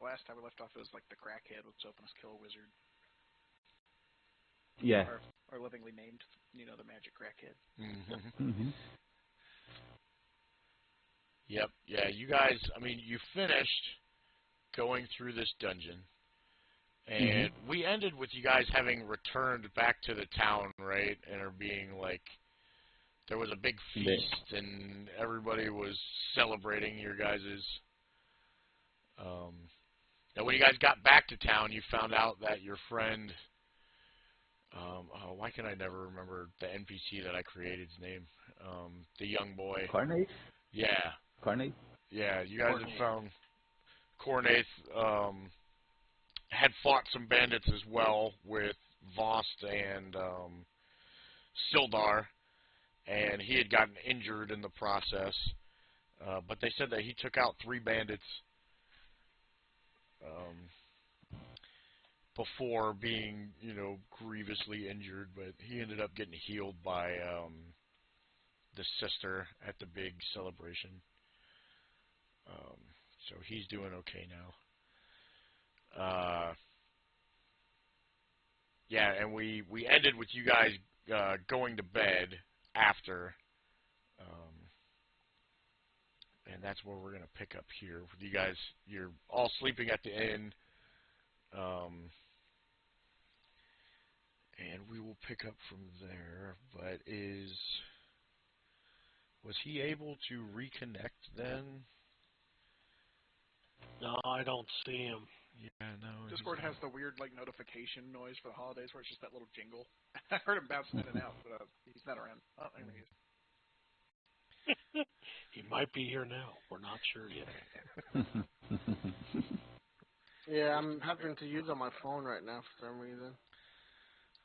last time we left off, it was like the crackhead was helping us kill a wizard. Yeah. Or livingly named, the magic crackhead. Yep. Yeah, you guys, you finished going through this dungeon, and we ended with you guys having returned back to the town, right? And are being like, there was a big feast, and everybody was celebrating your guys's. And when you guys got back to town, you found out that your friend. Why can I never remember the NPC that I created's name? The young boy. Carnath? Yeah. Carnath? Yeah, you guys had found Cornath had fought some bandits as well with Vost and Sildar, and he had gotten injured in the process. But they said that he took out 3 bandits before being, grievously injured, but he ended up getting healed by the sister at the big celebration. So he's doing okay now. Yeah, and we ended with you guys going to bed after, and that's where we're going to pick up here. With you guys, you're all sleeping at the inn. And we will pick up from there, but was he able to reconnect then? No, I don't see him. Yeah, no. Discord has the weird, notification noise for the holidays where it's just that little jingle. I heard him bouncing in and out, but he's not around. Oh, there he is. He might be here now. We're not sure yet. Yeah, I'm having to use on my phone right now for some reason.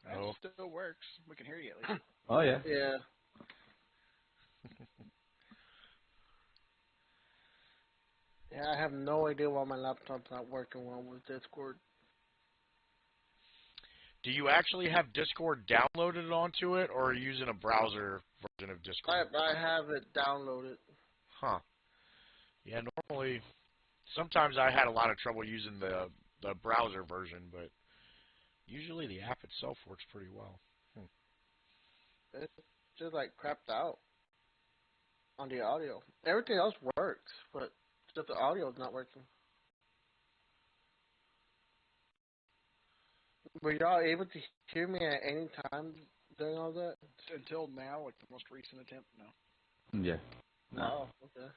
That still works. We can hear you at least. Oh, yeah. Yeah. Yeah, I have no idea why my laptop's not working well with Discord. Do you actually have Discord downloaded onto it, or are you using a browser version of Discord? I have it downloaded. Huh. Yeah, normally, sometimes I had a lot of trouble using the browser version, but usually the app itself works pretty well. It's just crapped out on the audio. Everything else works, but just the audio is not working. Were y'all able to hear me at any time during all that? Until now, the most recent attempt, no. Yeah. No. Oh, okay.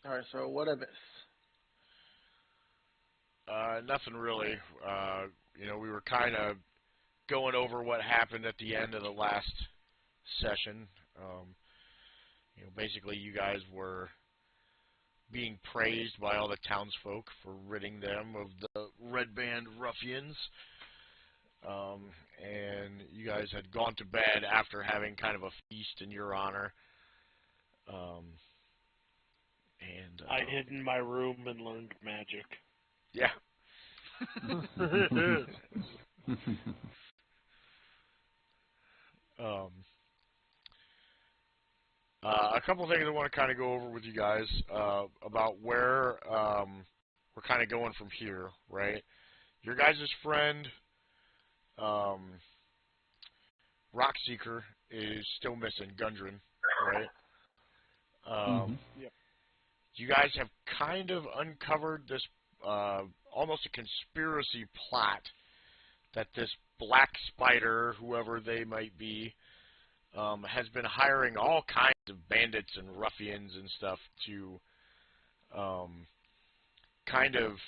All right, so what of it? Nothing really. We were kind of going over what happened at the end of the last session. Basically you guys were being praised by all the townsfolk for ridding them of the Red Band ruffians. And you guys had gone to bed after having kind of a feast in your honor. I hid in my room and learned magic. Yeah. A couple of things I want to kind of go over with you guys about where we're kind of going from here, right? Your guys' friend, Rockseeker, is still missing, Gundren, right? Yep. You guys have kind of uncovered this almost a conspiracy plot that this Black Spider, whoever they might be, has been hiring all kinds of bandits and ruffians and stuff to kind of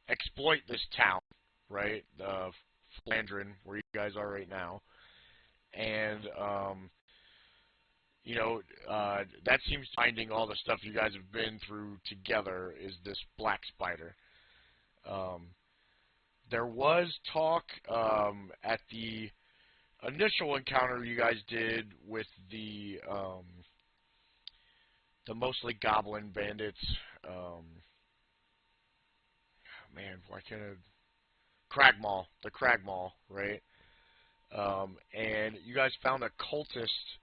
exploit this town, right? Flandrin, where you guys are right now. And, that seems finding all the stuff you guys have been through together is this black spider. There was talk at the initial encounter you guys did with the mostly goblin bandits. Man, why can't I? The Cragmaw, right? And you guys found a cultist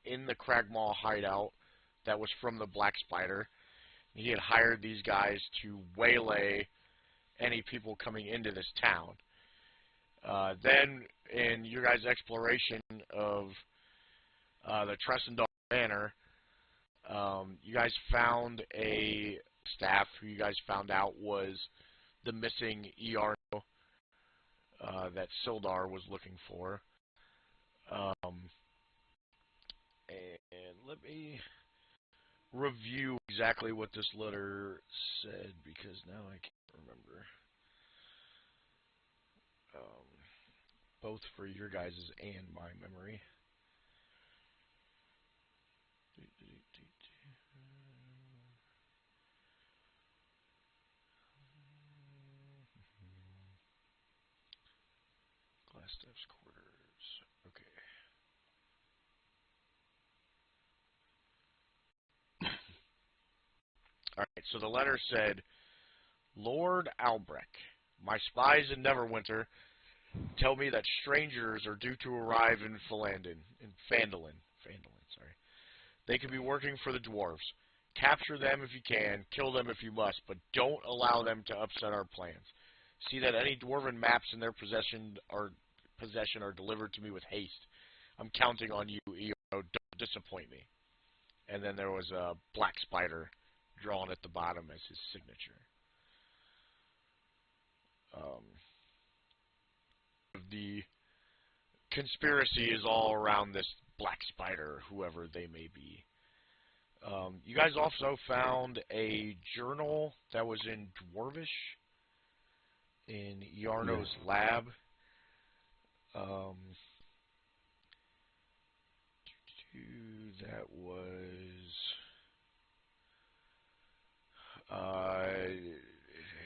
in the Cragmaw hideout that was from the Black Spider. He had hired these guys to waylay any people coming into this town. Then, in your guys' exploration of the Tressendal Manor, you guys found a staff who you guys found out was the missing Iarno that Sildar was looking for. And let me review exactly what this letter said, because now I can't remember. Both for your guys' and my memory. Glassstaff's quarters. Okay. Alright, so the letter said, Lord Albrecht, my spies in Neverwinter tell me that strangers are due to arrive in Phandalin, sorry. They could be working for the dwarves. Capture them if you can, kill them if you must, but don't allow them to upset our plans. See that any dwarven maps in their possession are delivered to me with haste. I'm counting on you, Eo. Don't disappoint me. And then there was a black spider drawn at the bottom as his signature. The conspiracy is all around this black spider, whoever they may be. You guys also found a journal that was in Dwarvish in Iarno's lab. That was...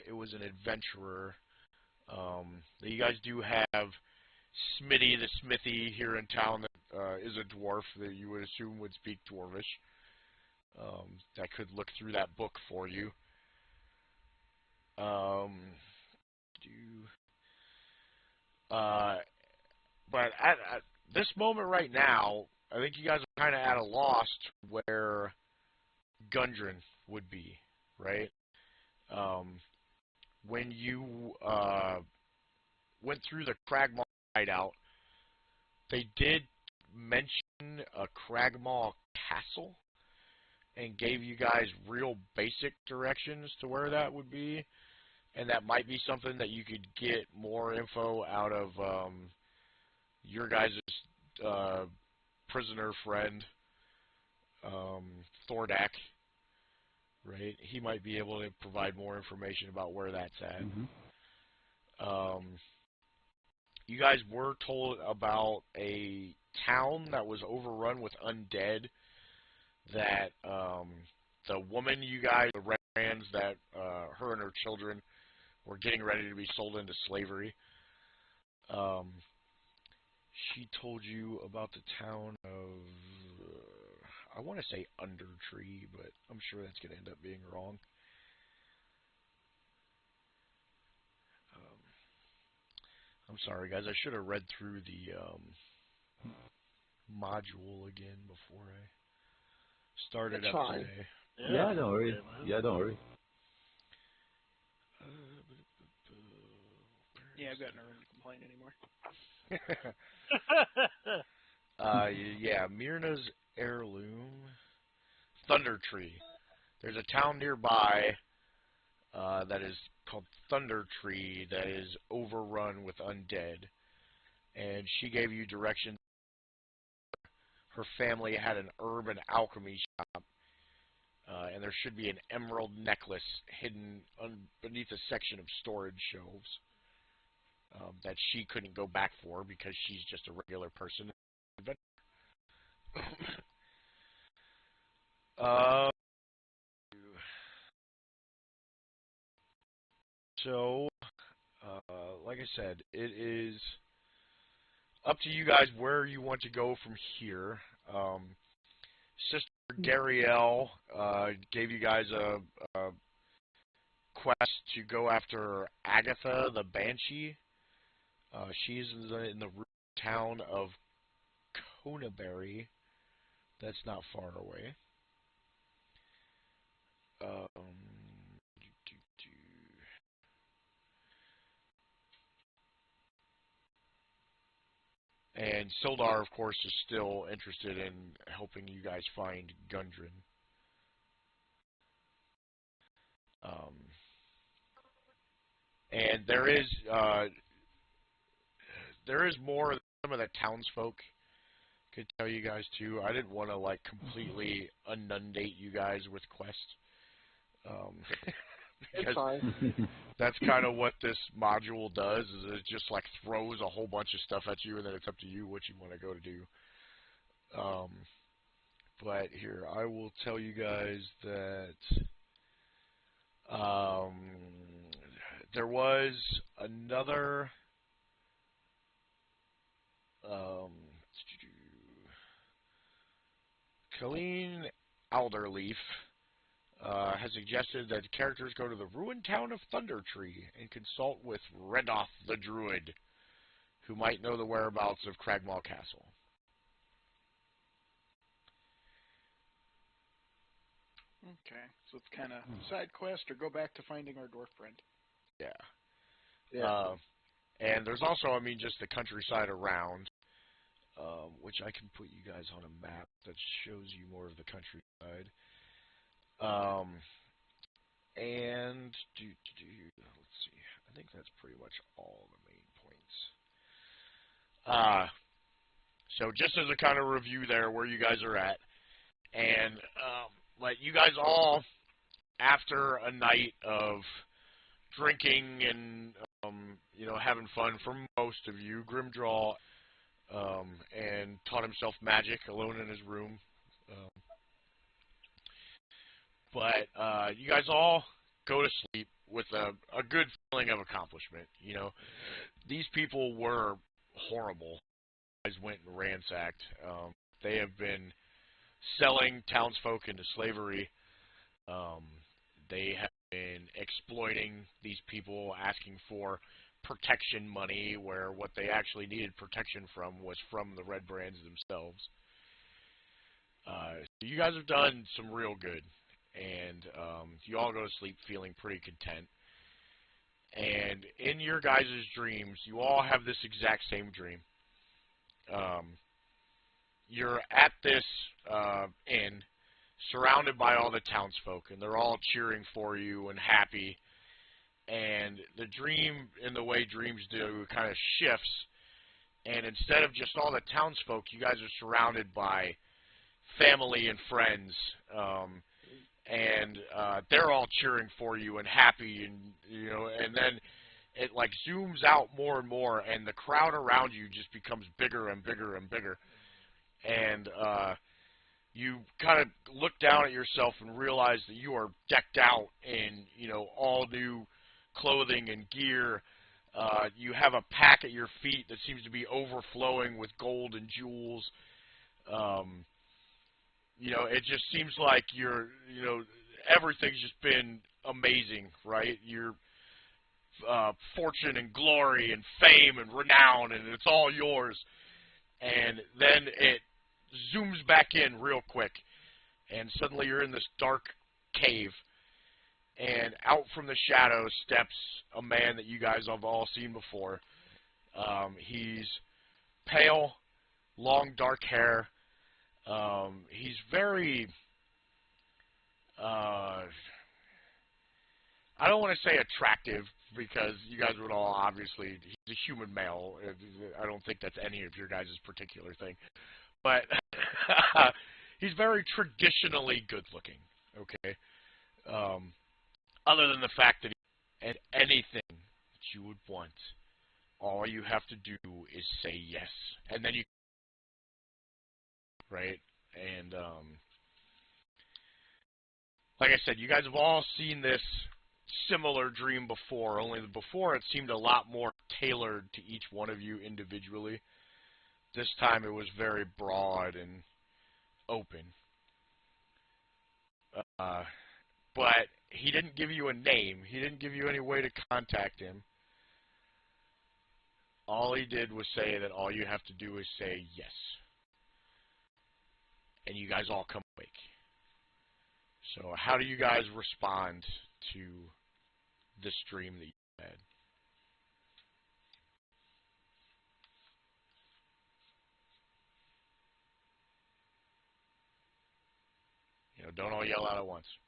it was an adventurer. You guys do have Smitty the Smithy here in town that is a dwarf that you would assume would speak Dwarvish. That could look through that book for you. But at this moment right now, I think you guys are kind of at a loss where Gundren would be, right? When you went through the Cragmaw hideout, they did mention a Cragmaw castle and gave you guys real basic directions to where that would be, and that might be something that you could get more info out of your guys' prisoner friend, Thordak, right? He might be able to provide more information about where that's at. You guys were told about a town that was overrun with undead, that the woman you guys, the Rands, that her and her children were getting ready to be sold into slavery. She told you about the town of, I want to say Undertree, but I'm sure that's going to end up being wrong. I'm sorry, guys. I should have read through the module again before I started up today. Yeah, don't worry. Yeah, don't worry. Yeah, I've got no room to complain anymore. Yeah, Myrna's heirloom, Thunder Tree. There's a town nearby that is called Thunder Tree that is overrun with undead, and she gave you directions. Her family had an herb and alchemy shop, and there should be an emerald necklace hidden beneath a section of storage shelves that she couldn't go back for because she's just a regular person. Uh, so, like I said, it is up to you guys where you want to go from here. Sister Garielle gave you guys a quest to go after Agatha the Banshee. She's in the town of Conaberry. That's not far away. And Sildar, of course, is still interested in helping you guys find Gundren. And there is more some of the townsfolk could tell you guys too. I didn't want to like completely inundate you guys with quests. It's fine. That's kind of what this module does, is it just like throws a whole bunch of stuff at you, and then it's up to you what you want to go to do. But here, I will tell you guys that there was another Colleen Alderleaf has suggested that characters go to the ruined town of Thundertree and consult with Redoth the Druid, who might know the whereabouts of Cragmaw Castle. Okay, so it's kind of side quest or go back to finding our dwarf friend. Yeah. And there's also, I mean, just the countryside around, which I can put you guys on a map that shows you more of the countryside. And let's see. I think that's pretty much all the main points. So just as a kind of review there, where you guys are at, and like you guys all, after a night of drinking and having fun for most of you, Grimdraw and taught himself magic alone in his room. But you guys all go to sleep with a good feeling of accomplishment. You know, these people were horrible. You guys went and ransacked. They have been selling townsfolk into slavery. They have been exploiting these people, asking for protection money, where what they actually needed protection from was from the Red Brands themselves. So you guys have done some real good, and you all go to sleep feeling pretty content. And in your guys' dreams, you all have this exact same dream. You're at this inn, surrounded by all the townsfolk, and they're all cheering for you and happy. And the dream, in the way dreams do, kind of shifts. And instead of just all the townsfolk, you guys are surrounded by family and friends. And they're all cheering for you and happy, and then it like zooms out more and more, and the crowd around you just becomes bigger and bigger and bigger. And you kind of look down at yourself and realize that you are decked out in, all new clothing and gear. You have a pack at your feet that seems to be overflowing with gold and jewels. It just seems like everything's just been amazing, right? Your fortune and glory and fame and renown, and it's all yours. And then it zooms back in real quick, and suddenly you're in this dark cave, and out from the shadows steps a man that you guys have all seen before. He's pale, long dark hair. He's very, I don't want to say attractive, because you guys would all obviously, he's a human male. I don't think that's any of your guys' particular thing. But he's very traditionally good looking, okay? Other than the fact that at anything that you would want, all you have to do is say yes. And then you, right? And like I said, you guys have all seen this similar dream before, only before it seemed a lot more tailored to each one of you individually. This time it was very broad and open. But he didn't give you a name. He didn't give you any way to contact him. All he did was say that all you have to do is say yes. And you guys all come awake. So how do you guys respond to this dream that you had? You know, don't all yell out at once.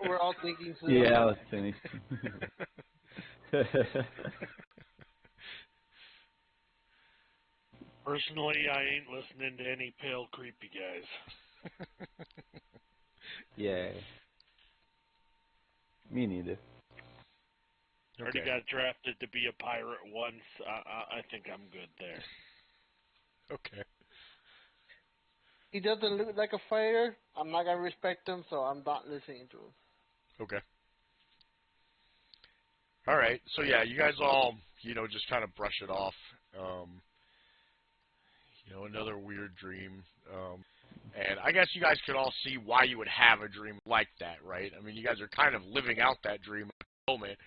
we're all thinking. Yeah, I was finished. Personally, I ain't listening to any pale, creepy guys. Yeah. Me neither. Already got drafted to be a pirate once. I think I'm good there. Okay. He doesn't look like a fighter. I'm not gonna respect him, so I'm not listening to him. Okay. All right. So yeah, you guys all, just kind of brush it off. Another weird dream. And I guess you guys could all see why you would have a dream like that, right? I mean, you guys are kind of living out that dream at the moment.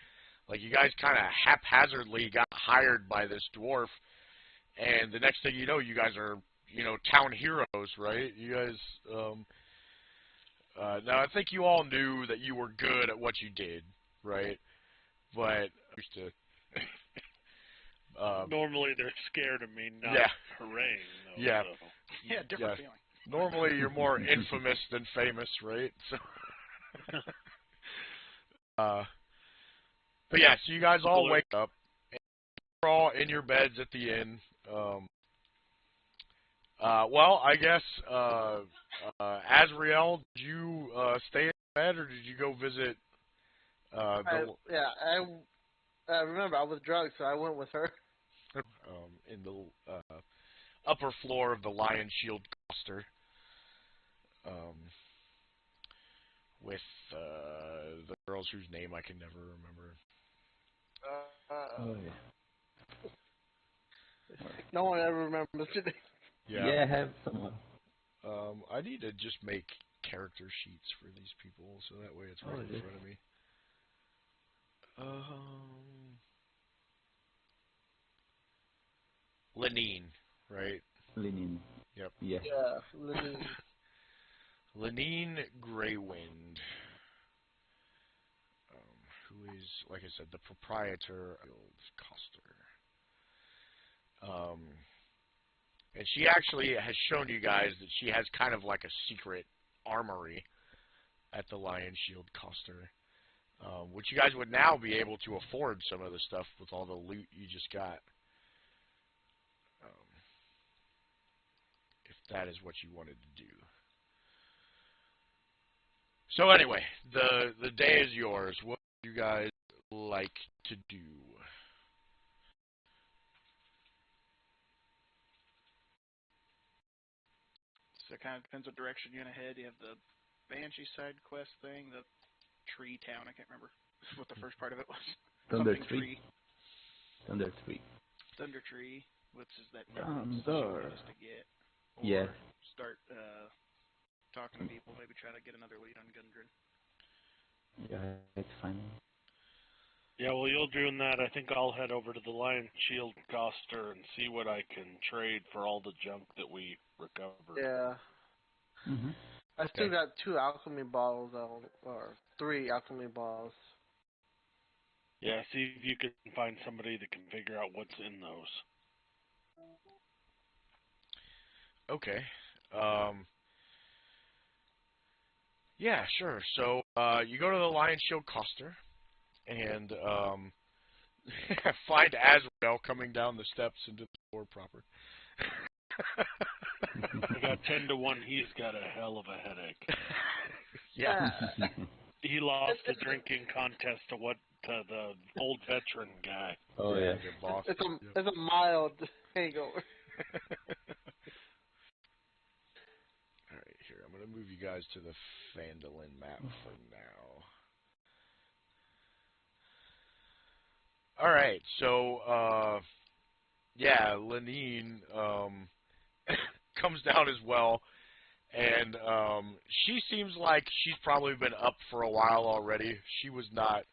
Like, you guys kind of haphazardly got hired by this dwarf, and the next thing you know, you guys are, town heroes, right? You guys, now I think you all knew that you were good at what you did, right? But, used to... Normally they're scared of me, not hooray. Though, yeah. So. Yeah, different feeling. Normally you're more infamous than famous, right? So, but yeah, so you guys all wake up, and you're all in your beds at the inn. Well, I guess, Azrael, did you stay in bed, or did you go visit? I remember I was drunk, so I went with her. In the upper floor of the Lion Shield Coster, with the girls whose name I can never remember. Oh yeah. No one ever remembers today. Yeah, I have someone. I need to just make character sheets for these people, so that way it's right in front of me. Lenine, right? Lenine. Yep. Yeah. Yeah, Lenine. Lenine Greywind, who is, like I said, the proprietor of Coster. And she actually has shown you guys that she has kind of like a secret armory at the Lion Shield Coster, which you guys would now be able to afford some of the stuff with all the loot you just got. If that is what you wanted to do. So anyway, the day is yours. What would you guys like to do? So it kind of depends what direction you're gonna head. You have the Banshee side quest thing, the tree town. I can't remember what the first part of it was. Thunder Something Tree. Thunder Tree. Thunder Tree, which is that Thunder. just to get. Or Yeah. start talking to people. Maybe try to get another lead on Gundren. Yeah, it's fine. Yeah, well, you're doing that. I think I'll head over to the Lion Shield Coster and see what I can trade for all the junk that we recovered. Yeah. Mm-hmm. I still got 2 alchemy balls, or 3 alchemy balls. Yeah, see if you can find somebody that can figure out what's in those. Okay. Yeah, sure. So you go to the Lion Shield Coster and find Azrael coming down the steps into the store proper. I got 10 to 1. He's got a hell of a headache. Yeah. He lost the drinking contest to the old veteran guy. Oh yeah. Good boss. It's a mild hangover. All right, here I'm gonna move you you guys to the Phandalin map for now. All right, so yeah, Lenine comes down as well, and she seems like she's probably been up for a while already. She was not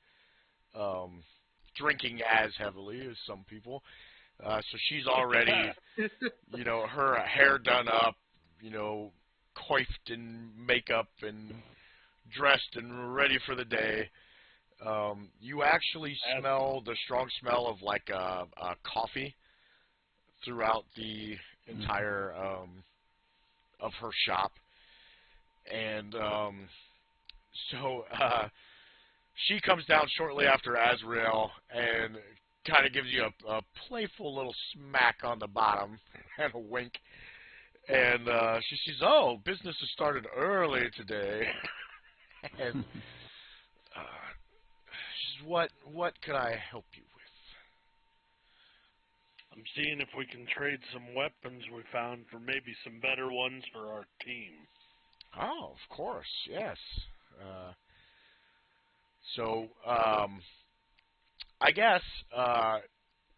drinking as heavily as some people, so she's already, you know, her hair done up, you know, coiffed in makeup and dressed and ready for the day. You actually smell the strong smell of like coffee throughout the entire of her shop, and so she comes down shortly after Azrael and kind of gives you a playful little smack on the bottom and a wink, and she says, "Oh, business has started early today," and she says, "What could I help you with?" I'm seeing if we can trade some weapons we found for maybe some better ones for our team. Oh, of course, yes. So, I guess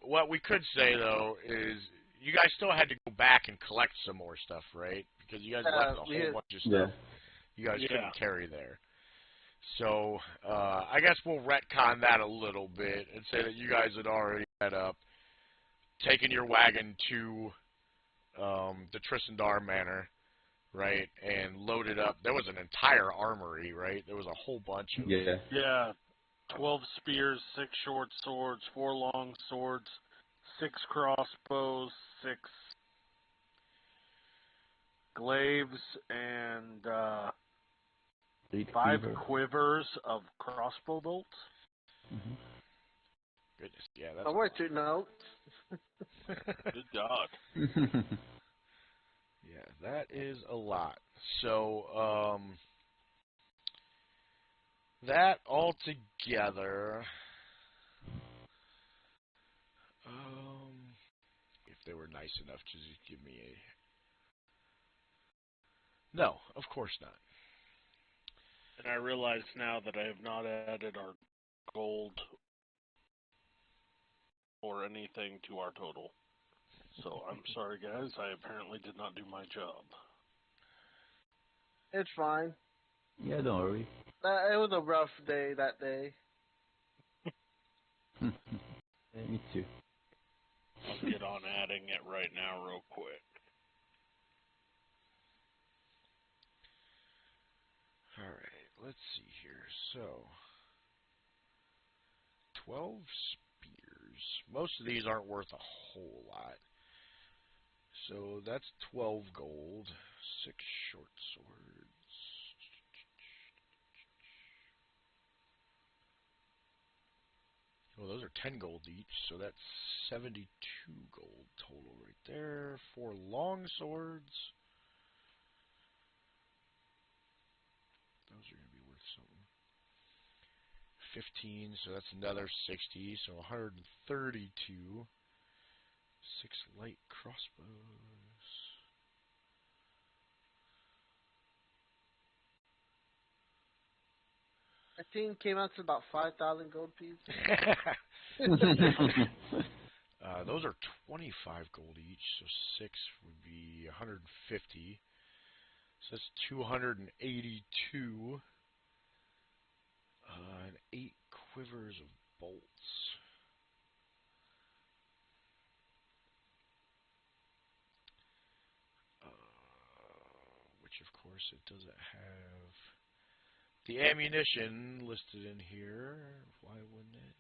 what we could say though is you guys still had to go back and collect some more stuff, right? Because you guys left a whole bunch of stuff you guys couldn't carry there. So I guess we'll retcon that a little bit and say that you guys had already had taken your wagon to the Trissandar Manor, right, and loaded up. There was an entire armory, right? There was a whole bunch of... Yeah. 12 spears, 6 short swords, 4 long swords, 6 crossbows, 6 glaives, and 5 quivers of crossbow bolts. Goodness, yeah, that's... I went to notes. Good God. Yeah, that is a lot. So, that all together, if they were nice enough to just give me a... No, of course not. And I realize now that I have not added our gold or anything to our total. So I'm sorry, guys. I apparently did not do my job. It's fine. Yeah, don't worry. It was a rough day that day. Yeah, me too. I'll get on adding it right now real quick. Alright, let's see here. So, 12 spears. Most of these aren't worth a whole lot. So that's 12 gold. 6 short swords. Well, those are 10 gold each, so that's 72 gold total right there. 4 long swords. Those are going to be worth something. 15, so that's another 60, so 132. 6 light crossbows. I think came out to about 5,000 gold pieces. Those are 25 gold each, so 6 would be 150. So that's 282. And 8 quivers of bolts. Which, of course, it doesn't have the ammunition listed in here. Why wouldn't it?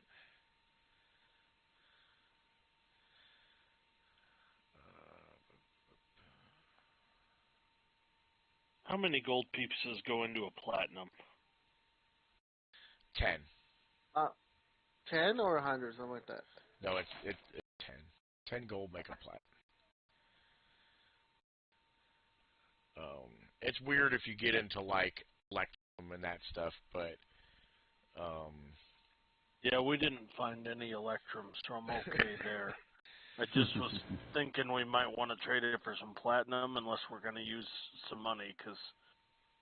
How many gold pieces go into a platinum? 10. 10 or 100, something like that. No, it's 10. 10 gold make a plat. It's weird if you get into like electrum and that stuff, but yeah, we didn't find any electrums, so I'm okay there. I just was thinking we might want to trade it for some platinum unless we're going to use some money, because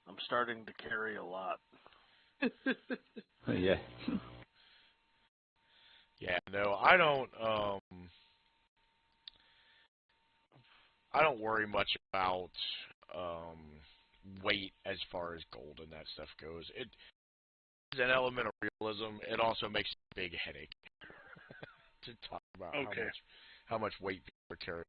I'm starting to carry a lot. Yeah. Yeah, no, I don't worry much about weight as far as gold and that stuff goes. It is an element of realism. It also makes it a big headache to talk about how much weight people are carrying.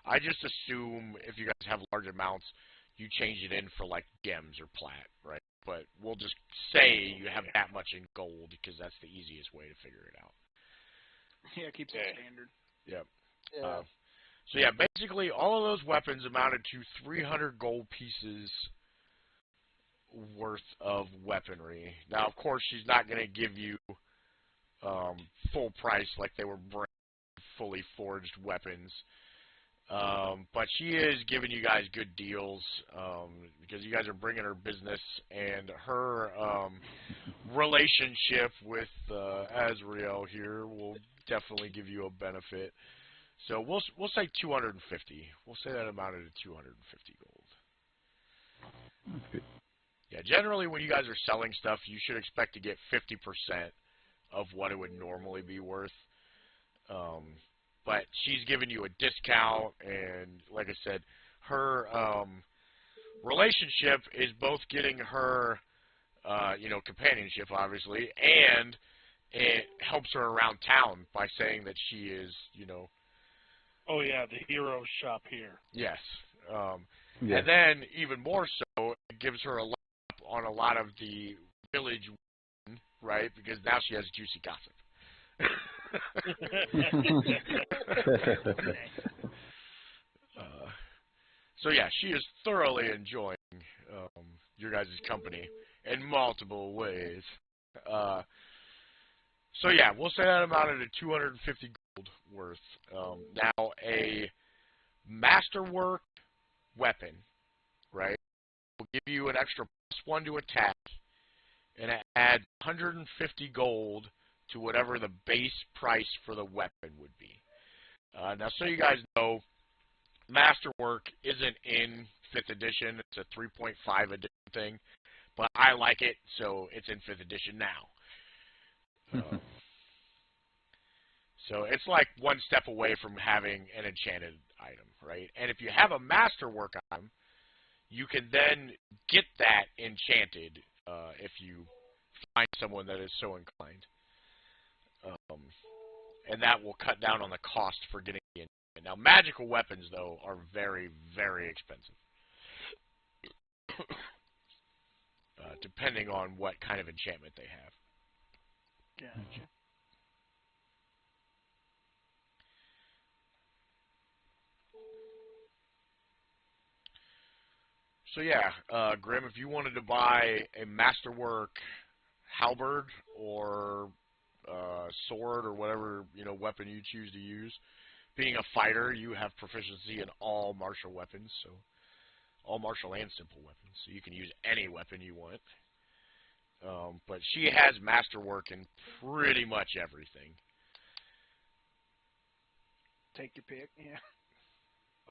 I just assume if you guys have large amounts, you change it in for like gems or plat, right? But we'll just say you have that much in gold because that's the easiest way to figure it out. Yeah, keeps it standard. Yep. Yeah. So yeah, basically all of those weapons amounted to 300 gold pieces worth of weaponry. Now, of course, she's not going to give you full price like they were fully forged weapons. But she is giving you guys good deals because you guys are bringing her business, and her relationship with Azrael here will definitely give you a benefit. So we'll say 250. We'll say that amounted to 250 gold. That's good. Yeah, generally when you guys are selling stuff, you should expect to get 50% of what it would normally be worth. But she's giving you a discount, and like I said, her relationship is both getting her, companionship, obviously, and it helps her around town by saying that she is, Oh, yeah, the hero shop here. Yes. Yeah. And then, even more so, it gives her a leg up on a lot of the village, right? Because now she has juicy gossip. So yeah, she is thoroughly enjoying your guys' company in multiple ways. So yeah, we'll say that amounted to 250 gold worth. Now a masterwork weapon, right, will give you an extra +1 to attack, and it adds 150 gold to whatever the base price for the weapon would be. Now, so you guys know, Masterwork isn't in 5th edition. It's a 3.5 edition thing, but I like it, so it's in 5th edition now. So it's like one step away from having an enchanted item, right? And if you have a Masterwork item, you can then get that enchanted if you find someone that is so inclined. And that will cut down on the cost for getting the enchantment. Now, magical weapons, though, are very, very expensive. Depending on what kind of enchantment they have. Gotcha. So yeah, Grim, if you wanted to buy a Masterwork halberd or sword or whatever weapon you choose to use, being a fighter, you have proficiency in all martial weapons, so all martial and simple weapons, so you can use any weapon you want. But she has Masterwork in pretty much everything. Take your pick, yeah.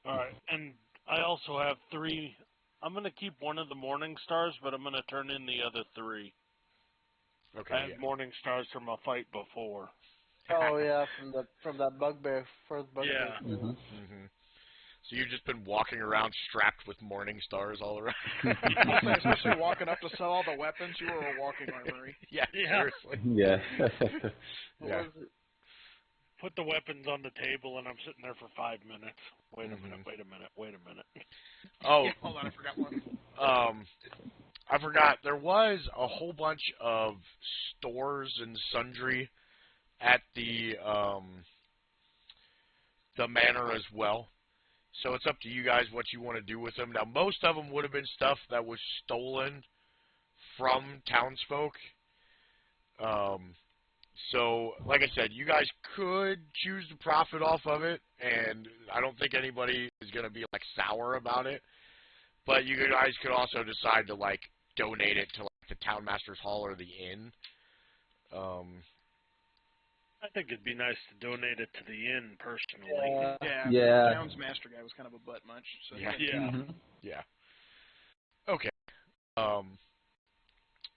All right, and I also have 3. I'm going to keep one of the Morning Stars, but I'm going to turn in the other 3. Okay. I had Morning Stars from a fight before. Oh yeah, from that bugbear first bugbear. Yeah. Mm-hmm. Mm-hmm. So you've just been walking around strapped with Morning Stars all around. Especially walking up to sell all the weapons, you were a walking armory. Yeah, seriously. Yeah. Yeah. Put the weapons on the table, and I'm sitting there for 5 minutes. Wait a minute, wait a minute, wait a minute. Oh, Yeah, hold on, I forgot one. I forgot. There was a whole bunch of stores and sundry at the manor as well. So it's up to you guys what you want to do with them. Now, most of them would have been stuff that was stolen from townsfolk. So, like I said, you guys could choose to profit off of it, and I don't think anybody is going to be, like, sour about it. But you guys could also decide to, like, donate it to, like, the Townmaster's Hall or the inn. I think it'd be nice to donate it to the inn, personally. Yeah. The Towns Master guy was kind of a butt munch. So Yeah. Yeah. Mm-hmm. Yeah. Okay.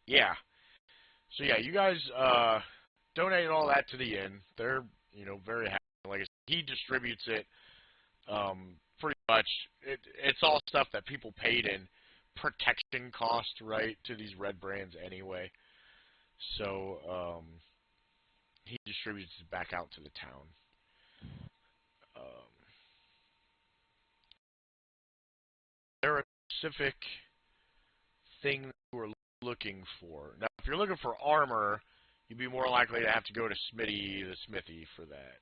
Yeah. So yeah, you guys donated all that to the inn. They're very happy. Like I said, he distributes it pretty much. It's all stuff that people paid in protection cost, right, to these red brands anyway. So he distributes it back out to the town. There a specific thing that you are looking for. Now, if you're looking for armor, you'd be more likely to have to go to the smithy for that.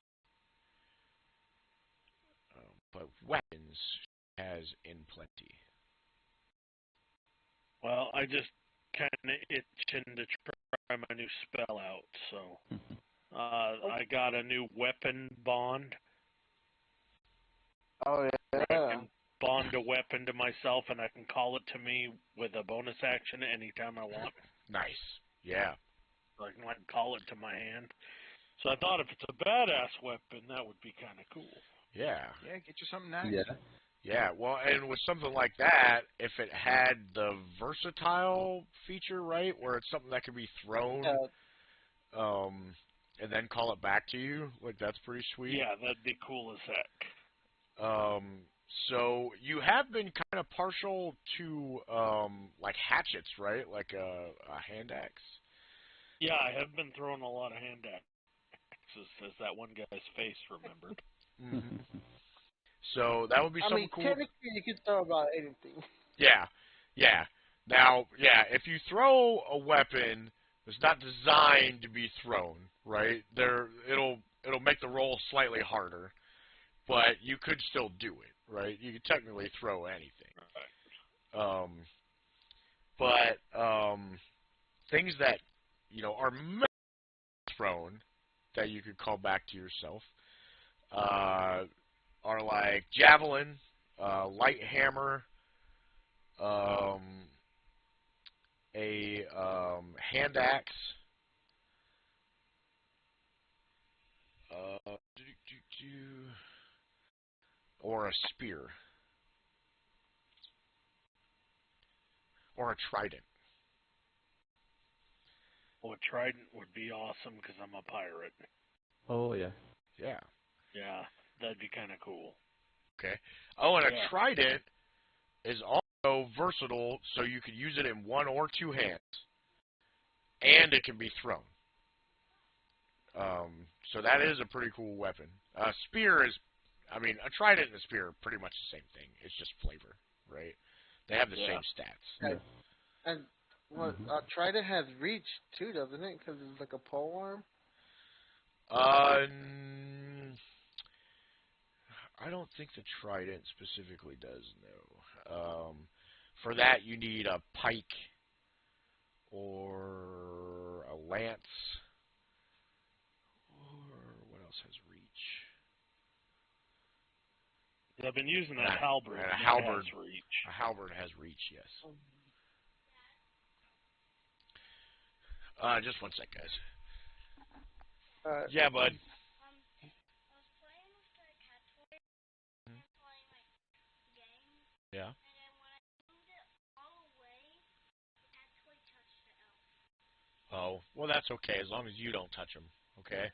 But weapons has in plenty. Well, I just kind of itching to try my new spell out, so I got a new weapon bond. Oh I yeah. can bond a weapon to myself, and I can call it to me with a bonus action anytime I want. Nice. Yeah. So I can call it to my hand. So I thought if it's a badass weapon, that would be kind of cool. Yeah. Yeah, get you something nice. Yeah. Yeah, well, and with something like that, if it had the versatile feature, right, where it's something that can be thrown, and then call it back to you, like that's pretty sweet. Yeah, that'd be cool as heck. So you have been kind of partial to like hatchets, right? Like a hand axe. Yeah, I have been throwing a lot of hand axes, as that one guy's face remembered. Mm-hmm. So that would be something cool. Technically, you can throw about anything. Yeah, yeah. Now, yeah, if you throw a weapon that's not designed to be thrown, right? It'll make the roll slightly harder, but you could still do it, right? You could technically throw anything. But things that are meant to be thrown that you could call back to yourself are like javelin, light hammer, a hand axe, or a spear, or a trident. Well, a trident would be awesome because I'm a pirate. Oh yeah. Yeah. Yeah, that'd be kind of cool. Okay. Oh, and a trident is also versatile, so you could use it in one or two hands, and it can be thrown. So that is a pretty cool weapon. Spear is, a trident and a spear are pretty much the same thing. It's just flavor, right? They have the same stats. Yeah. And trident has reach too, doesn't it? Because it's like a pole arm. I don't think the trident specifically does, no. For that, you need a pike or a lance, or what else has reach? I've been using that halberd. And a halberd has reach. A halberd has reach, yes. Just one sec, guys. Yeah, bud. Yeah. Oh, well, that's okay, as long as you don't touch them, okay?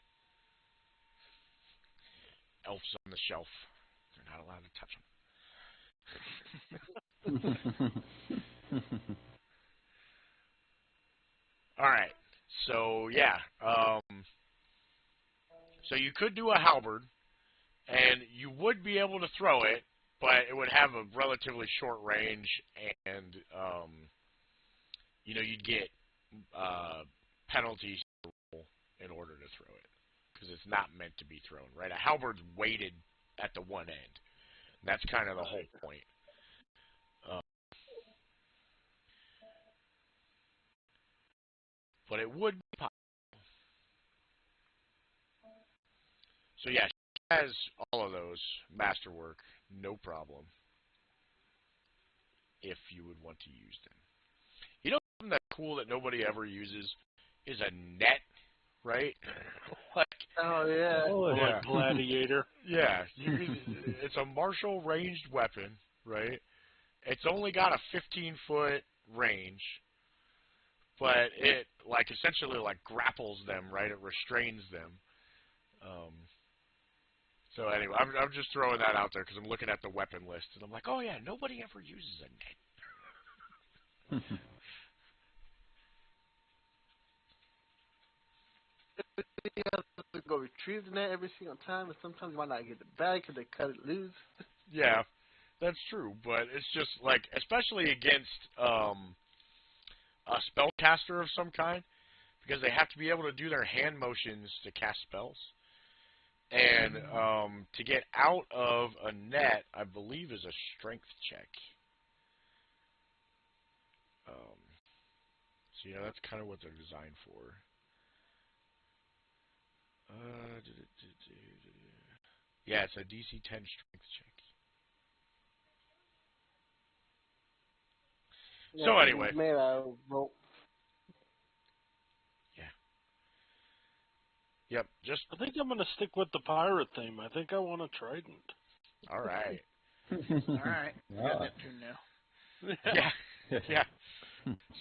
Elves on the shelf. They're not allowed to touch them. All right. So, yeah. So you could do a halberd, and you would be able to throw it, but it would have a relatively short range, and, you'd get penalties in order to throw it, because it's not meant to be thrown, right? A halberd's weighted at the one end. That's kind of the whole point. But it would be possible. So yeah, she has all of those masterwork, no problem, if you would want to use them. You know something that's cool that nobody ever uses is a net, right? Like, Like gladiator. Yeah, it's a martial ranged weapon, right? It's only got a 15-foot range, but it like essentially like grapples them, right? It restrains them. So anyway, I'm just throwing that out there because I'm looking at the weapon list and I'm like, oh yeah, nobody ever uses a net. You have to go retrieve the net every single time, and sometimes you might not get it back because they cut it loose. Yeah, that's true, but it's just like, especially against a spellcaster of some kind, because they have to be able to do their hand motions to cast spells. And to get out of a net, I believe, is a strength check. So, yeah, that's kind of what they're designed for. Yeah, it's a DC 10 strength check. Yeah, So anyway. made a rope. Yeah. Yep, just... I think I'm going to stick with the pirate theme. I think I want a trident. All right. All right. We got Neptune now. Yeah. Yeah.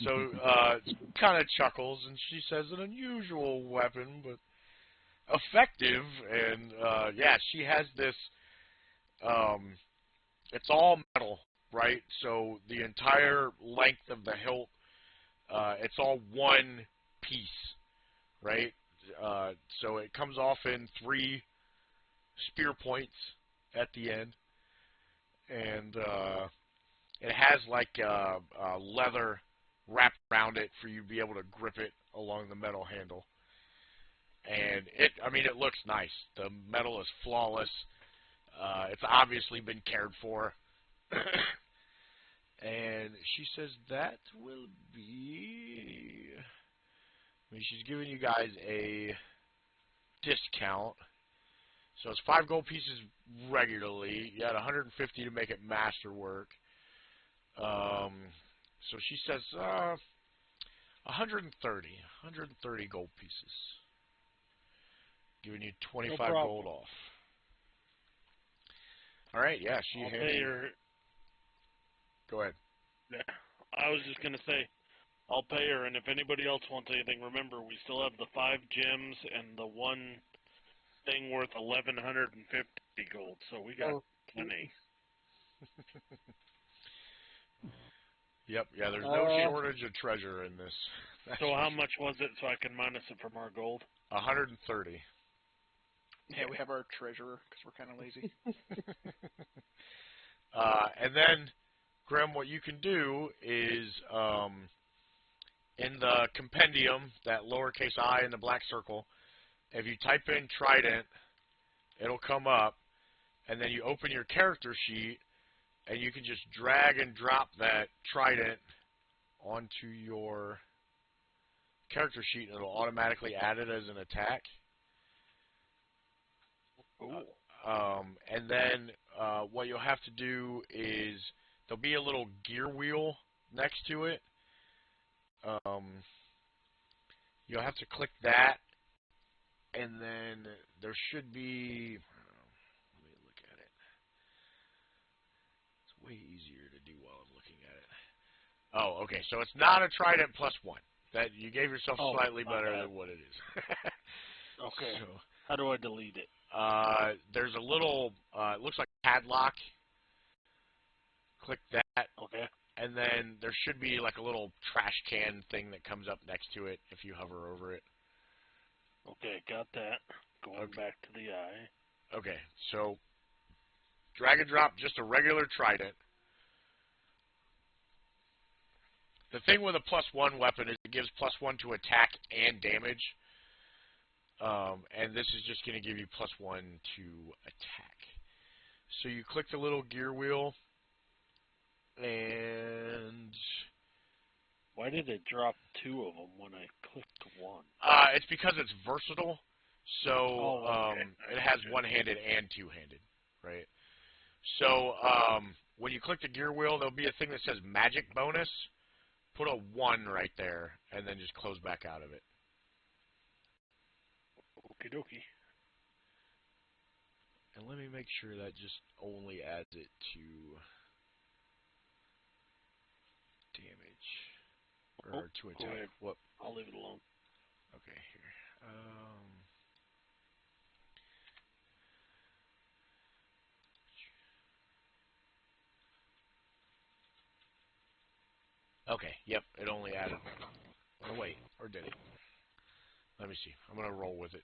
So, kind of chuckles, and she says, an unusual weapon, but effective. And, yeah, she has this, it's all metal, right? So the entire length of the hilt, it's all one piece, right? So it comes off in 3 spear points at the end. And, it has like leather wrapped around it for you to be able to grip it along the metal handle. And it looks nice. The metal is flawless. It's obviously been cared for. And she says that will be... she's giving you guys a discount. So it's 5 gold pieces regularly. You had 150 to make it masterwork. So she says 130 gold pieces, giving you 25 gold off. All right, yeah, she I'll hands pay you. her. Go ahead. Yeah, I was just gonna say, I'll pay her, and if anybody else wants anything, remember we still have the 5 gems and the 1 thing worth 1,150 gold, so we got plenty. Yep, yeah, there's no shortage of treasure in this. So how much was it so I can minus it from our gold? 130. Yeah, we have our treasurer because we're kind of lazy. And then, Graham, what you can do is, in the compendium, that lowercase I in the black circle, if you type in trident, it'll come up, and then you open your character sheet, and you can just drag and drop that trident onto your character sheet, and it'll automatically add it as an attack. And then what you'll have to do is there'll be a little gear wheel next to it. You'll have to click that, and then there should be... let me look at it. It's way easier to do while I'm looking at it. Oh, okay. So it's not a trident plus 1. That you gave yourself slightly better than what it is. Okay. So, how do I delete it? There's a little, it looks like padlock. Click that. Okay. And then there should be like a little trash can thing that comes up next to it if you hover over it. Okay, got that. Going back to the eye. Okay, so drag and drop just a regular trident. The thing with a +1 weapon is it gives +1 to attack and damage. And this is just going to give you +1 to attack. So you click the little gear wheel, and... why did it drop 2 of them when I clicked 1? It's because it's versatile. So it has one-handed and two-handed, right? So when you click the gear wheel, there'll be a thing that says magic bonus. Put a 1 right there, and then just close back out of it. Okie dokie. And let me make sure that just only adds it to damage. Oh, Or to go attack. ahead. What? I'll leave it alone. Okay, here. Okay, yep, it only added one. Oh, wait, or did it? Let me see. I'm going to roll with it.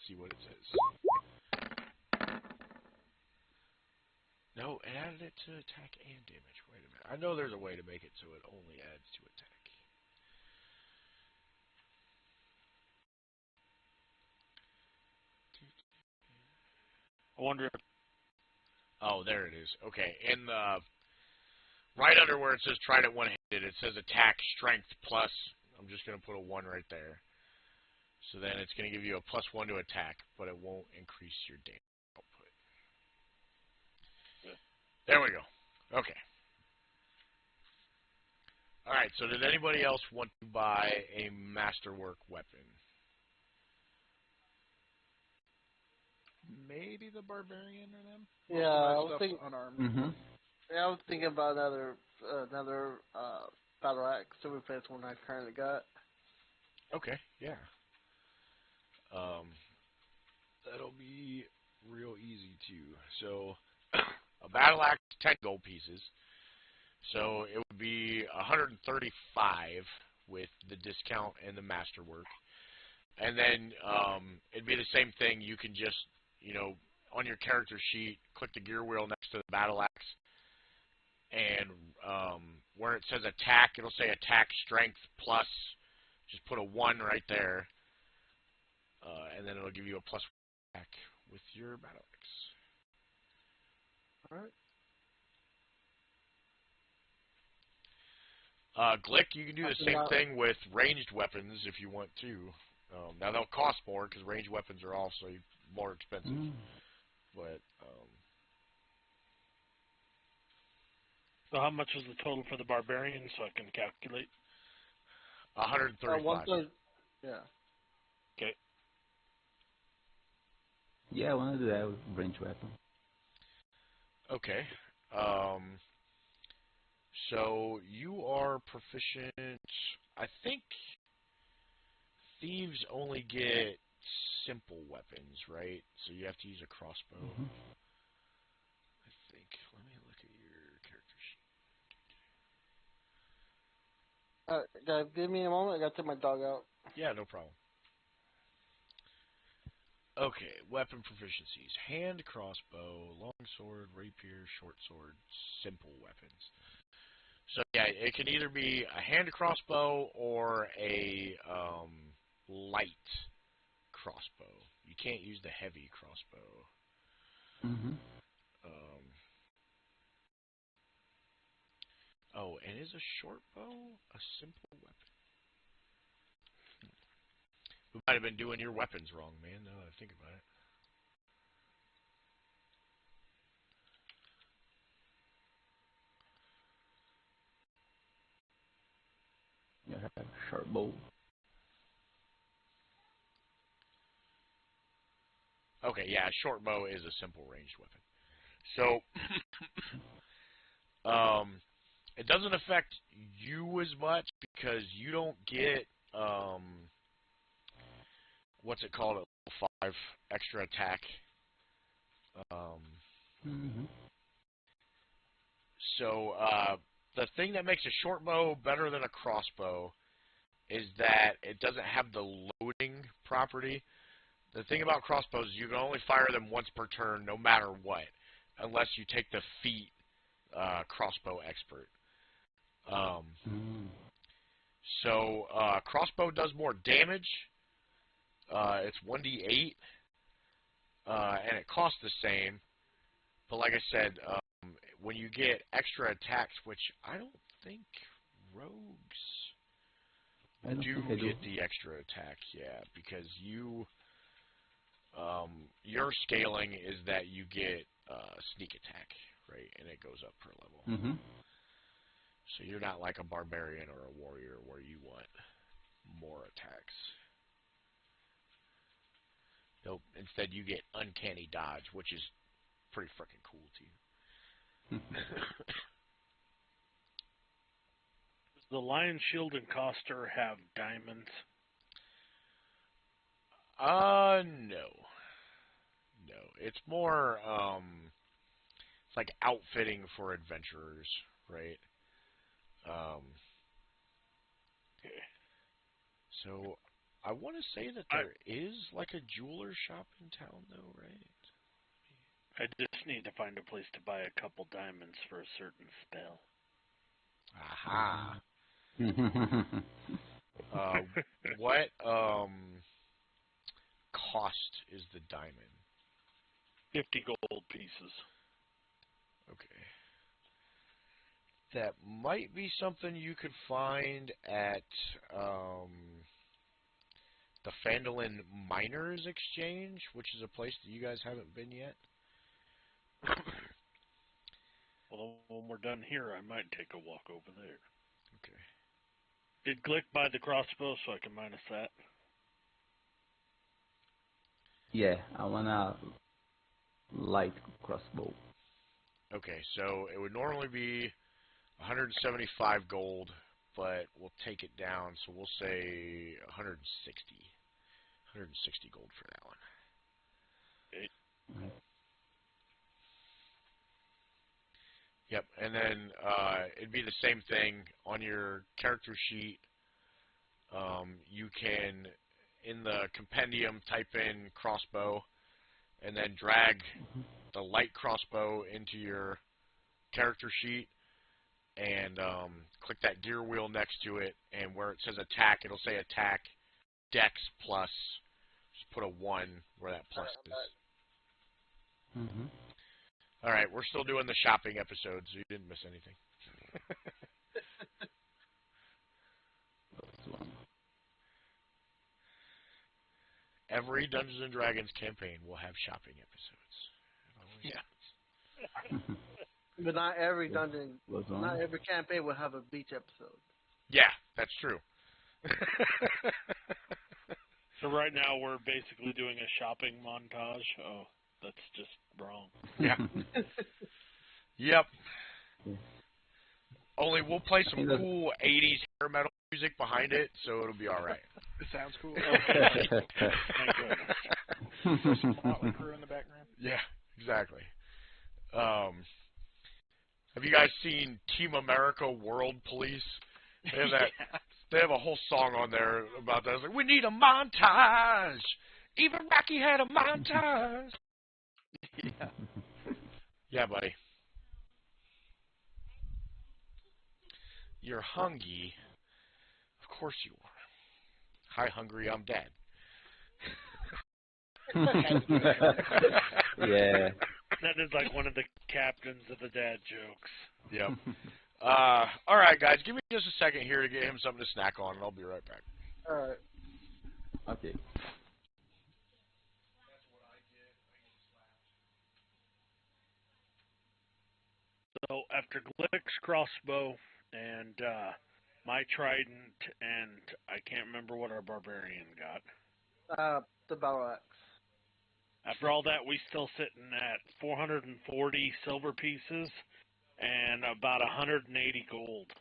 See what it says. No, it added it to attack and damage. Wait a minute. I know there's a way to make it so it only adds to attack. I wonder if Oh, there it is. Okay, in the right under where it says tried it one-handed, it says attack strength plus. I'm just going to put a 1 right there. So then it's going to give you a +1 to attack, but it won't increase your damage output. There we go. Okay. All right, so did anybody else want to buy a masterwork weapon? Maybe the barbarian or them. Yeah, Most I of was my thinking. stuff's unarmed. Yeah, I was thinking about another battle axe to replace one I currently got. Okay, yeah. That'll be real easy too. So a battle axe, 10 gold pieces. So it would be 135 with the discount and the masterwork. And then it'd be the same thing. You can just, on your character sheet, click the gear wheel next to the battle axe. And where it says attack, it'll say attack strength plus. Just put a 1 right there. And then it'll give you a +1 attack with your battle axe. Alright. Glick, you can do the same thing with ranged weapons if you want to. Now they'll cost more because ranged weapons are also more expensive. But so. How much was the total for the barbarian, so I can calculate? 135. Yeah. Okay. Yeah, I want to do that with range weapon. Okay. So you are proficient. I think thieves only get simple weapons, right? So you have to use a crossbow. I think. Let me look at your character sheet. Guys, give me a moment. I gotta take my dog out. Yeah, no problem. Okay, weapon proficiencies. Hand crossbow, long sword, rapier, short sword, simple weapons. So yeah, it can either be a hand crossbow or a light crossbow. You can't use the heavy crossbow. Oh, and is a short bow a simple weapon? We might have been doing your weapons wrong, man, now that I think about it. Yeah, short bow. Okay, yeah, a short bow is a simple ranged weapon. So, it doesn't affect you as much because you don't get, what's it called, at level 5, extra attack. So, the thing that makes a short bow better than a crossbow is that it doesn't have the loading property. The thing about crossbows is you can only fire them once per turn no matter what, unless you take the feat crossbow expert. So crossbow does more damage. It's 1d8, and it costs the same. But like I said, when you get extra attacks, which I don't think rogues do get the extra attack, yeah, because your scaling is that you get sneak attack, right, and it goes up per level. So you're not like a barbarian or a warrior where you want more attacks. Nope. Instead, you get uncanny dodge, which is pretty freaking cool too. the Lion Shield and Coster have diamonds? No. No. It's more, it's like outfitting for adventurers, right? Okay. So, I want to say that there is like a jeweler shop in town, though, right? I just need to find a place to buy a couple diamonds for a certain spell. Aha. What cost is the diamond? 50 gold pieces. Okay. That might be something you could find at the Fandolin Miners Exchange, which is a place that you guys haven't been yet. Well, when we're done here, I might take a walk over there. Okay. Did Glick buy the crossbow so I can minus that? Yeah, I want a light crossbow. Okay, so it would normally be 175 gold, but we'll take it down, so we'll say 160. 160 gold for that one. Okay. Yep, and then it'd be the same thing on your character sheet. You can, in the compendium, type in crossbow, and then drag the light crossbow into your character sheet, and click that gear wheel next to it, and where it says attack, it'll say attack, dex plus, just put a 1 where that plus is. Mm-hmm. All right, we're still doing the shopping episode, so you didn't miss anything. Every Dungeons and Dragons campaign will have shopping episodes. Yeah. But not every dungeon, What's on? not every campaign will have a beach episode. Yeah, that's true. So right now we're basically doing a shopping montage. Oh, that's just wrong. Yeah. Yep. Yeah. Only we'll play some cool 80s hair metal music behind it, so it'll be all right. It sounds cool. Thank goodness. Throw some Motley Crue in the background. Yeah, exactly. Have you guys seen Team America World Police? They have that. Yeah. They have a whole song on there about that. It's like, we need a montage. Even Rocky had a montage. Yeah. Yeah, buddy. You're hungry. Of course you are. Hi, hungry. I'm dead. Yeah. That is like one of the captains of the dad jokes. Yep. All right, guys. Give me just a second here to get him something to snack on, and I'll be right back. All right. Okay. So after Glick's crossbow and my trident, and I can't remember what our barbarian got. The battle axe. After all that, we still sitting at 440 silver pieces and about 180 gold.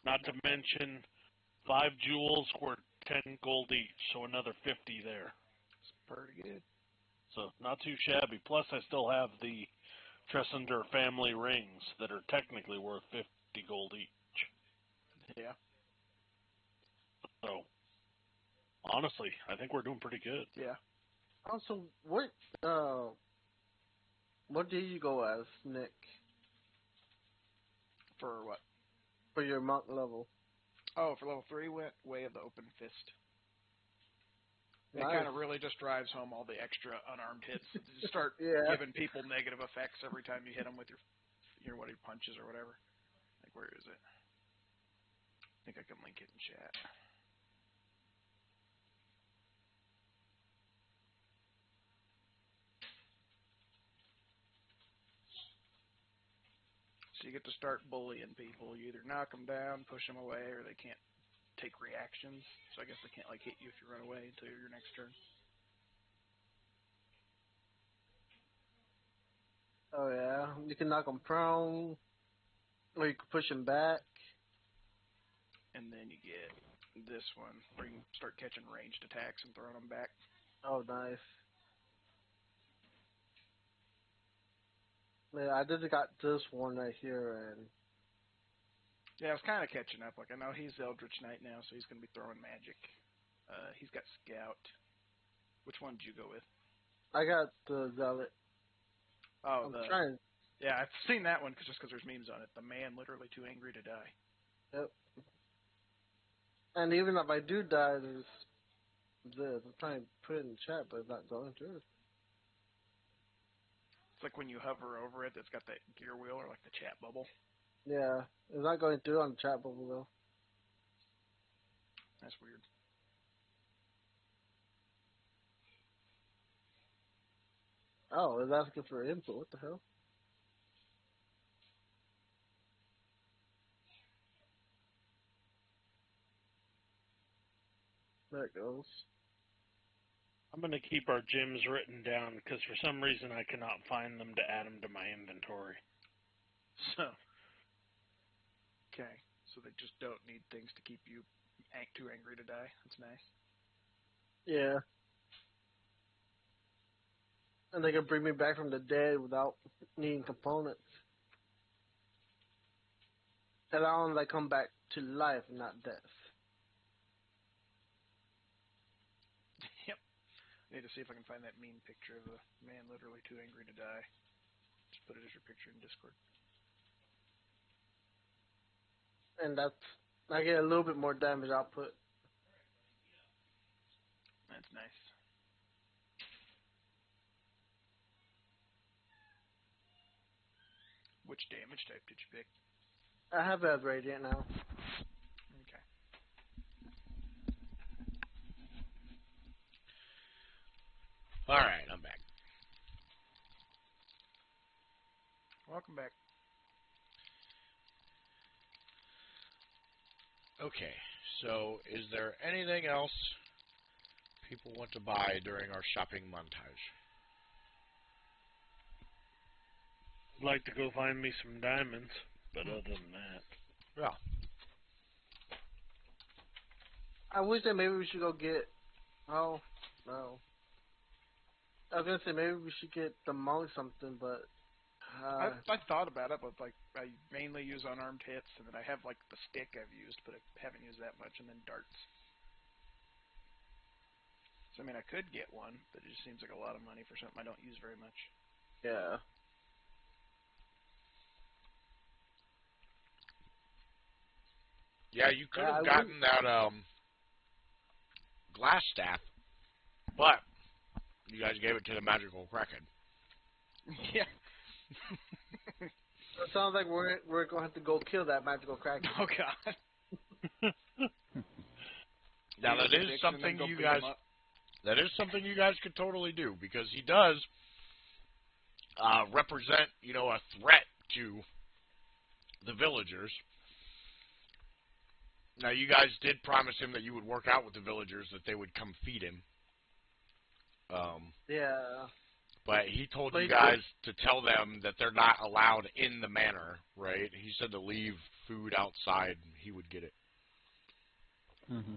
Not to mention 5 jewels worth 10 gold each, so another 50 there. It's pretty good. So not too shabby. Plus, I still have the Tressender family rings that are technically worth 50 gold each. Yeah. So, honestly, I think we're doing pretty good. Yeah. Also, what did you go as, Nick, For what? for your monk level? Oh, for level 3, went Way of the Open Fist. It Nice. kind of really just drives home all the extra unarmed hits. You start Yeah. giving people negative effects every time you hit them with your punches or whatever. Like, where is it? I think I can link it in chat. So you get to start bullying people. You either knock them down, push them away, or they can't take reactions. So I guess they can't like hit you if you run away until your next turn. Oh yeah, you can knock them prone, or you can push them back. and then you get this one where you can start catching ranged attacks and throwing them back. Oh, nice. Yeah, I just got this one right here, and Yeah, I was kind of catching up. Like, I know he's Eldritch Knight now, so he's going to be throwing magic. He's got Scout. Which one did you go with? I got the Zealot. Oh, I'm trying. Yeah, I've seen that one just because there's memes on it. The man literally too angry to die. Yep. And even if I do die, there's this. I'm trying to put it in the chat, but it's not going through. It's like when you hover over it, it's got that gear wheel or like the chat bubble. Yeah, it's not going through on the chat bubble though. That's weird. Oh, it's asking for input. What the hell? There it goes. I'm going to keep our gyms written down because for some reason I cannot find them to add them to my inventory. So, okay. So they just don't need things to keep you too angry to die. That's nice. Yeah. And they can bring me back from the dead without needing components. And I only come back to life, not death. Yep. I need to see if I can find that mean picture of a man literally too angry to die. Just put it as your picture in Discord. And that's, I get a little bit more damage output. That's nice. Which damage type did you pick? I have that radiant now. Okay. All right, I'm back. Welcome back. Okay, so is there anything else people want to buy during our shopping montage? I'd like to go find me some diamonds, but other than that. Yeah. I wish that maybe we should go get, oh, no. I was going to say maybe we should get the monk something, but I thought about it, but like I mainly use unarmed hits, and then I have like the stick I've used, but I haven't used that much, and then darts. So I mean, I could get one, but it just seems like a lot of money for something I don't use very much. yeah. Yeah, you could Yeah, have gotten that glass staff, but you guys gave it to the magical kraken. Yeah. It sounds like we're going to have to go kill that magical kraken. Oh God. Now that is something you guys. That is something you guys could totally do because he does represent, you know, a threat to the villagers. Now, you guys did promise him that you would work out with the villagers, that they would come feed him. Yeah. But he told you guys to tell them that they're not allowed in the manor, right? He said to leave food outside and he would get it. Mm-hmm.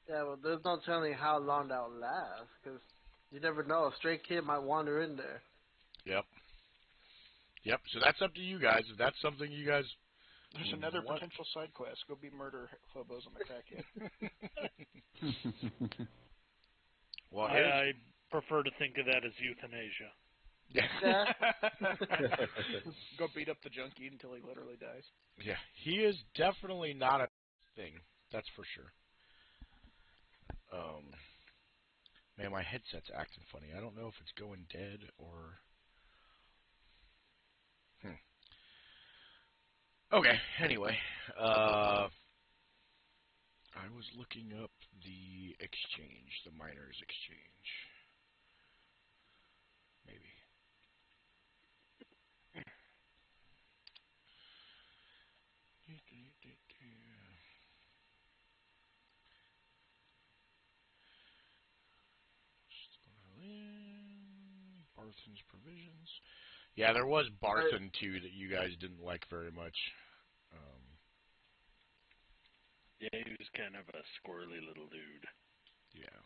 Yeah, well, there's no telling how long that will last, because you never know. A stray kid might wander in there. Yep. Yep, so that's up to you guys. If that's something you guys... There's another potential side quest. Go be murder hobos on the crackhead. Well, I prefer to think of that as euthanasia. Yeah. Go beat up the junkie until he literally dies. Yeah, he is definitely not a thing. That's for sure. Man, my headset's acting funny. I don't know if it's going dead or... Okay, anyway. I was looking up the exchange, the miners exchange. Maybe. Barthen's provisions. Yeah, there was Barthen too that you guys didn't like very much. Yeah, he was kind of a squirrely little dude. Yeah.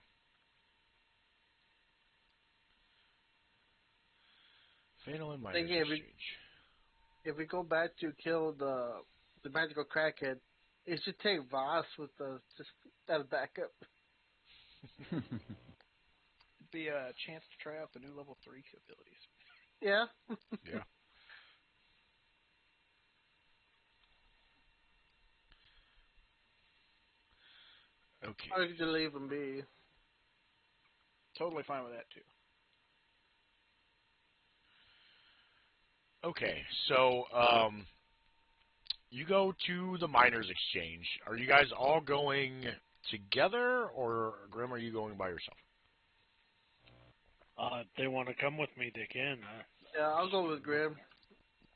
Fatal and Miners Thinking Exchange. if we go back to kill the magical crackhead, it should take Voss with us just as a backup. It'd be a chance to try out the new level 3 abilities. Yeah. Yeah. Okay. Or you could leave him be. Totally fine with that too. Okay, so you go to the Miners Exchange. Are you guys all going together, or Grim, are you going by yourself? If they want to come with me, they can. Yeah, I'll go with Grim.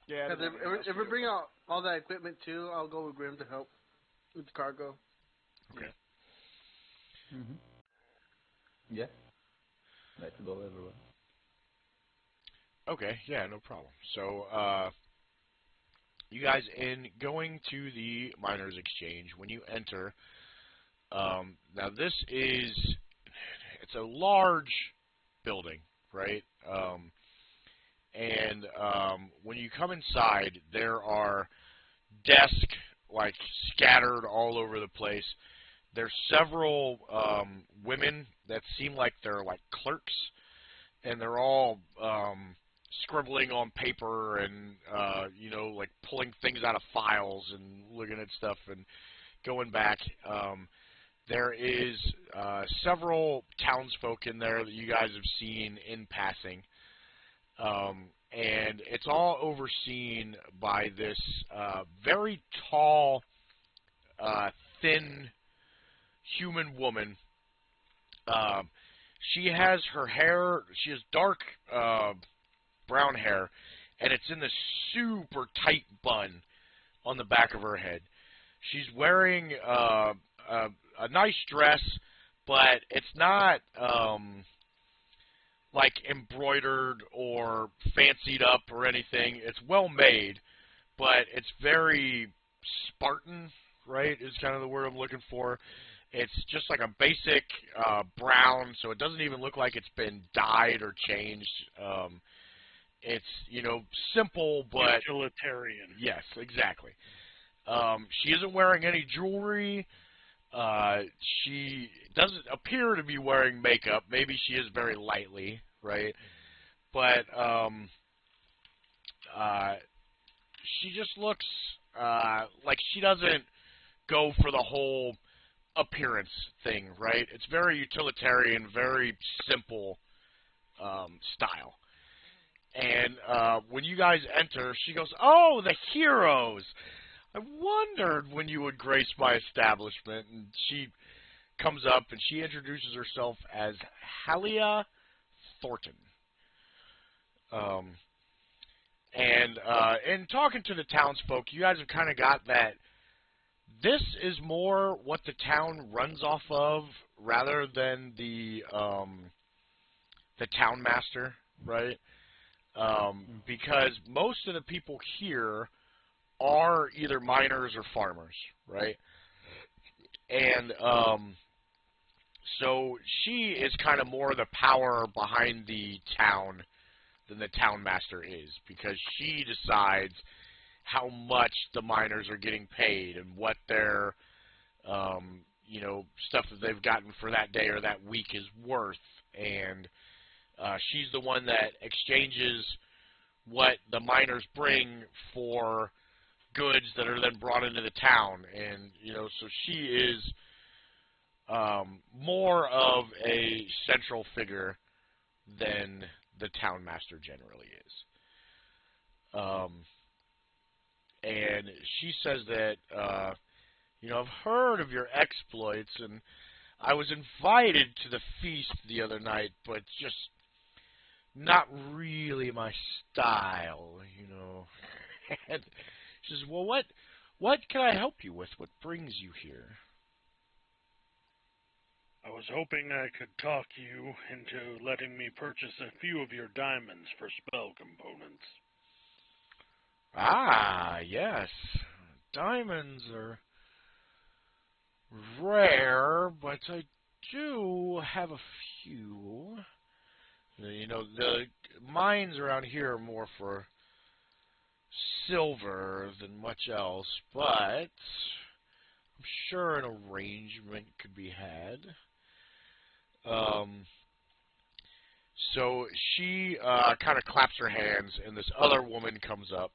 Yeah. Because if we bring out all that equipment too, I'll go with Grim to help with the cargo. Okay. Mhm. Yeah. Let's go, everyone. Okay, yeah, no problem. So, you guys, in going to the Miners Exchange, when you enter, now this is, it's a large building, right? And when you come inside, there are desks, like, scattered all over the place. There's several women that seem like they're, like, clerks, and they're all scribbling on paper and, like pulling things out of files and looking at stuff and going back. There is several townsfolk in there that you guys have seen in passing. And it's all overseen by this very tall, thin human woman. She has her hair, she has dark brown hair, and it's in this super tight bun on the back of her head. She's wearing a nice dress, but it's not like embroidered or fancied up or anything. It's well made, but it's very Spartan, right, is kind of the word I'm looking for. It's just like a basic brown, so it doesn't even look like it's been dyed or changed. It's, simple, but... Utilitarian. Yes, exactly. She isn't wearing any jewelry. She doesn't appear to be wearing makeup. Maybe she is very lightly, right? But she just looks like she doesn't go for the whole appearance thing, right? It's very utilitarian, very simple style. And when you guys enter, she goes, "Oh, the heroes! I wondered when you would grace my establishment." And she comes up and she introduces herself as Halia Thornton. And in talking to the townsfolk, you guys have kind of got that this is more what the town runs off of rather than the town master, right? Because most of the people here are either miners or farmers, right? And so she is kind of more the power behind the town than the town master is, because she decides how much the miners are getting paid and what their stuff that they've gotten for that day or that week is worth. And she's the one that exchanges what the miners bring for goods that are then brought into the town. And, so she is more of a central figure than the town master generally is. And she says that, I've heard of your exploits, and I was invited to the feast the other night, but just not really my style, And she says, "Well, what can I help you with? What brings you here?" I was hoping I could talk you into letting me purchase a few of your diamonds for spell components. Ah, yes. Diamonds are rare, but I do have a few. You know, the mines around here are more for silver than much else, but I'm sure an arrangement could be had. So she kind of claps her hands, and this other woman comes up,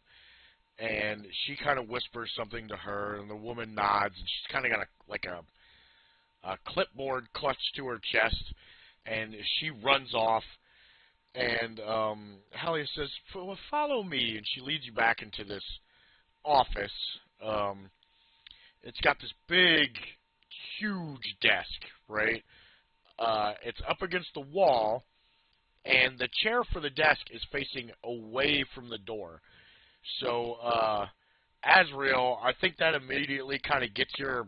and she kind of whispers something to her, and the woman nods, and she's kind of got a clipboard clutched to her chest, and she runs off, and Halia says, well, follow me, and she leads you back into this office. It's got this big, huge desk, right? It's up against the wall, and the chair for the desk is facing away from the door. So, Azrael, I think that immediately kind of gets your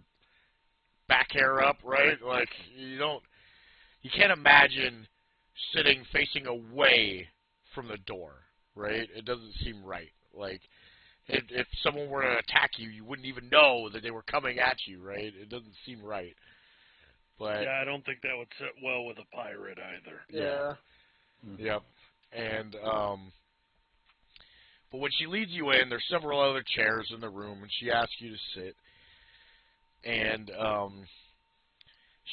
back hair up, right? Like, you can't imagine sitting facing away from the door, right? It doesn't seem right. Like, if someone were to attack you, you wouldn't even know that they were coming at you, right? It doesn't seem right. But yeah, I don't think that would sit well with a pirate either. Yeah. Yep. And but when she leads you in, there's several other chairs in the room, and she asks you to sit. And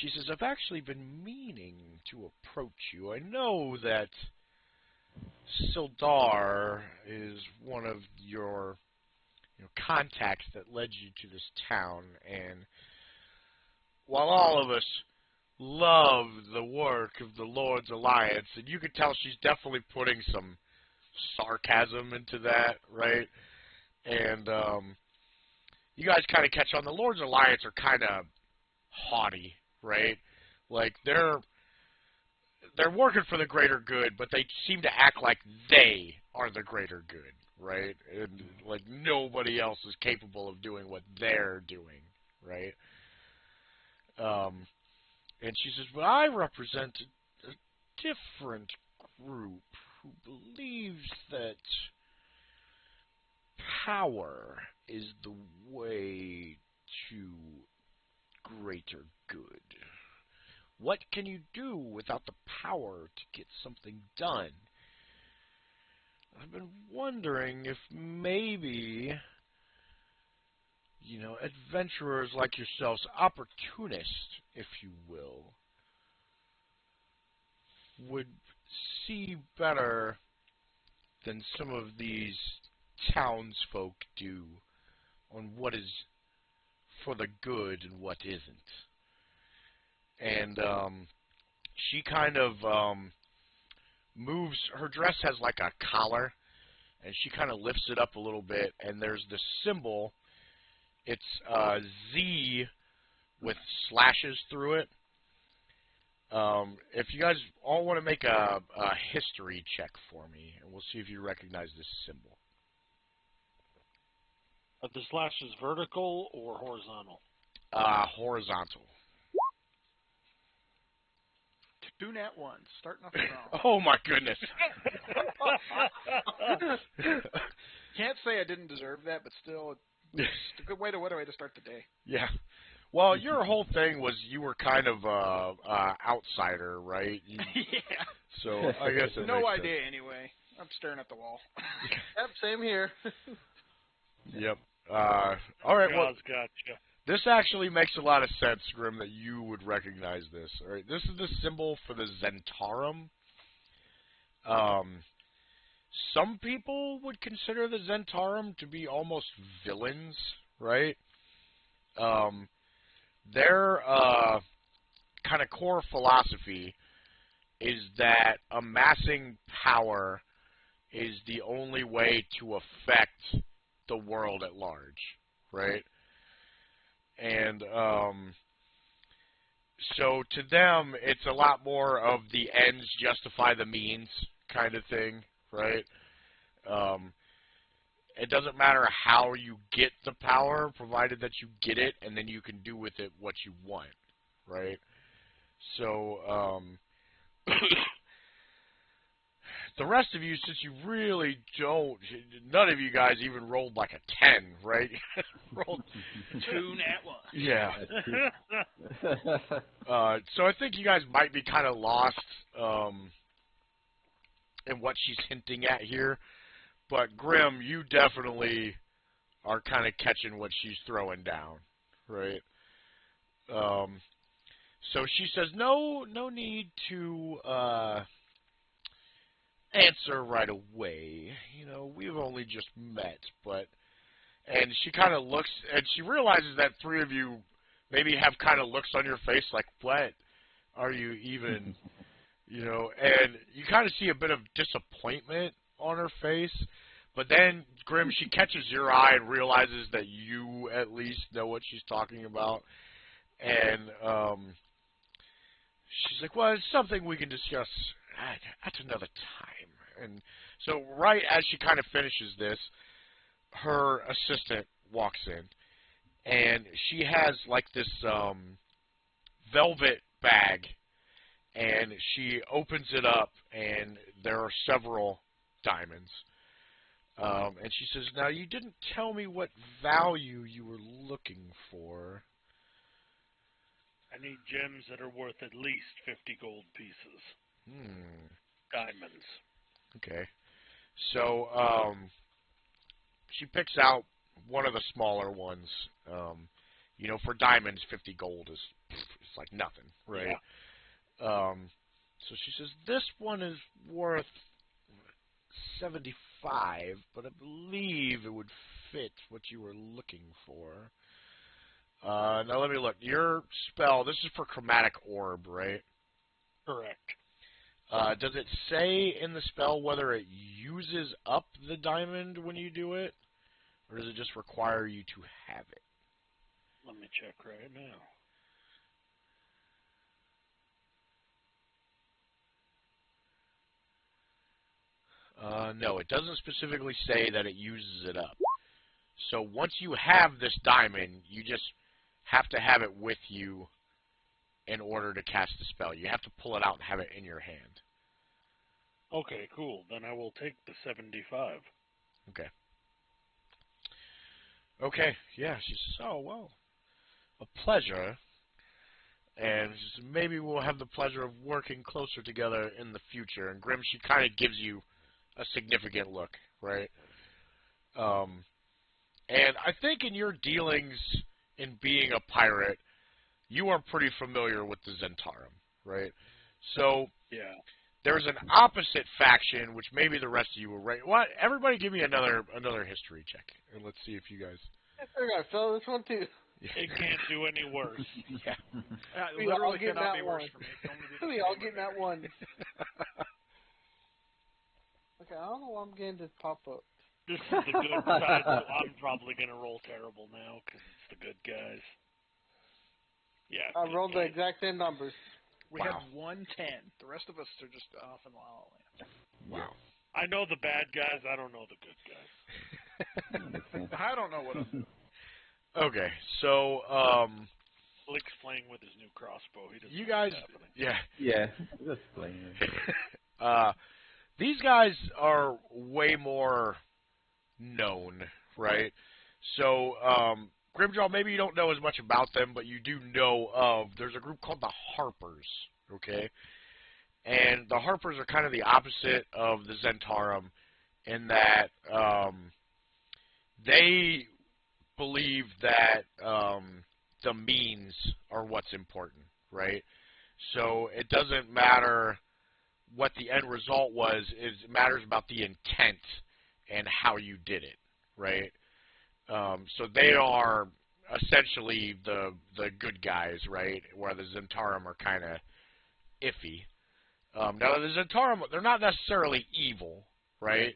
she says, I've actually been meaning to approach you. I know that Sildar is one of your contacts that led you to this town, and while all of us love the work of the Lord's Alliance, and you can tell she's definitely putting some sarcasm into that, right? And you guys kind of catch on. The Lord's Alliance are kind of haughty, right? Like they're working for the greater good, but they seem to act like they are the greater good, right? And like nobody else is capable of doing what they're doing, right? And she says, but I represent a different group who believes that power is the way to greater good. What can you do without the power to get something done? I've been wondering if maybe, adventurers like yourselves, opportunists, if you will, would see better than some of these townsfolk do on what is for the good and what isn't. And she kind of moves, her dress has like a collar, and she kind of lifts it up a little bit, and there's this symbol. It's Z with slashes through it. If you guys all want to make a history check for me, and we'll see if you recognize this symbol. Are the slashes vertical or horizontal? Horizontal. 2 nat 1s, starting off strong. Oh my goodness. Can't say I didn't deserve that, but still, it's a good way to start the day. Yeah. Well, your whole thing was you were kind of outsider, right? Yeah. So I guess it No makes idea sense. anyway. I'm staring at the wall. Yep, same here. Yep. All right. Well, Gotcha. this actually makes a lot of sense, Grim, that you would recognize this. All right. This is the symbol for the Zentarum. Some people would consider the Zentarum to be almost villains, right? Their kind of core philosophy is that amassing power is the only way to affect the world at large, right? And so to them, it's a lot more of the ends justify the means kind of thing, right? It doesn't matter how you get the power, provided that you get it, and then you can do with it what you want, right? So the rest of you, since you really don't, none of you guys even rolled like a 10, right? Rolled 2 nat 1. Yeah. So I think you guys might be kind of lost in what she's hinting at here. But Grim, you definitely are kind of catching what she's throwing down, right? So she says, no need to answer right away. You know, we've only just met, but... And she kind of looks, and she realizes that 3 of you maybe have kind of looks on your face like, what are you even, you know, and you kind of see a bit of disappointment on her face. But then, Grim, she catches your eye and realizes that you at least know what she's talking about. And she's like, well, it's something we can discuss at another time. And so right as she kind of finishes this, her assistant walks in, and she has like this velvet bag, and she opens it up, and there are several diamonds. And she says, now, you didn't tell me what value you were looking for. I need gems that are worth at least 50 gold pieces. Diamonds. Okay. So, she picks out one of the smaller ones. You know, for diamonds, 50 gold is it's like nothing, right? Yeah. So she says, this one is worth 75, but I believe it would fit what you were looking for. Now let me look. Your spell, this is for chromatic orb, right? Correct. Does it say in the spell whether it uses up the diamond when you do it? Or does it just require you to have it? Let me check right now. No, it doesn't specifically say that it uses it up. So once you have this diamond, you just have to have it with you in order to cast the spell. You have to pull it out and have it in your hand. Okay, cool. Then I will take the 75. Okay. Okay, yeah, she says, oh, well, a pleasure. And she says, maybe we'll have the pleasure of working closer together in the future. And Grim, she kind of gives you a significant look, right? And I think in your dealings in being a pirate, you are pretty familiar with the Zentarum, right? So yeah, there's an opposite faction, which maybe the rest of you will right. What? Everybody, give me another history check, and let's see if you guys. I gotta fill this one too. It can't do any worse. Yeah. We Literally all get cannot that be worse one. for me. It's only the We same all for get me. that one. Okay, I don't know why I'm getting this pop up. This is the good side, so I'm probably going to roll terrible now because it's the good guys. Yeah. I rolled the exact same numbers. We Wow. have 110. The rest of us are just off in La La Land. Wow. I know the bad guys. I don't know the good guys. I don't know what I'm doing. Okay, so Flick's playing with his new crossbow. He doesn't you know guys, what's happening. yeah, Yeah, just playing. these guys are way more known, right? So, Grimjaw, maybe you don't know as much about them, but you do know of, there's a group called the Harpers, okay? And the Harpers are kind of the opposite of the Zentarum in that they believe that the means are what's important, right? So it doesn't matter what the end result was, it matters about the intent and how you did it, right? So they are essentially the good guys, right? Where the Zentarum are kind of iffy. Now the Zentarum, they're not necessarily evil, right?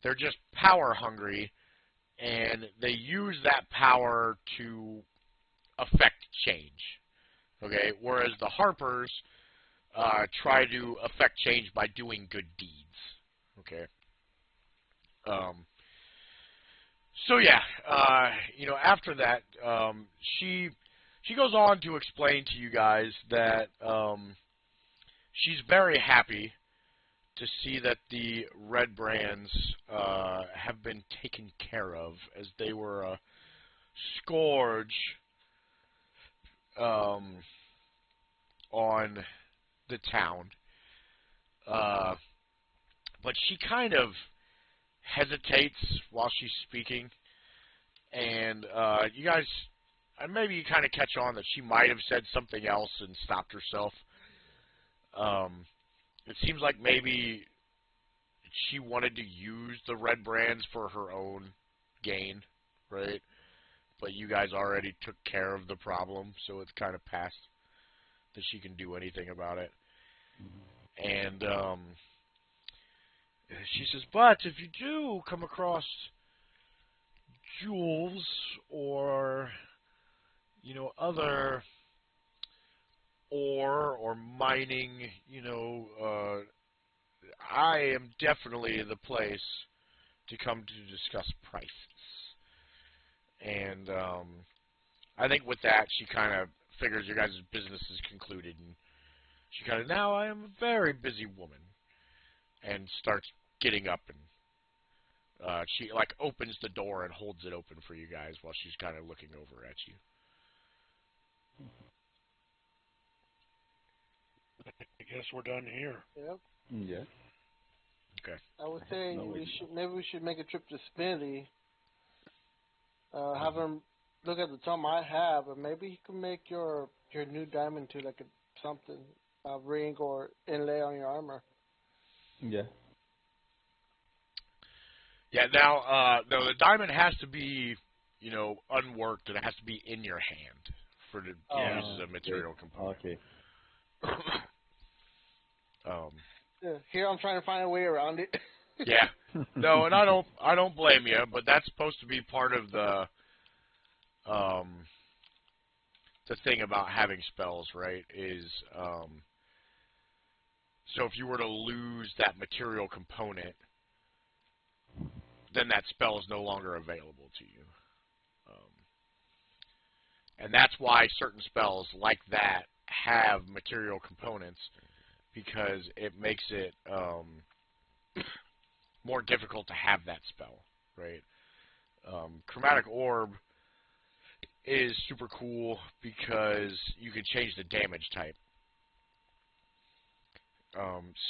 They're just power hungry, and they use that power to affect change. Okay, whereas the Harpers try to affect change by doing good deeds. Okay. So yeah, you know, after that, she goes on to explain to you guys that she's very happy to see that the red brands have been taken care of, as they were a scourge on the town. But she kind of hesitates while she's speaking, and you guys, maybe you kind of catch on that she might have said something else and stopped herself. It seems like maybe she wanted to use the red brands for her own gain, right? But you guys already took care of the problem, so it's kind of past that she can do anything about it. And she says, but if you do come across jewels or, you know, other ore or mining, you know, I am definitely the place to come to discuss prices. And I think with that, she kind of figures your guys' business is concluded, and she kind of, now I am a very busy woman, and starts getting up, and she like opens the door and holds it open for you guys while she's kind of looking over at you. I guess we're done here. Yep. Yeah. Okay. I was saying No, maybe we should make a trip to Smithy. Have him look at the tom I have, and maybe he can make your new diamond to like a ring or inlay on your armor. Yeah. Yeah. Now, no, the diamond has to be, you know, unworked, and it has to be in your hand for to use as a material component. Okay. Yeah, here I'm trying to find a way around it. Yeah. No, and I don't blame you, but that's supposed to be part of the thing about having spells, right? Is so if you were to lose that material component, then that spell is no longer available to you. And that's why certain spells like that have material components, because it makes it more difficult to have that spell, right? Chromatic Orb is super cool because you can change the damage type.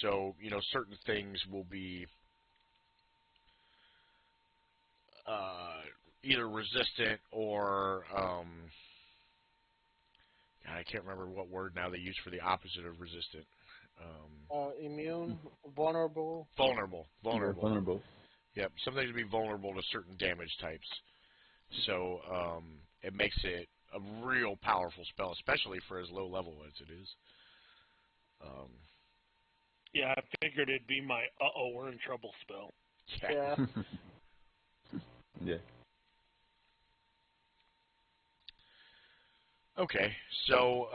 So, you know, certain things will be either resistant or I can't remember what word now they use for the opposite of resistant. Immune, vulnerable. Vulnerable. Yep, some things will be vulnerable to certain damage types. So it makes it a real powerful spell, especially for as low level as it is. Yeah, I figured it'd be my we're in trouble spell. Yeah. Yeah. Okay, so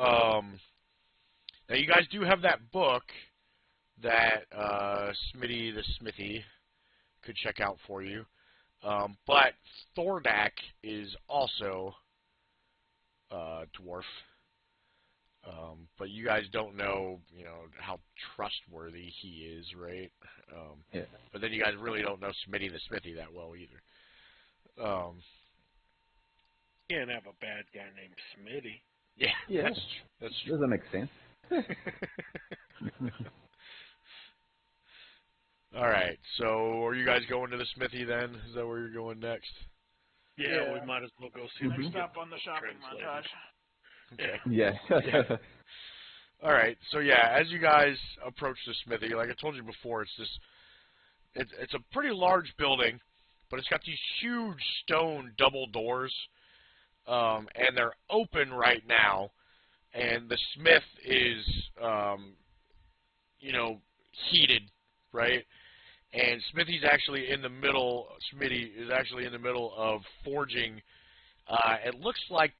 now you guys do have that book that Smitty the Smithy could check out for you. But Thordak is also dwarf. But you guys don't know, you know, how trustworthy he is, right? Yeah. But then you guys really don't know Smitty the Smithy that well either. Can't have a bad guy named Smitty. Yeah, Yeah. that's true. Doesn't make sense. All right, so are you guys going to the smithy then? Is that where you're going next? Yeah, we might as well go see if we Next can stop on the shopping translated. montage. Okay. Yeah. All right, so yeah, as you guys approach the smithy, like I told you before, it's a pretty large building, but it's got these huge stone double doors, and they're open right now, and the smith is, you know, heated, right? And Smithy is actually in the middle of forging, it looks like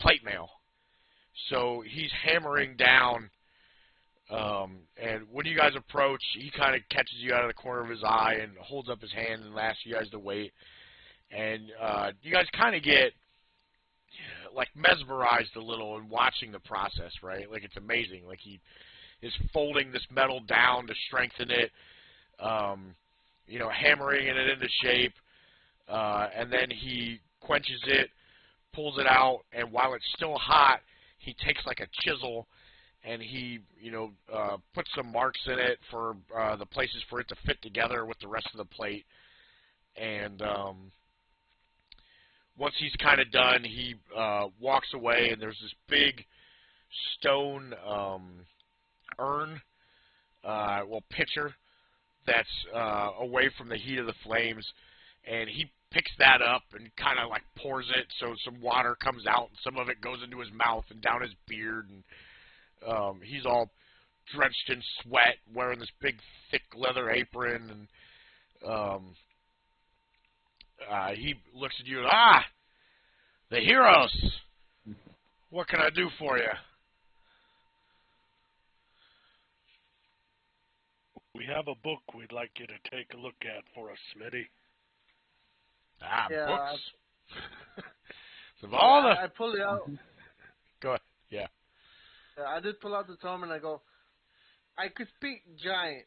plate mail. So he's hammering down, and when you guys approach, he kind of catches you out of the corner of his eye and holds up his hand and asks you guys to wait. And you guys kind of get, like, mesmerized a little in watching the process, right? Like, it's amazing. Like, he is folding this metal down to strengthen it, hammering it into shape, and then he quenches it, pulls it out, and while it's still hot, he takes like a chisel and he, puts some marks in it for the places for it to fit together with the rest of the plate. And once he's kind of done, he walks away, and there's this big stone urn, pitcher that's away from the heat of the flames, and he picks that up and kind of like pours it so some water comes out, and some of it goes into his mouth and down his beard, and he's all drenched in sweat, wearing this big thick leather apron, and he looks at you and, the heroes! What can I do for you? We have a book we'd like you to take a look at for us, Smitty. Yeah, Books. Of all the... I pull it out. Go ahead. Yeah. I did pull out the tome and I go, I could speak giant,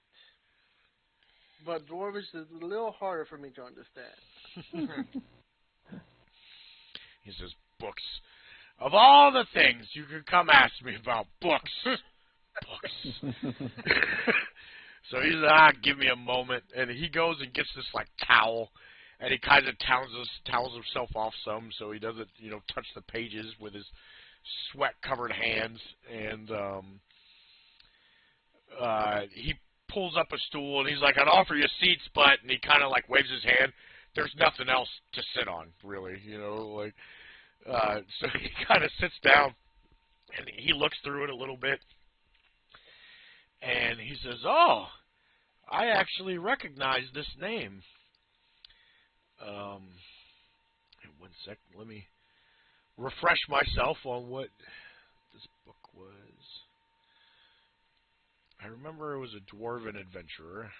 but dwarvish is a little harder for me to understand. He says, books. Of all the things you could come ask me about, books. Books. So he says, give me a moment. And he goes and gets this, like, towel, and he kind of towels himself off some so he doesn't, touch the pages with his sweat-covered hands. And he pulls up a stool, and he's like, I'd offer you seats, but, and he kind of, like, waves his hand. There's nothing else to sit on, really, so he kind of sits down, and he looks through it a little bit, and he says, oh, I actually recognize this name. One second, let me refresh myself on what this book was. I remember it was a dwarven adventurer.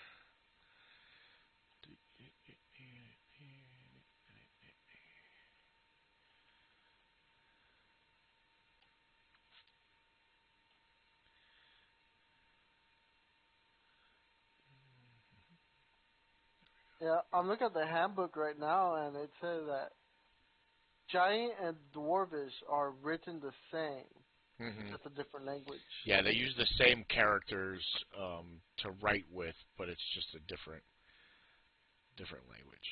Yeah, I'm looking at the handbook right now, and it says that giant and dwarvish are written the same, just a different language. Yeah, they use the same characters to write with, but it's just a different language.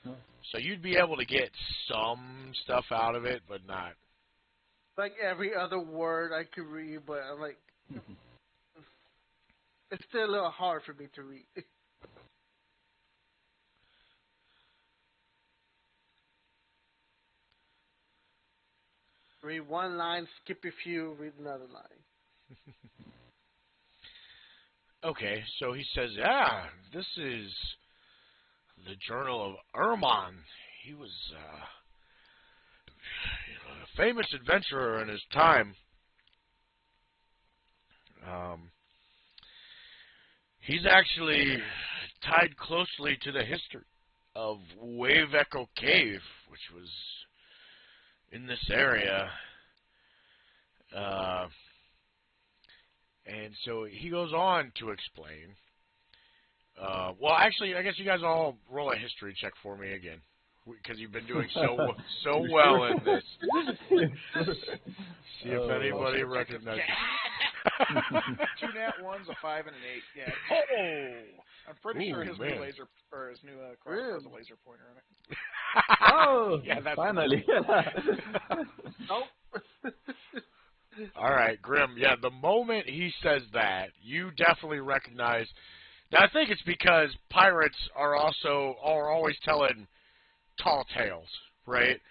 Huh. So you'd be able to get some stuff out of it, but not. Like every other word I could read, but I'm like, it's still a little hard for me to read. Read one line, skip a few, read another line. Okay, so he says, this is the Journal of Erman. He was a famous adventurer in his time. He's actually tied closely to the history of Wave Echo Cave, which was in this area. And so he goes on to explain. Well, actually, I guess you guys all roll a history check for me again, because you've been doing so well in this. See if anybody recognizes. 2 nat 1s, a 5, and an 8. Yeah. Oh! I'm pretty sure his new laser, or his new crossbow has a laser pointer in it. Oh, yeah, that's finally. Nope. All right, Grim. Yeah, the moment he says that, you definitely recognize. Now, I think it's because pirates are always telling tall tales, right?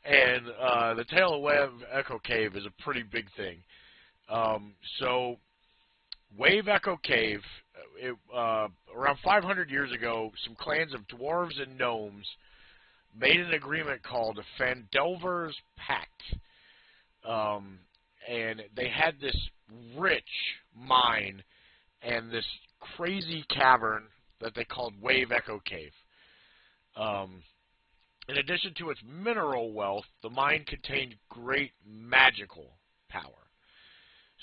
And the tale of Wave Echo Cave is a pretty big thing. So, Wave Echo Cave, around 500 years ago, some clans of dwarves and gnomes made an agreement called Fandelver's Pact. And they had this rich mine and this crazy cavern that they called Wave Echo Cave. In addition to its mineral wealth, the mine contained great magical power.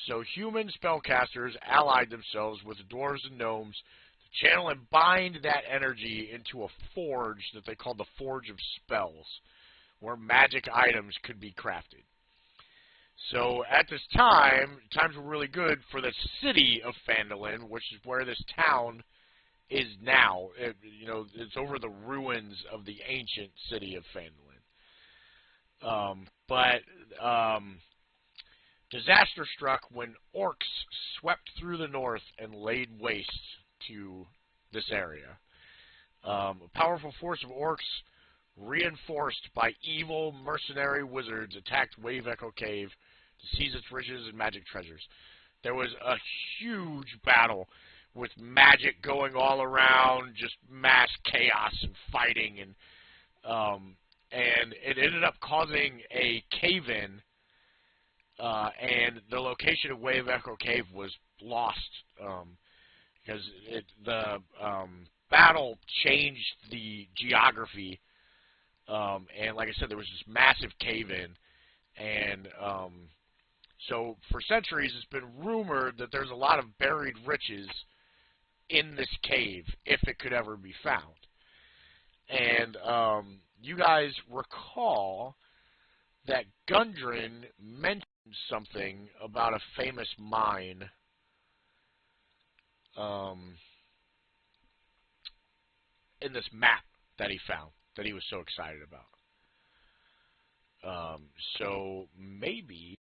So human spellcasters allied themselves with dwarves and gnomes to channel and bind that energy into a forge that they called the Forge of Spells, where magic items could be crafted. So at this time, times were really good for the city of Phandalin, which is where this town is now. It's over the ruins of the ancient city of Phandalin. But disaster struck when orcs swept through the north and laid waste to this area. A powerful force of orcs, reinforced by evil mercenary wizards, attacked Wave Echo Cave to seize its riches and magic treasures. There was a huge battle with magic going all around, just mass chaos and fighting, and it ended up causing a cave-in, and the location of Wave Echo Cave was lost because the battle changed the geography, and like I said, there was this massive cave-in, and so for centuries it's been rumored that there's a lot of buried riches in this cave if it could ever be found. And you guys recall that Gundren mentioned something about a famous mine in this map that he found, that he was so excited about. So maybe...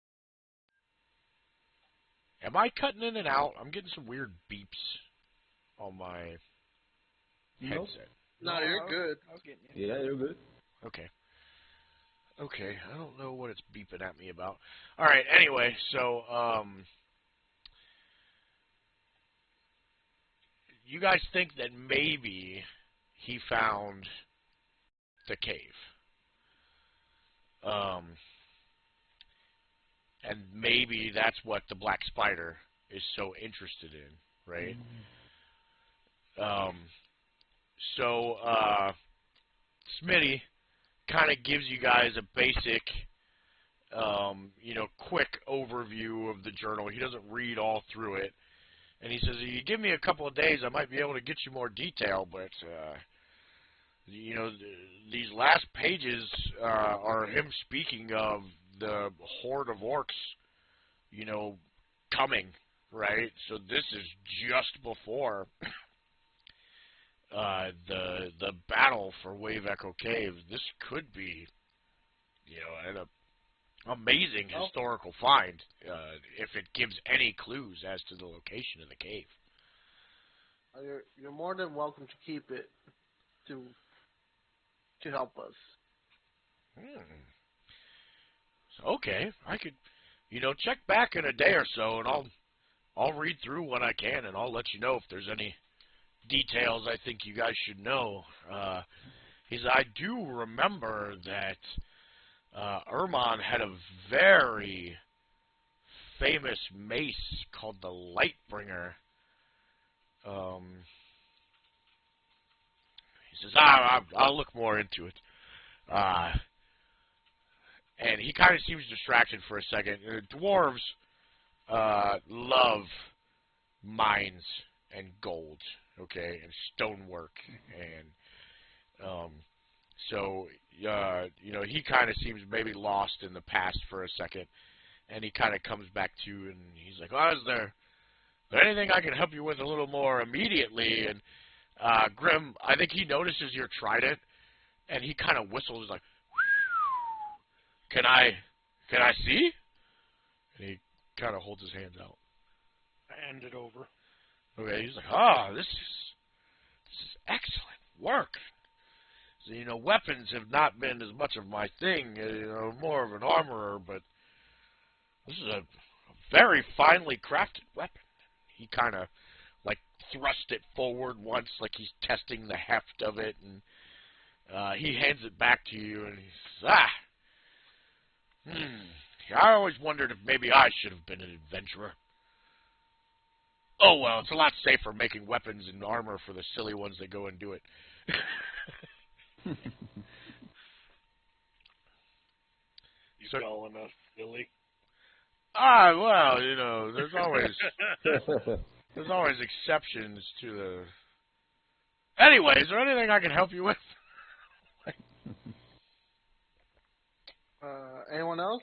Am I cutting in and out? I'm getting some weird beeps on my headset. No, you're good. I was getting you. Yeah, you're good. Okay. Okay, I don't know what it's beeping at me about. All right, anyway, so you guys think that maybe he found the cave. And maybe that's what the Black Spider is so interested in, right? So Smitty kind of gives you guys a basic, quick overview of the journal. He doesn't read all through it. And he says, if you give me a couple of days, I might be able to get you more detail, but, these last pages are him speaking of the horde of orcs, coming, right? So this is just before the battle for Wave Echo Cave. This could be, an amazing historical find if it gives any clues as to the location of the cave. You're more than welcome to keep it to help us. Okay, I could, check back in a day or so, and I'll read through what I can, and I'll let you know if there's any details I think you guys should know. He said, I do remember that Ermon had a very famous mace called the Lightbringer. He says, I'll look more into it. And he kind of seems distracted for a second. Dwarves love mines and gold, okay, and stonework. And so, he kind of seems maybe lost in the past for a second. And he kind of comes back to, and he's like, is there anything I can help you with a little more immediately? And Grim, I think he notices your trident, and he kind of whistles like, Can I see? And he kind of holds his hands out. I hand it over. Okay, he's like, this is excellent work. So, weapons have not been as much of my thing, more of an armorer, but this is a very finely crafted weapon. He kind of, thrust it forward once, like he's testing the heft of it, and he hands it back to you, and he says, I always wondered if maybe I should have been an adventurer. Oh, well, it's a lot safer making weapons and armor for the silly ones that go and do it. You calling us silly? Well, you know, there's always exceptions to the. Anyway, is there anything I can help you with? Anyone else?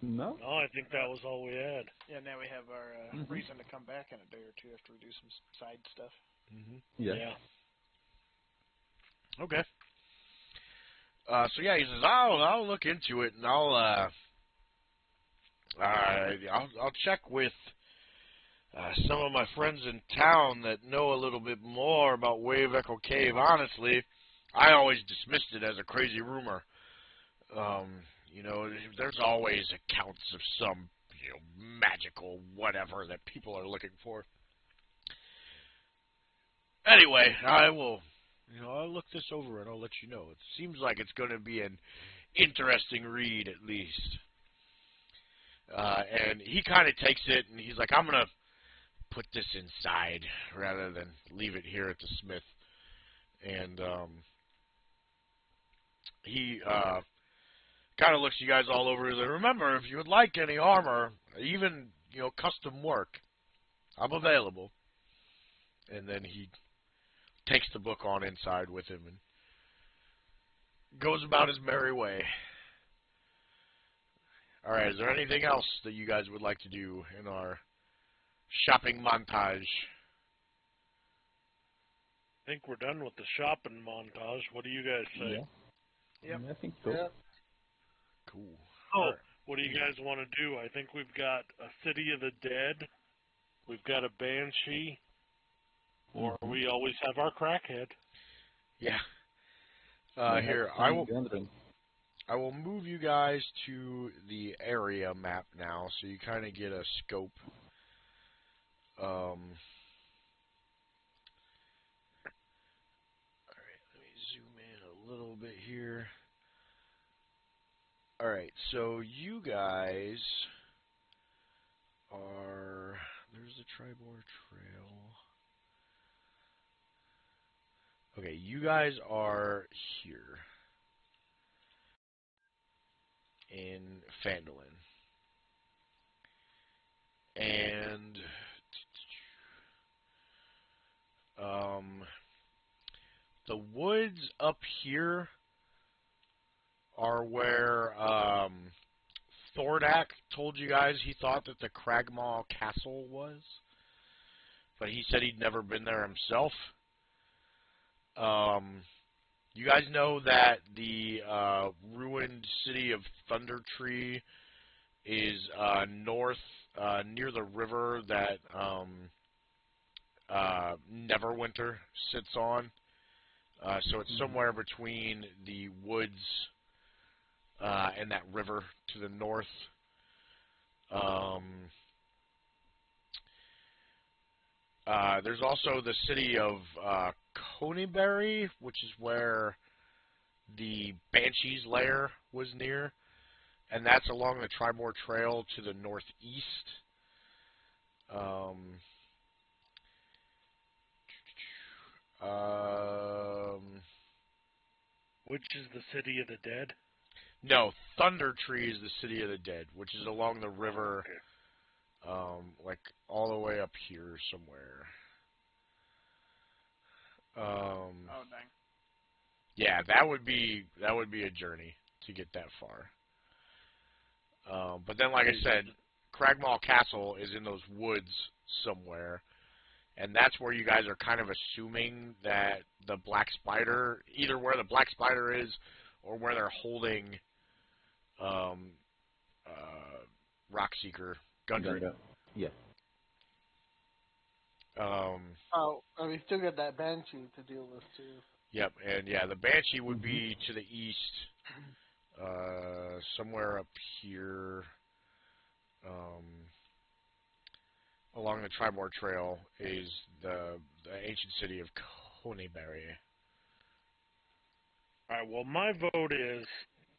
No? No, I think that was all we had. Yeah, now we have our reason to come back in a day or two after we do some side stuff. Yeah. Okay. So yeah, he says I'll look into it and I'll check with some of my friends in town that know a little bit more about Wave Echo Cave. Honestly, I always dismissed it as a crazy rumor. You know, there's always accounts of some, you know, magical whatever that people are looking for. Anyway, I'll look this over and I'll let you know. It seems like it's going to be an interesting read, at least. And he kind of takes it and he's like, I'm going to put this inside rather than leave it here at the smith. And he kind of looks you guys all over. He's like, remember, if you would like any armor, even, you know, custom work, I'm available. And then he takes the book on inside with him and goes about his merry way. All right, is there anything else that you guys would like to do in our shopping montage? I think we're done with the shopping montage. What do you guys say? Yeah. Yep. I think so. Yeah. Cool. Oh, what do you guys want to do? I think we've got a City of the Dead. We've got a Banshee. Or we always have our crackhead. Yeah. We Here, have I will Gundren. move you guys to the area map now, so you kind of get a scope. All right, let me zoom in a little bit here. All right, so you guys are. There's the Tribor Trail. Okay, you guys are here in Phandalin. And the woods up here are where Thordak told you guys he thought that the Cragmaw Castle was. But he said he'd never been there himself. You guys know that the ruined city of Thunder Tree is north near the river that Neverwinter sits on. So it's somewhere between the woods and that river to the north. There's also the city of Coneybury, which is where the Banshee's lair was near, and that's along the Tribor Trail to the northeast. Which is the City of the Dead? No, Thunder Tree is the City of the Dead, which is along the river, like all the way up here somewhere. Oh dang. Yeah, that would be a journey to get that far. But then, like I said, Cragmaw Castle is in those woods somewhere, and that's where you guys are kind of assuming that the Black Spider, either where the Black Spider is or where they're holding Rockseeker Gundren. Yeah. And we still got that Banshee to deal with, too. Yep, and yeah, the Banshee would be to the east, somewhere up here, along the Tribor Trail is the ancient city of Coneybury. Alright, well, my vote is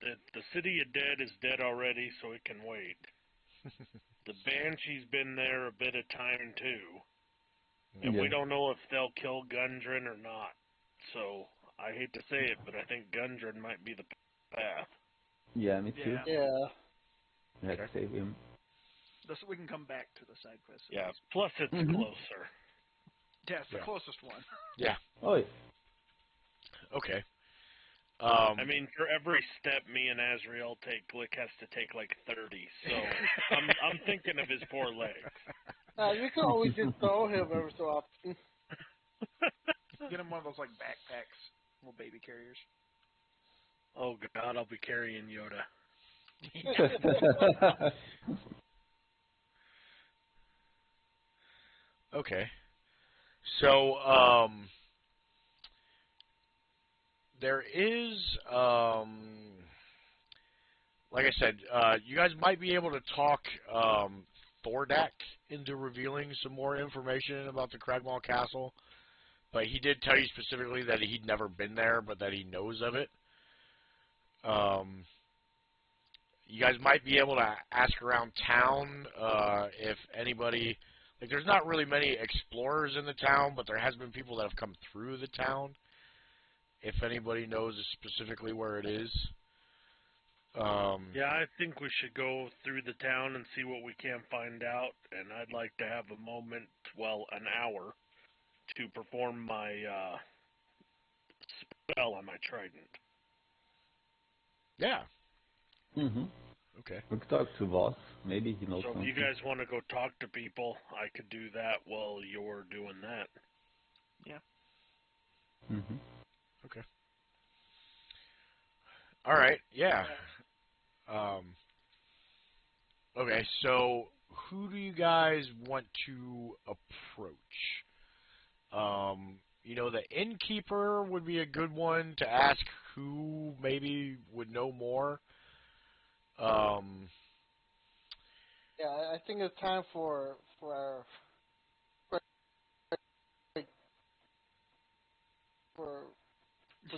that the City of Dead is dead already, so it can wait. The Banshee's been there a bit of time, too. And we don't know if they'll kill Gundren or not. So, I hate to say it, but I think Gundren might be the path. Yeah, me too. Yeah. We have to save him. we can come back to the side quest. Yeah. Plus, it's closer. Yeah, it's the closest one. Yeah. Oh, yeah. Okay. I mean, for every step me and Azrael take, Glick has to take like 30. So I'm thinking of his poor legs. You can always just throw him every so often. Get him one of those like backpacks, little baby carriers. Oh God, I'll be carrying Yoda. Okay. So, there is, like I said, you guys might be able to talk Thordak into revealing some more information about the Cragmaw Castle, but he did tell you specifically that he'd never been there, but that he knows of it. You guys might be able to ask around town if anybody, like there's not really many explorers in the town, but there has been people that have come through the town. If anybody knows specifically where it is. Yeah, I think we should go through the town and see what we can find out, and I'd like to have a moment, well, an hour, to perform my spell on my trident. Yeah. Mm-hmm. Okay. We could talk to Voss. Maybe he knows So if something. you guys want to go talk to people, I could do that while you're doing that. Yeah. Mm-hmm. Okay. All right. Yeah. Okay. So, who do you guys want to approach? You know, the innkeeper would be a good one to ask who maybe would know more. Yeah, I think it's time for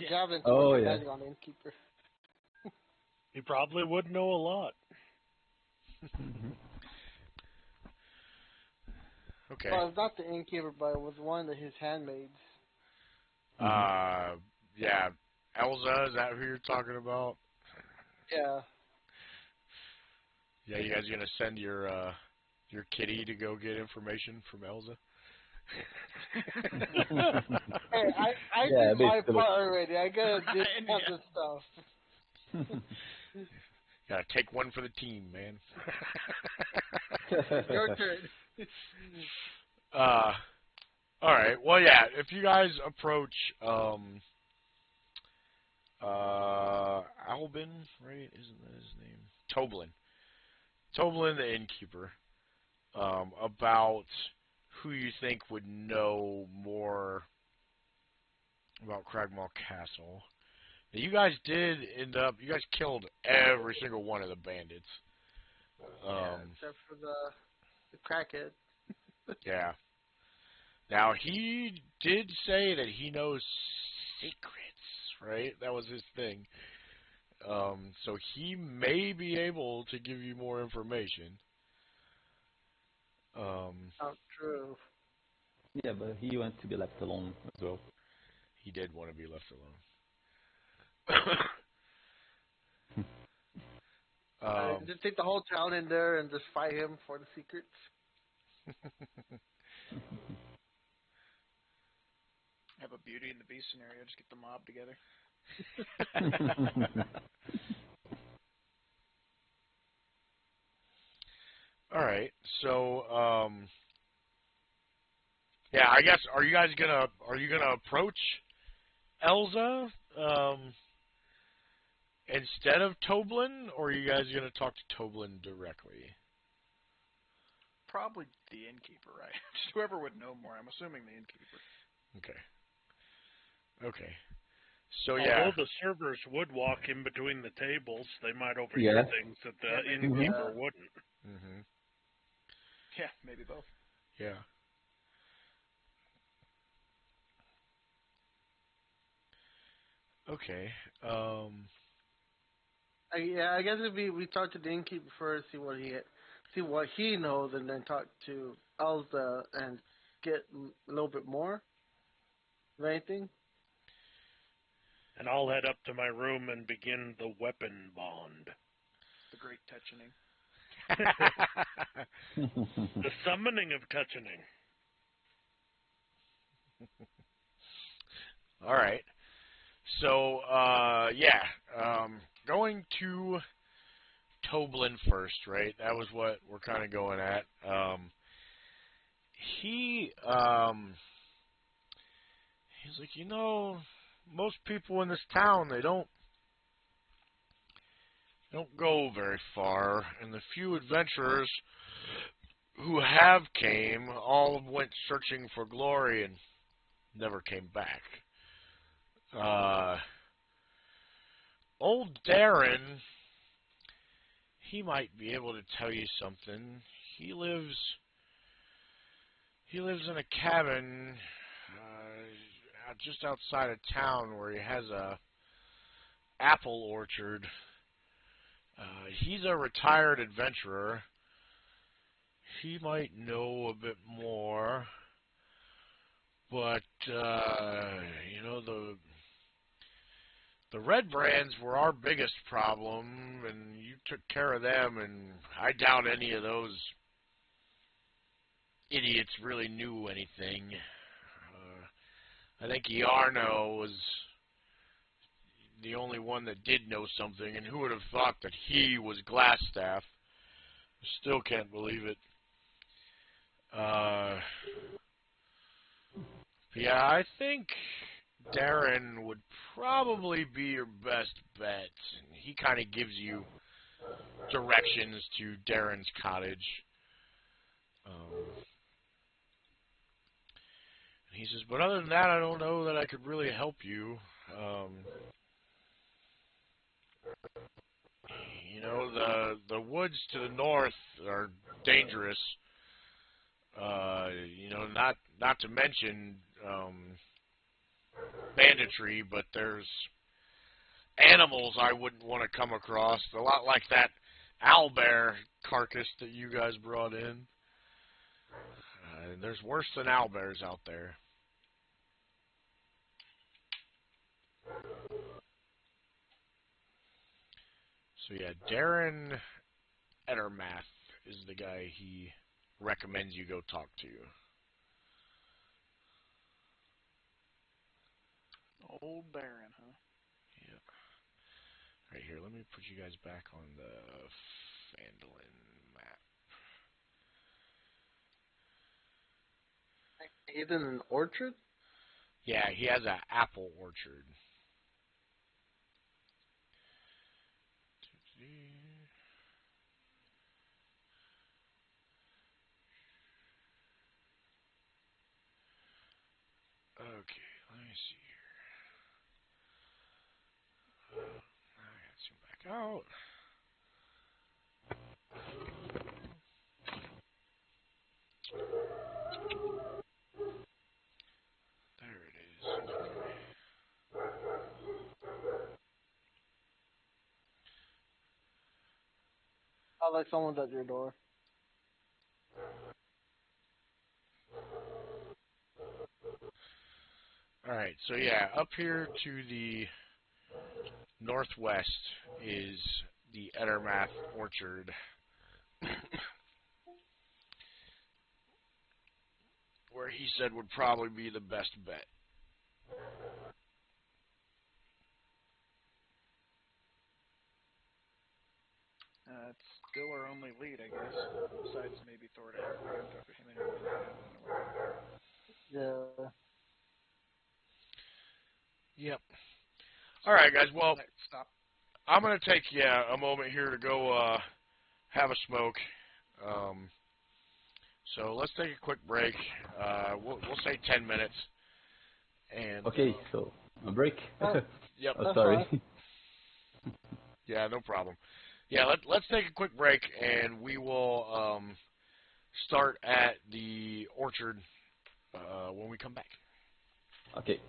Gavin to work magic on the innkeeper. He probably would know a lot. Okay. Well, it's not the innkeeper, but it was one of his handmaids. Yeah. Elza, is that who you're talking about? Yeah. Yeah, you guys gonna send your kitty to go get information from Elza? Hey, I did my part already. I gotta do other stuff. Gotta take one for the team, man. Your turn. All right. Well, yeah. If you guys approach Albin, right? Isn't that his name? Toblin, the innkeeper, about who you think would know more about Cragmaw Castle. Now, you guys did end up. You guys killed every single one of the bandits. Except for the crackhead. Yeah. Now, he did say that he knows secrets, right? That was his thing. So he may be able to give you more information. Not true. Yeah, but he wants to be left alone as well. He did want to be left alone. Just take the whole town in there and just fight him for the secrets. Have a Beauty and the Beast scenario. Just get the mob together. All right. So, yeah, I guess are you gonna approach Elza instead of Toblin, or are you guys gonna talk to Toblin directly? Probably the innkeeper, right? Just whoever would know more. I'm assuming the innkeeper. Okay. So yeah. Although the servers would walk in between the tables, they might overhear things that the innkeeper wouldn't. Mhm. Yeah, maybe both. Yeah. Okay. I guess if we talk to the innkeeper first, see what he knows, and then talk to Elza and get a little bit more. Of anything? And I'll head up to my room and begin the weapon bond. The great touching. The summoning of Ketchening. All right. So, going to Toblin first, right? That was what we're kind of going at. He's like, most people in this town, they don't go very far, and the few adventurers who have came all went searching for glory and never came back. Old Darren, he might be able to tell you something. He lives in a cabin just outside of town where he has a apple orchard. He's a retired adventurer. He might know a bit more, but the Red Brands were our biggest problem, and you took care of them, and I doubt any of those idiots really knew anything. I think Yarno was the only one that did know something, and who would have thought that he was Glassstaff? Still can't believe it. Yeah, I think Darren would probably be your best bet. He kind of gives you directions to Darren's cottage. He says, but other than that, I don't know that I could really help you. The woods to the north are dangerous. Not to mention banditry, but there's animals I wouldn't want to come across. A lot like that owlbear carcass that you guys brought in. There's worse than owlbears out there. So yeah, Darren Ettermath is the guy he recommends you go talk to. Old Baron, huh? Yep. Right here, let me put you guys back on the Phandalin map. He's in an orchard? Yeah, he has an apple orchard. Okay, let me see here. I gotta zoom back out. There it is. Oh, like someone's at your door. Alright, so yeah, up here to the northwest is the Ettermath Orchard. Where he said would probably be the best bet. It's still our only lead, I guess. Besides maybe Thordan. We haven't talked to him anyway. Yeah. Yep. Alright, guys, well, Stop. I'm going to take a moment here to go have a smoke. So let's take a quick break. We'll say 10 minutes. And Okay, so a break. Yep. Oh, sorry. Yeah, no problem. Yeah, let's take a quick break, and we will start at the orchard when we come back. Okay.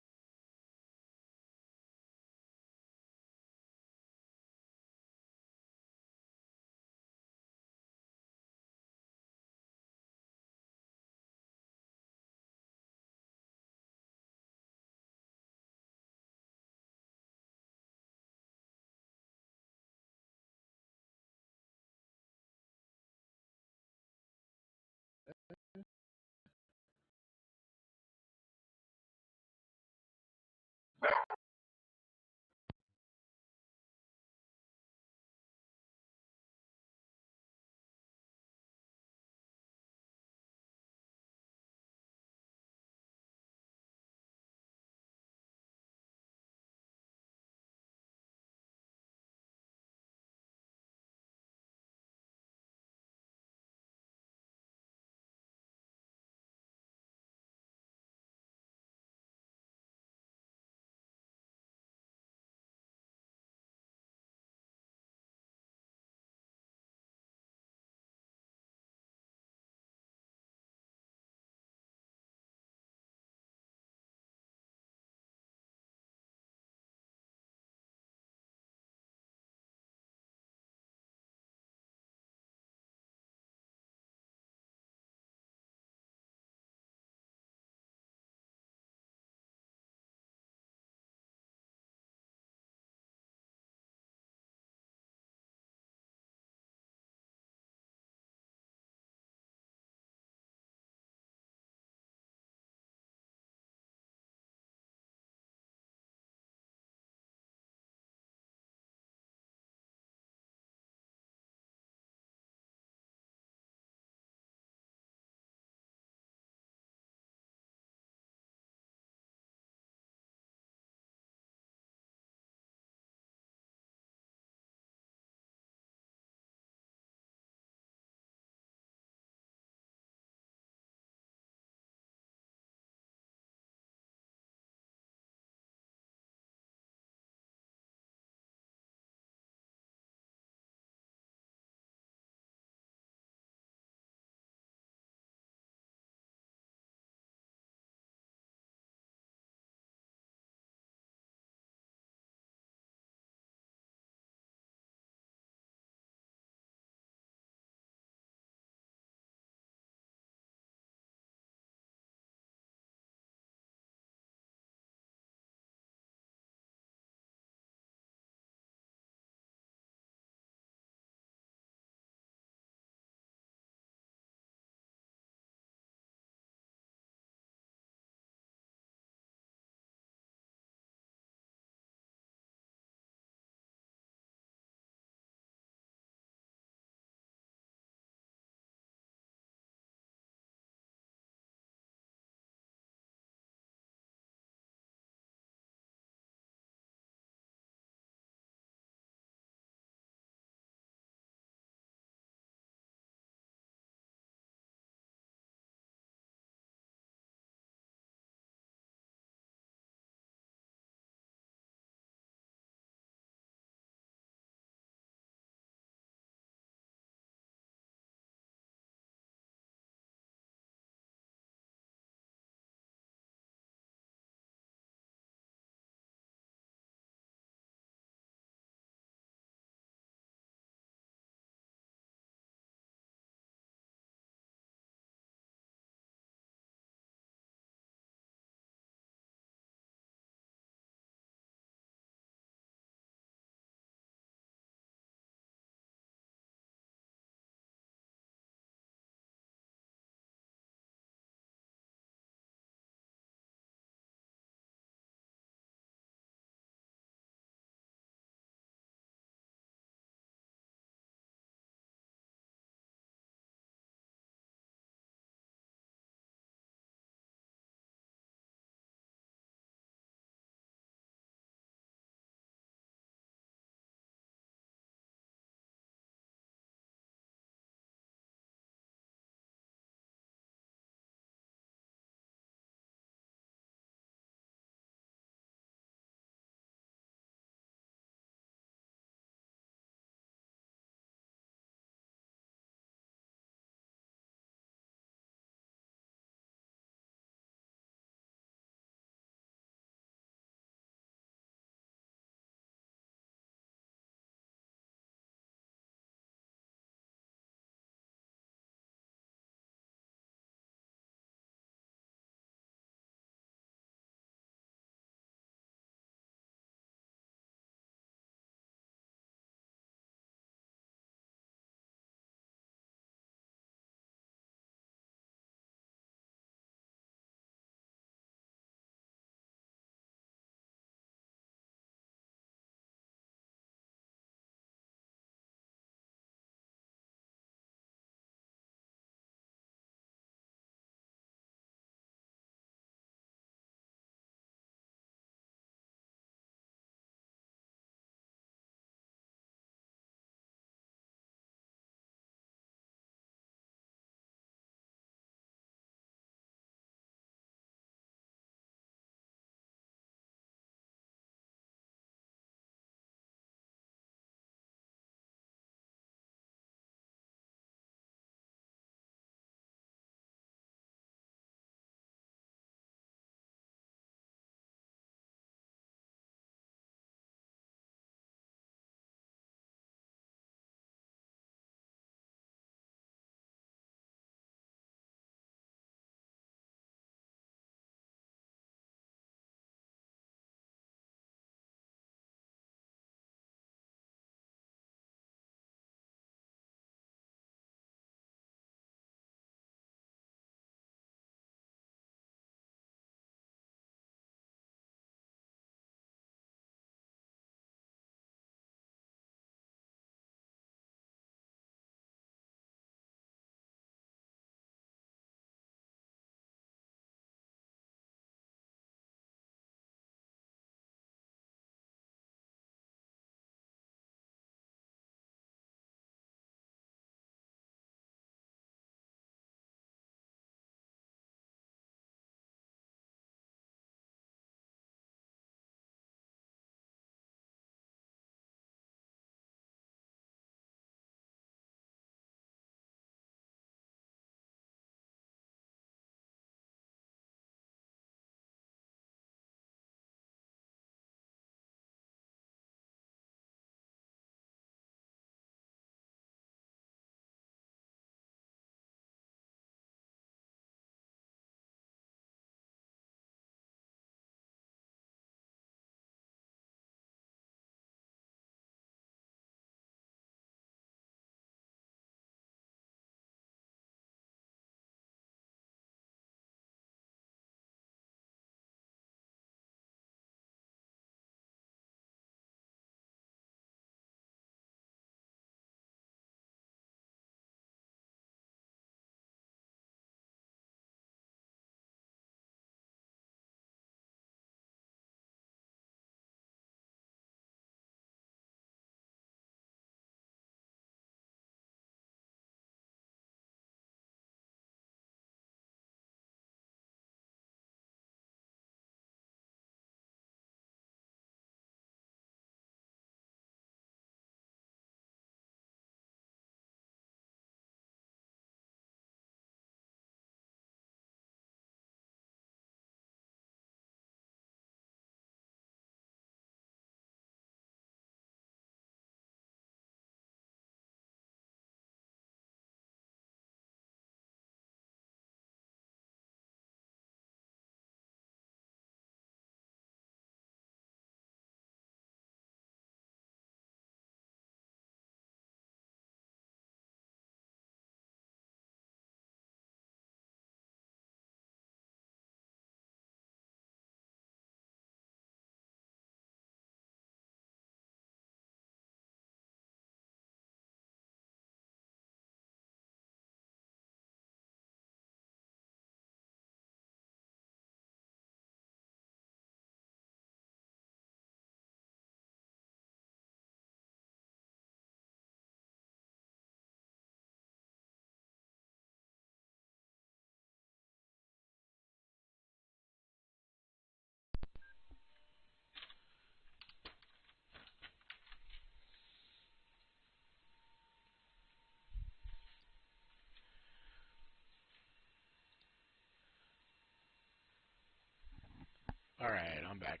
All right, I'm back.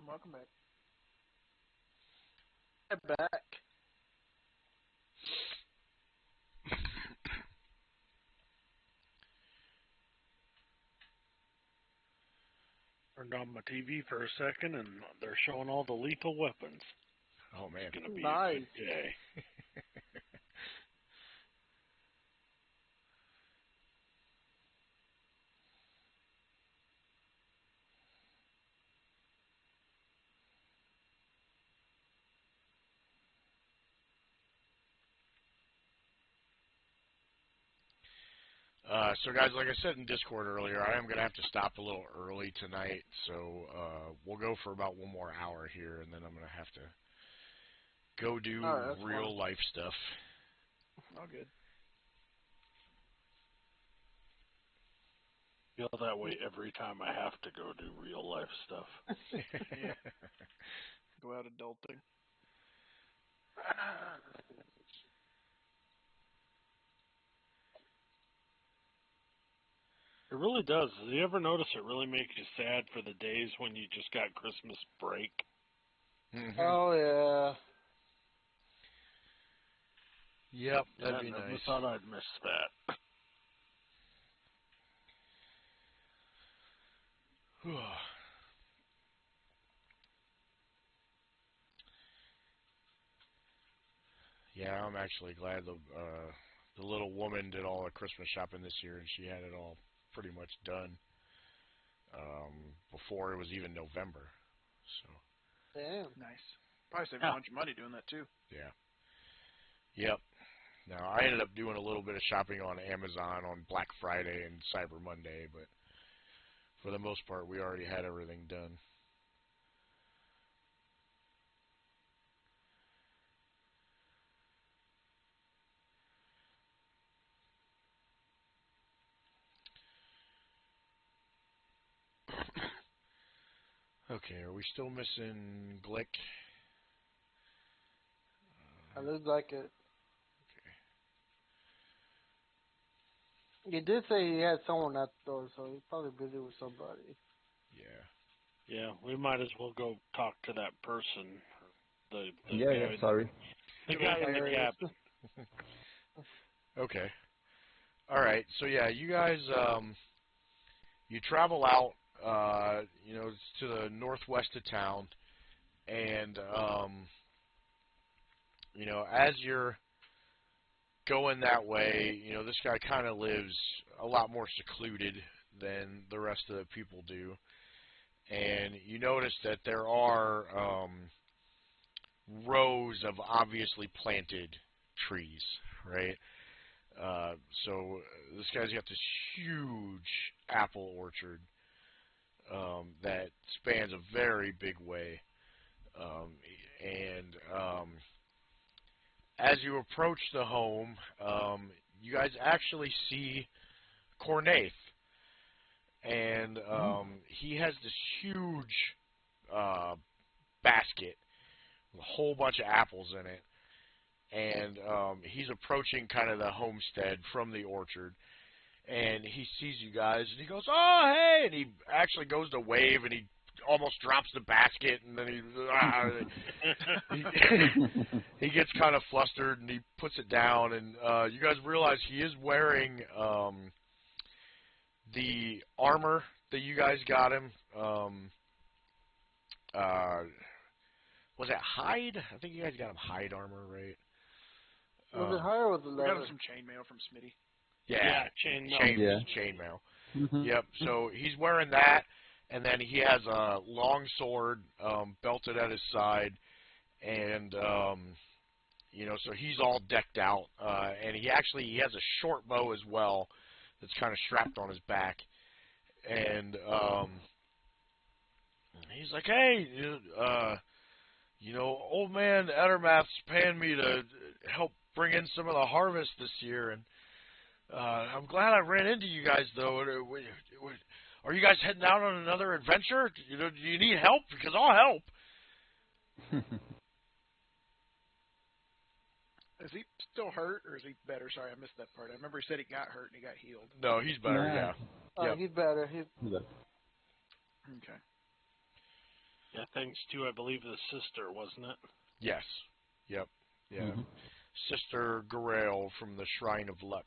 Welcome back. I'm back. Turned on my TV for a second, and they're showing all the lethal weapons. Oh man. It's gonna be Nice. a good day. So guys, like I said in Discord earlier, I am going to have to stop a little early tonight, so we'll go for about one more hour here, and then I'm going to have to go do That's real fine. life stuff. All good. Feel that way every time I have to go do real life stuff. Yeah. Go out adulting. It really does. Do you ever notice it really makes you sad for the days when you just got Christmas break? Mm-hmm. Oh, yeah. Yep, that'd I be never nice. thought I'd miss that. Yeah, I'm actually glad the little woman did all the Christmas shopping this year, and she had it all pretty much done before it was even November. So Damn. Nice. Probably saved Yeah. a bunch of money doing that too. yeah, yep. Now I ended up doing a little bit of shopping on Amazon on Black Friday and Cyber Monday, but for the most part, we already had everything done. Okay, are we still missing Glick? I look like it. Okay. He did say he had someone at the door, so he's probably busy with somebody. Yeah. Yeah, we might as well go talk to that person. The Yeah, guy, sorry. the guy in the Hilarious. cabin. Okay. All right. So yeah, you guys, you travel out, to the northwest of town, and as you're going that way, this guy kind of lives a lot more secluded than the rest of the people do, and you notice that there are rows of obviously planted trees, right? So this guy's got this huge apple orchard that spans a very big way. And as you approach the home, you guys actually see Cornaith. And he has this huge basket with a whole bunch of apples in it. And he's approaching kind of the homestead from the orchard. And he sees you guys, and he goes, "Oh, hey!" And he actually goes to wave, and he almost drops the basket, and then he gets kind of flustered, and he puts it down, and you guys realize he is wearing the armor that you guys got him. Was it hide? I think you guys got him hide armor, right? Was it higher or was it We leather? got him some chainmail from Smitty. Yeah, chainmail. chainmail. Mhm. Yep. So he's wearing that, and then he has a long sword belted at his side, and so he's all decked out. And he has a short bow as well, that's kind of strapped on his back, and he's like, "Hey, old man Edermath's paying me to help bring in some of the harvest this year, and I'm glad I ran into you guys, though. Are you guys heading out on another adventure? Do you need help? Because I'll help." Is he still hurt, or is he better? Sorry, I missed that part. I remember he said he got hurt and he got healed. No, he's better, Nah. yeah. Yep. He's better. He's But Okay. Yeah, thanks to, I believe, the sister, wasn't it? Yes. Yep. Yeah. Mhm. Sister Grail from the Shrine of Luck.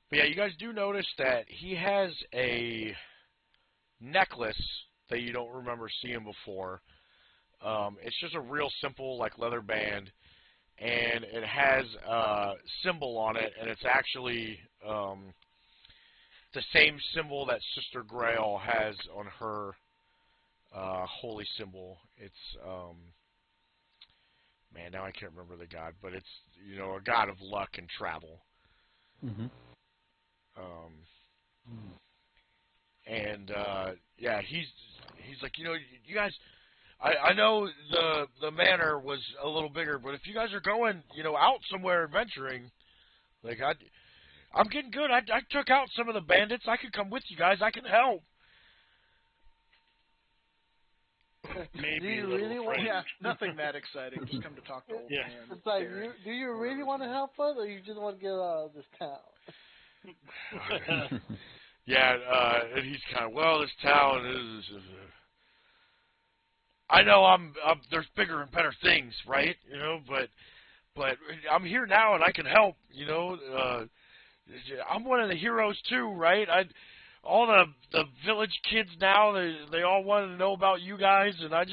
But yeah, you guys do notice that he has a necklace that you don't remember seeing before. It's just a real simple, like, leather band, and it has a symbol on it, and it's actually the same symbol that Sister Grail has on her holy symbol. It's man, now I can't remember the god, but it's, you know, a god of luck and travel. Mhm. And yeah, he's like, you know, you guys, I know the manor was a little bigger, but if you guys are going, you know, out somewhere adventuring, like I'm getting good. I took out some of the bandits. I could come with you guys. I can help. Maybe Do you a little really want? afraid. Yeah, nothing that exciting. Just come to talk to old Yeah. man. It's like, Gary. do you really want to help us, or you just want to get out of this town? Yeah, and he's kind of, well, this town is. I know there's bigger and better things, right? You know, but I'm here now and I can help. You know, I'm one of the heroes too, right? All the village kids now, they all want to know about you guys, and I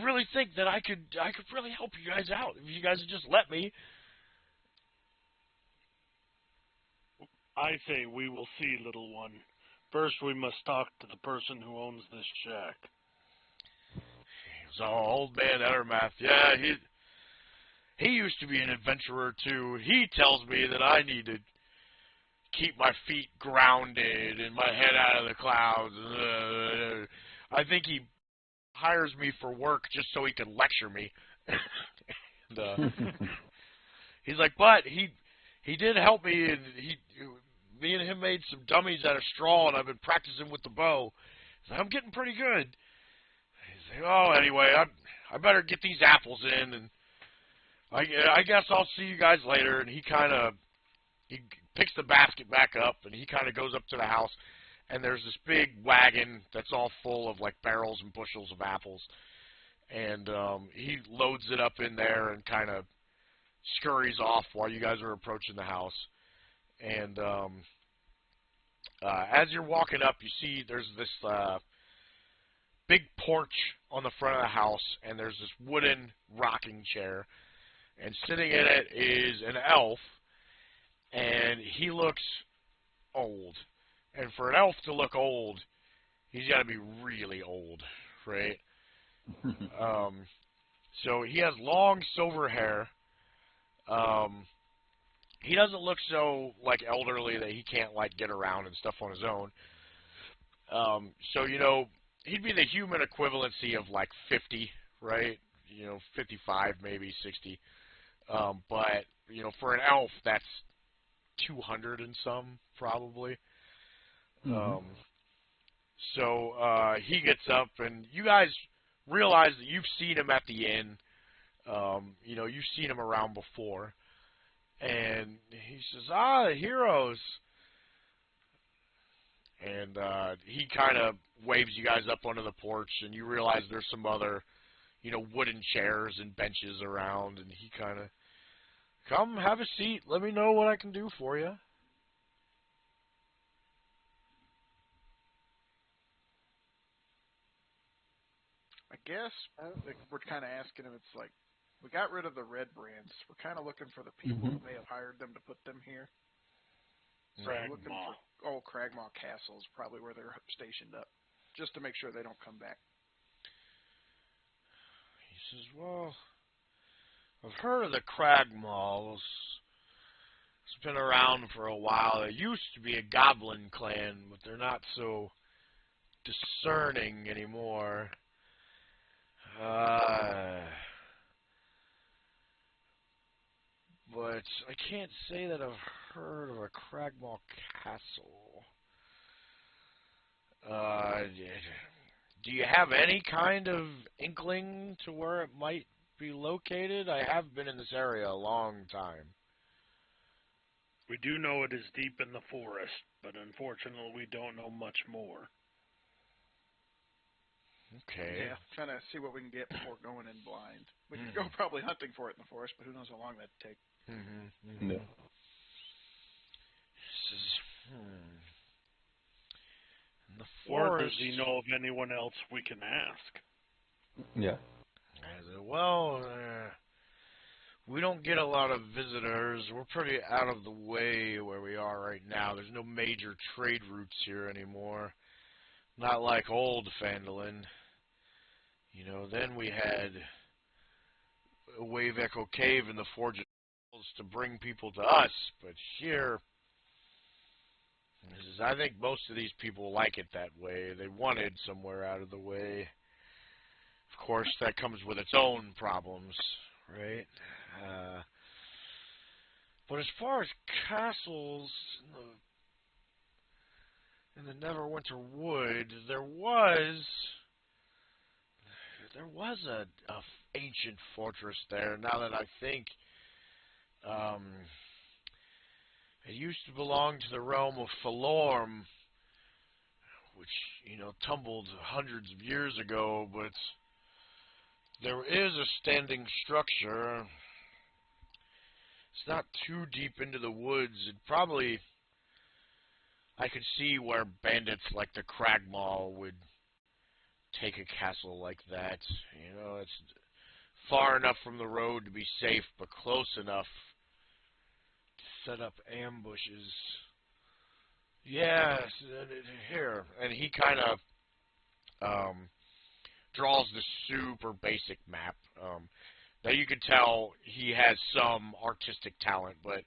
really think that I could really help you guys out if you guys would just let me. I say we will see, little one. First, we must talk to the person who owns this shack. So old man Ettermath, yeah, he used to be an adventurer too. He tells me that I need to keep my feet grounded and my head out of the clouds. I think he hires me for work just so he can lecture me. And, he's like, but he did help me, and me and him made some dummies out of straw, and I've been practicing with the bow. He's like, I'm getting pretty good. He's like, oh, anyway, I better get these apples in, and I guess I'll see you guys later. And he picks the basket back up, and he kind of goes up to the house, and there's this big wagon that's all full of, like, barrels and bushels of apples. And he loads it up in there and kind of scurries off while you guys are approaching the house. And as you're walking up, you see there's this big porch on the front of the house, and there's this wooden rocking chair. And sitting in it is an elf, and he looks old. And for an elf to look old, he's got to be really old, right? So he has long silver hair. He doesn't look so, like, elderly that he can't, like, get around and stuff on his own. So, you know, he'd be the human equivalency of, like, 50, right? You know, 55, maybe 60. But, you know, for an elf, that's 200 and some, probably. So he gets up, and you guys realize that you've seen him at the inn. You know, you've seen him around before. And he says, the heroes. And he kind of waves you guys up onto the porch, and you realize there's some other, you know, wooden chairs and benches around, and he kind of, come, have a seat. Let me know what I can do for you. I guess like, we're kind of asking him. It's like we got rid of the red brands. We're kind of looking for the people who may have hired them to put them here. So we're looking for Cragmaw Castle is probably where they're stationed up, just to make sure they don't come back. He says, well, I've heard of the Cragmaws. It's been around for a while. There used to be a goblin clan, but they're not so discerning anymore. But I can't say that I've heard of a Cragmaw Castle. Do you have any kind of inkling to where it might be located? I have been in this area a long time. We do know it is deep in the forest, but unfortunately we don't know much more. Okay. Yeah, trying to see what we can get before going in blind. We could go probably hunting for it in the forest, but who knows how long that'd take. Yeah. This is, in the Or forest. does he know of anyone else we can ask? Yeah. Well, we don't get a lot of visitors. We're pretty out of the way where we are right now. There's no major trade routes here anymore. Not like old Phandalin. You know, then we had a Wave Echo Cave in the Forge to bring people to us, but here, I think most of these people like it that way. They wanted somewhere out of the way. Of course, that comes with its own problems, right? But as far as castles in the Neverwinter Wood, there was a ancient fortress there. Now that I think, it used to belong to the realm of Falorm, which, you know, tumbled hundreds of years ago, but there is a standing structure. It's not too deep into the woods. I could see where bandits like the Cragmaw would take a castle like that. You know, it's far enough from the road to be safe, but close enough to set up ambushes. Yes, here. And he kind of draws the super basic map. Now you can tell he has some artistic talent, but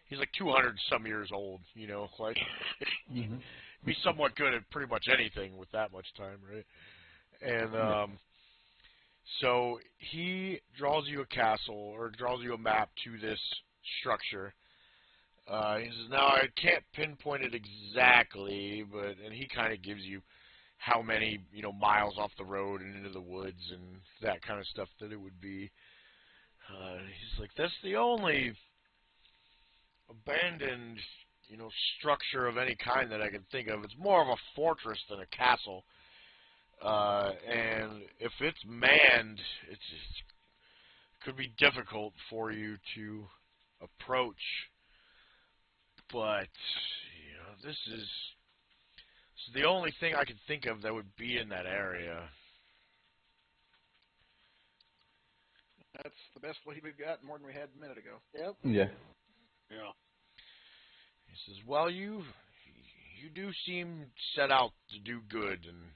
he's like 200-some years old, you know, like be somewhat good at pretty much anything with that much time, right? And so he draws you a castle, or draws you a map to this structure. He says, now I can't pinpoint it exactly, and he kind of gives you how many, you know, miles off the road and into the woods and that kind of stuff that it would be. He's like, that's the only abandoned, you know, structure of any kind that I can think of. It's more of a fortress than a castle. And if it's manned, it could be difficult for you to approach. But, you know, this is the only thing I could think of that would be in that area. That's the best lead we've got, more than we had a minute ago. Yep. Yeah. Yeah. He says, well, you do seem set out to do good, and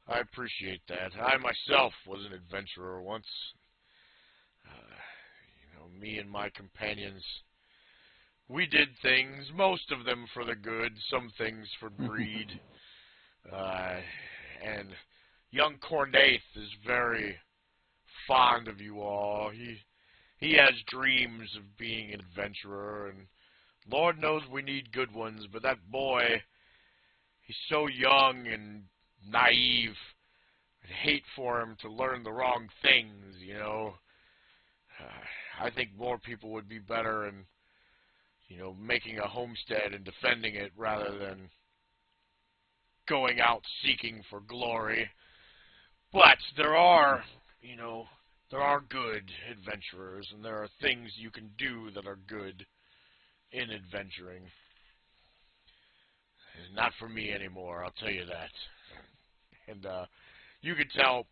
I appreciate that. I myself was an adventurer once. You know, me and my companions, we did things, most of them for the good, some things for greed. And young Cornaith is very fond of you all. He has dreams of being an adventurer, and Lord knows we need good ones, but that boy, he's so young and naive. I'd hate for him to learn the wrong things, you know. I think more people would be better in, you know, making a homestead and defending it rather than going out seeking for glory. But there are, you know, there are good adventurers, and there are things you can do that are good in adventuring. Not for me anymore, I'll tell you that. And you can tell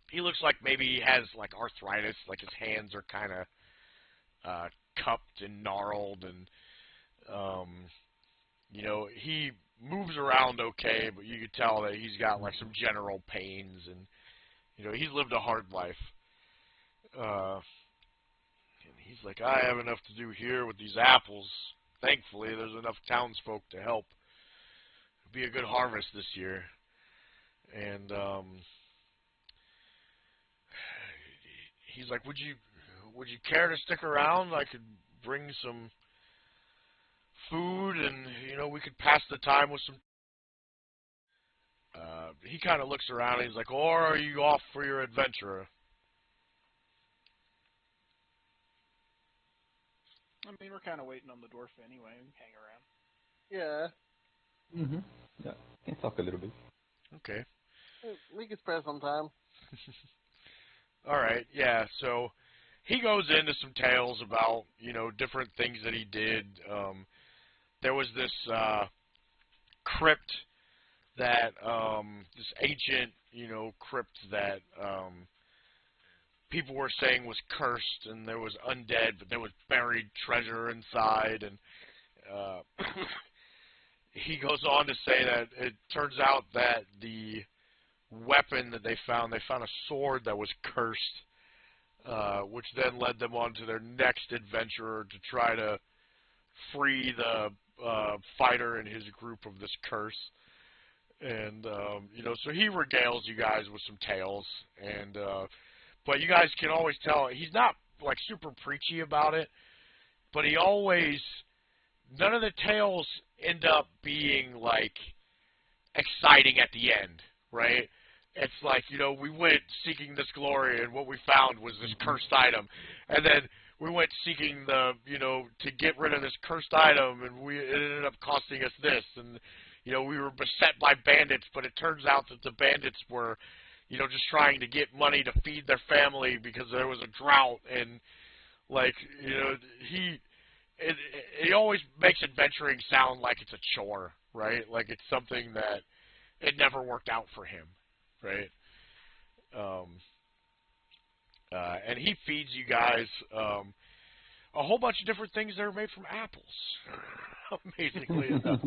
he looks like maybe he has like arthritis, like his hands are kind of cupped and gnarled, and you know, he moves around okay, but you can tell that he's got like some general pains, and you know, he's lived a hard life. And he's like, I have enough to do here with these apples. Thankfully, there's enough townsfolk to help. It'll be a good harvest this year. And he's like, would you care to stick around? I could bring some food, and you know, we could pass the time with some. He kind of looks around, and he's like, or are you off for your adventure? I mean, we're kind of waiting on the dwarf anyway. We can hang around. Yeah. Mm-hmm. Yeah, can talk a little bit. Okay. We can spare some time. All right. Yeah. So he goes into some tales about different things that he did. There was this crypt that this ancient crypt that people were saying was cursed, and there was undead, but there was buried treasure inside, and he goes on to say that it turns out that the weapon that they found a sword that was cursed, which then led them on to their next adventure to try to free the fighter and his group of this curse. And so he regales you guys with some tales, and but you guys can always tell he's not like super preachy about it, but he always, none of the tales end up being like exciting at the end, right? It's like, we went seeking this glory, and what we found was this cursed item, and then we went seeking to get rid of this cursed item, and it ended up costing us this, and we were beset by bandits, but it turns out that the bandits were, just trying to get money to feed their family because there was a drought, and like, he always makes adventuring sound like it's a chore, right? Like it's something that it never worked out for him, right? And he feeds you guys a whole bunch of different things that are made from apples. Amazingly enough.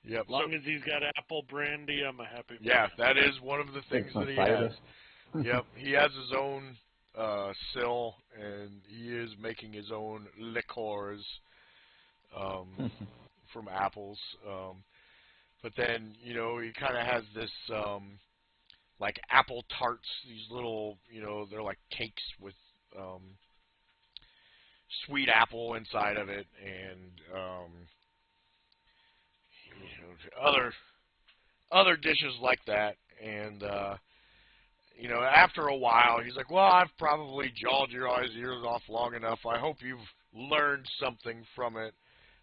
Yep. As long as he's got apple brandy, I'm a happy man. Yeah, that is one of the things that he has. Yep, he has his own sill, and he is making his own liqueurs from apples. But then, he kind of has this like apple tarts, these little, they're like cakes with sweet apple inside of it, and other dishes like that. And after a while, he's like, "Well, I've probably jawed your ears off long enough. I hope you've learned something from it.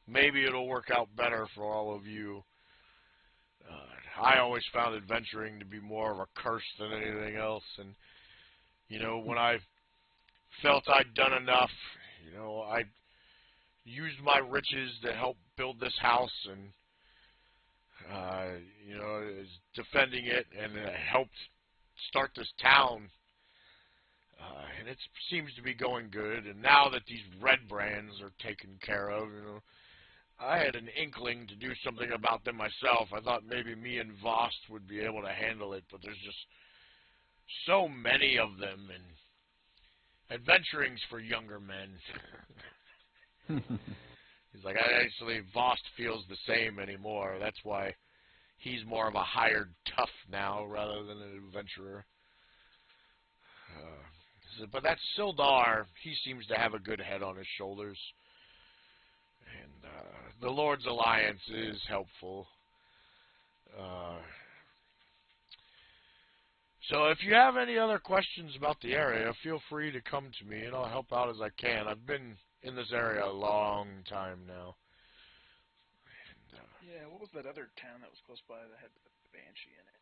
Maybe it'll work out better for all of you. I always found adventuring to be more of a curse than anything else, and when I felt I'd done enough, I used my riches to help build this house, and is defending it, and it helped start this town, and it seems to be going good. And now that these red brands are taken care of, I had an inkling to do something about them myself. I thought maybe me and Vost would be able to handle it, but there's just so many of them, and adventuring's for younger men." He's like, actually, Vost feels the same anymore. That's why he's more of a hired tough now rather than an adventurer. But that Sildar, he seems to have a good head on his shoulders. And the Lord's Alliance is helpful. So if you have any other questions about the area, feel free to come to me, and I'll help out as I can. I've been in this area a long time now. And, yeah, what was that other town that was close by that had the Banshee in it?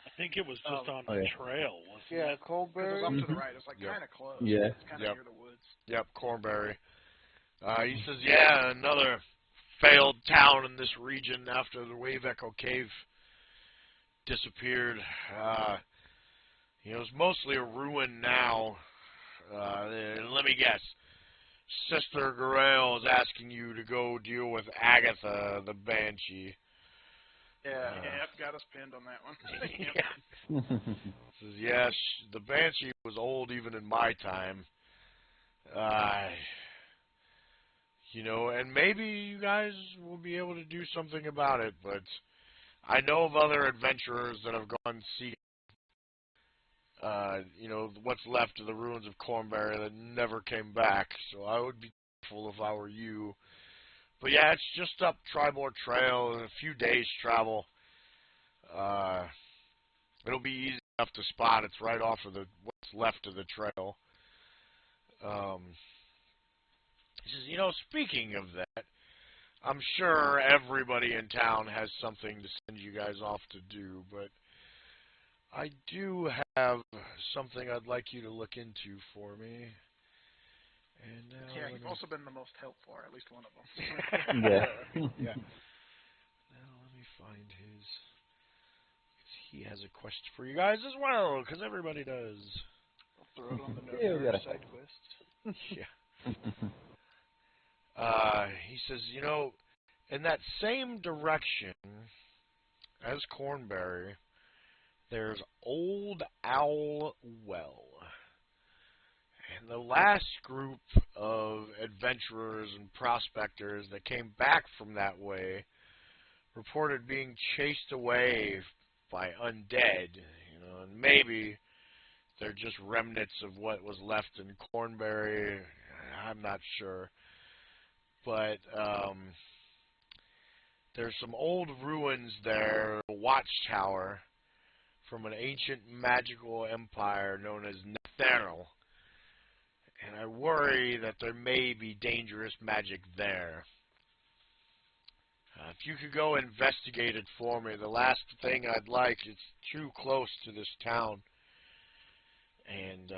I think it was just on the trail, wasn't Yeah, it? Colberry. It was up to the right. It was like kind of close. Yeah. It's kind of near the woods. Yep, Cornberry. He says, yeah, another failed town in this region after the Wave Echo Cave disappeared. It's mostly a ruin now. Let me guess. Sister Garael is asking you to go deal with Agatha, the Banshee. Yeah, got us pinned on that one. Yeah. Says, yes, the Banshee was old even in my time. And maybe you guys will be able to do something about it, but I know of other adventurers that have gone seeking, what's left of the ruins of Cornberry that never came back, so I would be careful if I were you. But yeah, it's just up Tribord Trail in a few days' travel. It'll be easy enough to spot. It's right off of what's left of the trail. He says, speaking of that, I'm sure everybody in town has something to send you guys off to do, but I do have something I'd like you to look into for me. And now you've also been the most helpful, or at least one of them. Yeah. Now let me find his. He has a quest for you guys as well, because everybody does. I'll throw it on the note Yeah, for we got side quest. Yeah. He says, in that same direction as Cornberry, there's Old Owl Well. And the last group of adventurers and prospectors that came back from that way reported being chased away by undead, and maybe they're just remnants of what was left in Cornberry. I'm not sure. But there's some old ruins there, a watchtower from an ancient magical empire known as Netheril. And I worry that there may be dangerous magic there. If you could go investigate it for me, the last thing I'd like is too close to this town. And,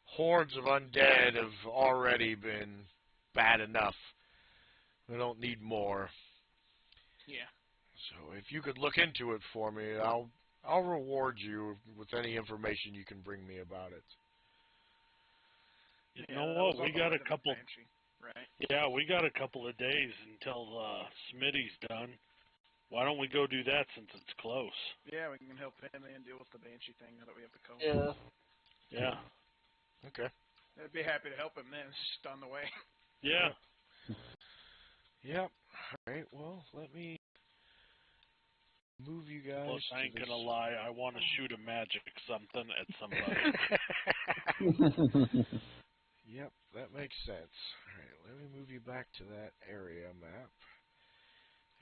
hordes of undead have already been bad enough. We don't need more. Yeah. So if you could look into it for me, I'll reward you with any information you can bring me about it. You know what? We got a couple. Banshee, right? Yeah, we got a couple of days until Smitty's done. Why don't we go do that since it's close? Yeah, we can help him and deal with the Banshee thing now that we have the code. Yeah. Yeah. Okay. I'd be happy to help him then. It's just on the way. Yeah. Yep. All right. Well, let me move you guys. Plus, I ain't gonna lie. I want to shoot a magic something at somebody. Yep, that makes sense. All right, let me move you back to that area map,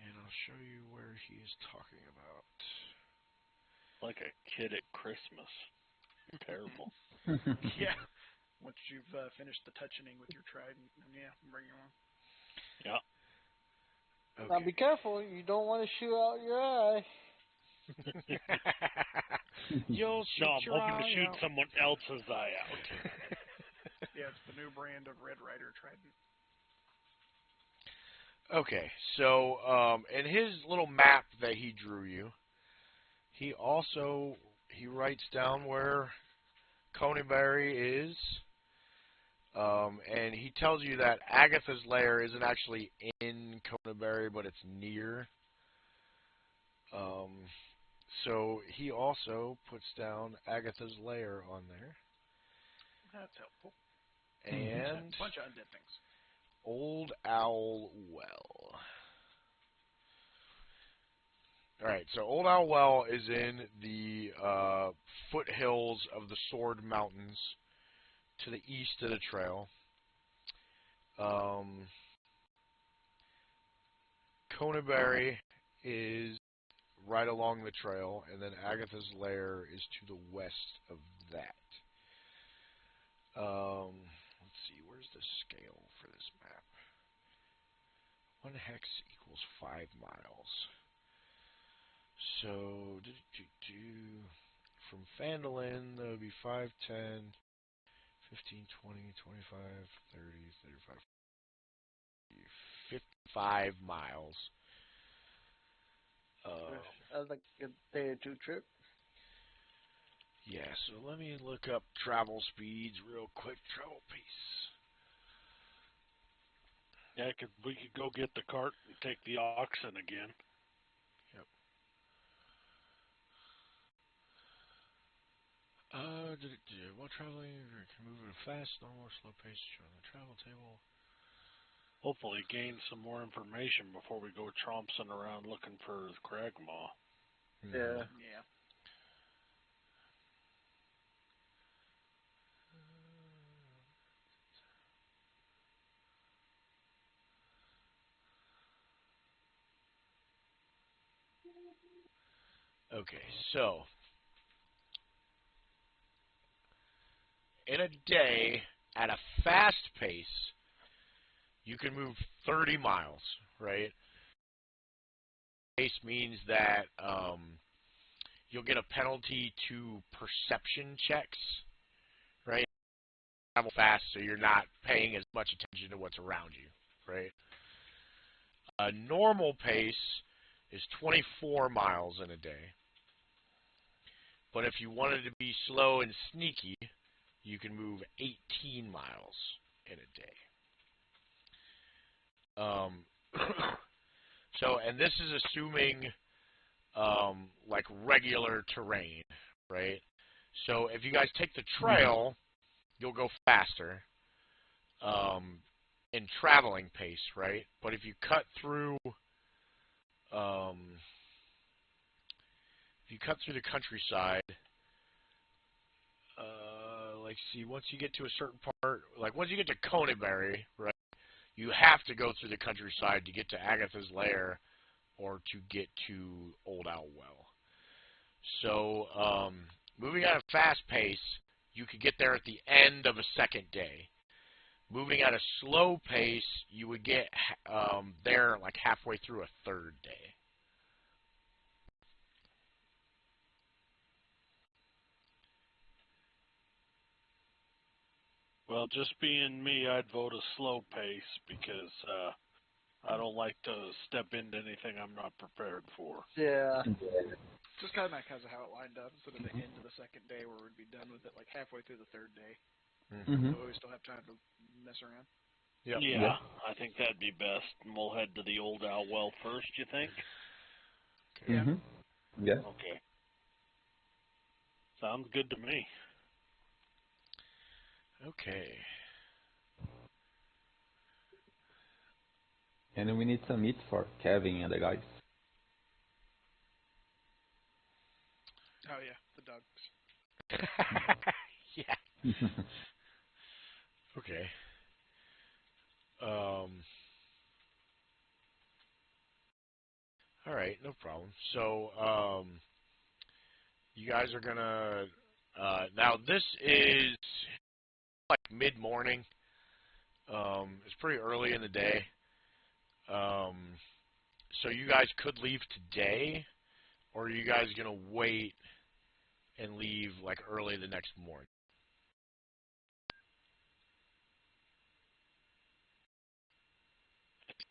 and I'll show you where he is talking about. Like a kid at Christmas. Terrible. Yeah. Once you've finished the touching with your trident, then bring you on. Yeah. Okay. Now be careful. You don't want to shoot out your eye. You'll shoot No, I'm your hoping to eye shoot out. someone else's eye out. Yeah, it's the new brand of Red Rider trident. Okay, so in his little map that he drew you, he writes down where Coneyberry is, and he tells you that Agatha's lair isn't actually in Coneyberry, but it's near. So he also puts down Agatha's lair on there. That's helpful. And a bunch of undead things. Old Owl Well. Alright, so Old Owl Well is in the foothills of the Sword Mountains to the east of the trail. Coneyberry is right along the trail, and then Agatha's lair is to the west of that. Let's see, where's the scale for this map? 1 hex equals 5 miles. So, from Phandalin, that would be 5, 10, 15, 20, 25, 30, 35, 55 miles. That's like a day or two trip. Yeah, so let me look up travel speeds real quick. Travel pace. Yeah, we could go get the cart and take the oxen again. Yep. While traveling, you can move at a fast, normal, or slow pace on the travel table. Hopefully gain some more information before we go trompsing around looking for Cragmaw. Yeah. Yeah. Okay, so in a day at a fast pace, you can move 30 miles, right? Pace means that you'll get a penalty to perception checks, right? Travel fast, so you're not paying as much attention to what's around you, right? A normal pace is 24 miles in a day. But if you wanted to be slow and sneaky, you can move 18 miles in a day. So, and this is assuming like regular terrain, right? So if you guys take the trail, you'll go faster in traveling pace, right? But if you cut through the countryside, like, see, once you get to a certain part, like once you get to Coneybury, right, you have to go through the countryside to get to Agatha's lair or to get to Old Owl Well. So, moving at a fast pace, you could get there at the end of a second day. Moving at a slow pace, you would get there like halfway through a third day. Well, just being me, I'd vote a slow pace because I don't like to step into anything I'm not prepared for. Yeah. Just kind of like how it lined up instead of the end of the second day where we'd be done with it, like halfway through the third day. Mm-hmm. So we still have time to mess around. Yep. Yeah, I think that'd be best. And we'll head to the Old Owl Well first, you think? Yeah. Mm-hmm. Yeah. Okay. Sounds good to me. Okay. And we need some meat for Kevin and the guys. Oh yeah, the dogs. Yeah. Okay. All right, no problem. So, you guys are gonna. Now this is like mid-morning. It's pretty early in the day. So you guys could leave today, or are you guys gonna wait and leave like early the next morning?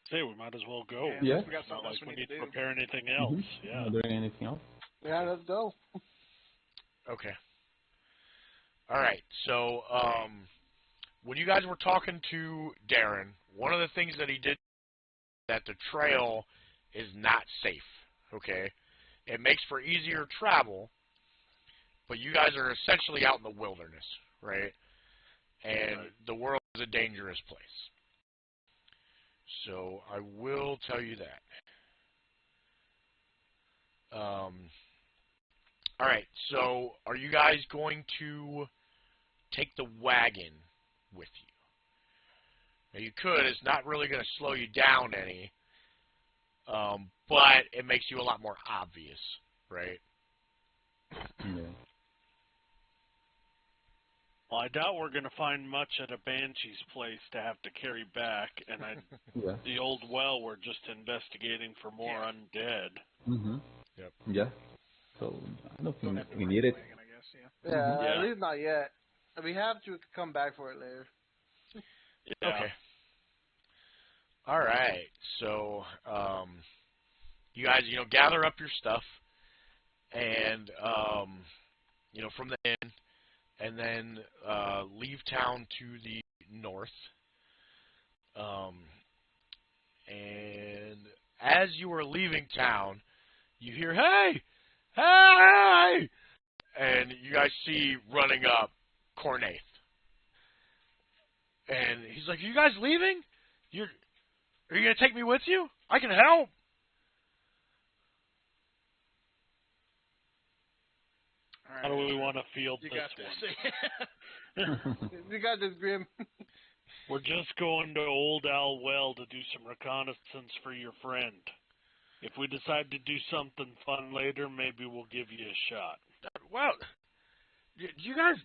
Say, we might as well go. Yeah. We got It's not something like else we we need need to to do. prepare anything else. Mm-hmm. Yeah. Not doing anything else? Yeah, let's go. Okay. All right. So, when you guys were talking to Darren, one of the things that he did that the trail is not safe. Okay, it makes for easier travel, but you guys are essentially out in the wilderness, right? And the world is a dangerous place. So I will tell you that. All right. So are you guys going to take the wagon with you? Now you could. It's not really going to slow you down any, but it makes you a lot more obvious, right? Yeah. Well, I doubt we're going to find much at a Banshee's place to have to carry back, and Yeah. the Old Well we're just investigating for more undead. Mm-hmm. Yep. Yeah. So I don't Don't think have to we bring need the it. wagon, I guess. Yeah. Yeah, Yeah. at least not yet. If we have to, we could come back for it later. Yeah. Okay. All right. So, you guys, gather up your stuff, and from the inn, and then leave town to the north. And as you are leaving town, you hear, "Hey, hey!" And you guys see running up Cornaith. And he's like, "Are you guys leaving? Are you going to take me with you? I can help." All right. How do we want to field You this got one? this. You got this, Grim. We're just going to Old Owl Well to do some reconnaissance for your friend. If we decide to do something fun later, maybe we'll give you a shot. Well, you guys,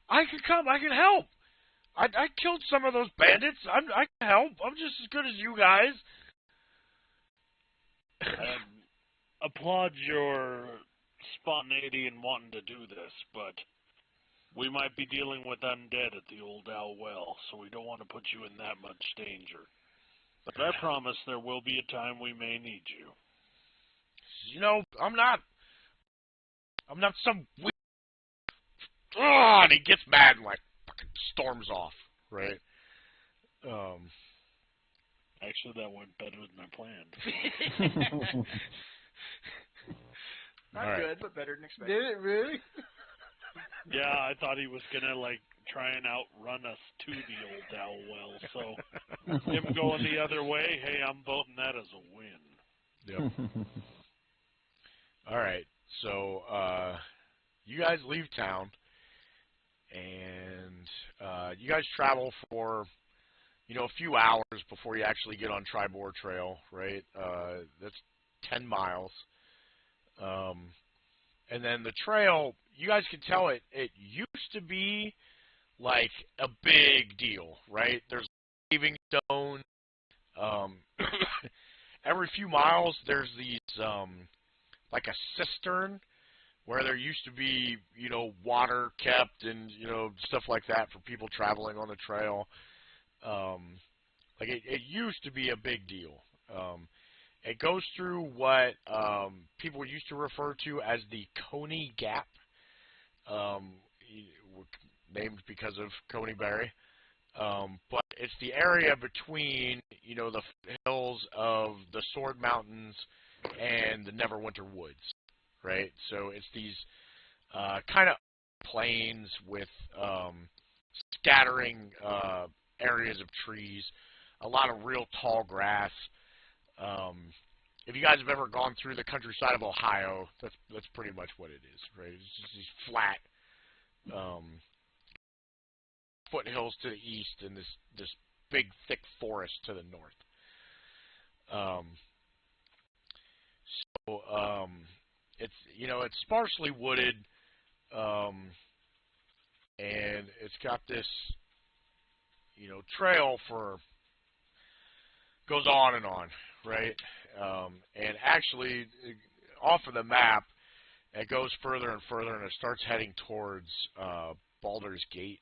I can come. I can help. I killed some of those bandits. I can help. I'm just as good as you guys. Applaud your spontaneity in wanting to do this, but we might be dealing with undead at the Old Owl Well, so we don't want to put you in that much danger. But I promise there will be a time we may need you. You know, I'm not some weak. Oh, and he gets mad and like fucking storms off, right? Actually, that went better than I planned. Not good, but better than expected. Did it really? Yeah, I thought he was gonna like try and outrun us to the Old Owl Well. So him going the other way, hey, I'm voting that as a win. Yep. All right. So you guys leave town, and you guys travel for a few hours before you actually get on Tribor Trail, right? That's 10 miles. And then the trail, you guys can tell it used to be like a big deal, right? There's paving stone. Every few miles, there's these, like a cistern where there used to be, water kept and, stuff like that for people traveling on the trail. Like it used to be a big deal. It goes through what people used to refer to as the Coney Gap, named because of Coneyberry. But it's the area between, the hills of the Sword Mountains and the Neverwinter Woods, right? So it's these kind of plains with scattering areas of trees, a lot of real tall grass. If you guys have ever gone through the countryside of Ohio, that's pretty much what it is, right? It's just these flat foothills to the east and this big thick forest to the north. It's sparsely wooded, and it's got this trail goes on and on, right? And actually, off of the map, it goes further and further, and it starts heading towards Baldur's Gate,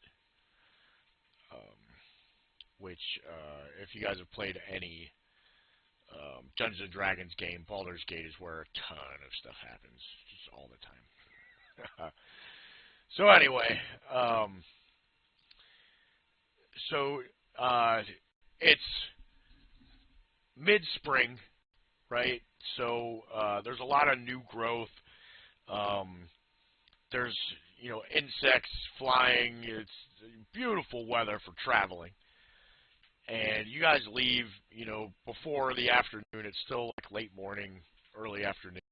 which, if you guys have played any Dungeons and Dragons game, Baldur's Gate is where a ton of stuff happens, just all the time. So anyway, it's mid-spring, right? So there's a lot of new growth. There's insects flying. It's beautiful weather for traveling. And you guys leave, before the afternoon. It's still like late morning, early afternoon.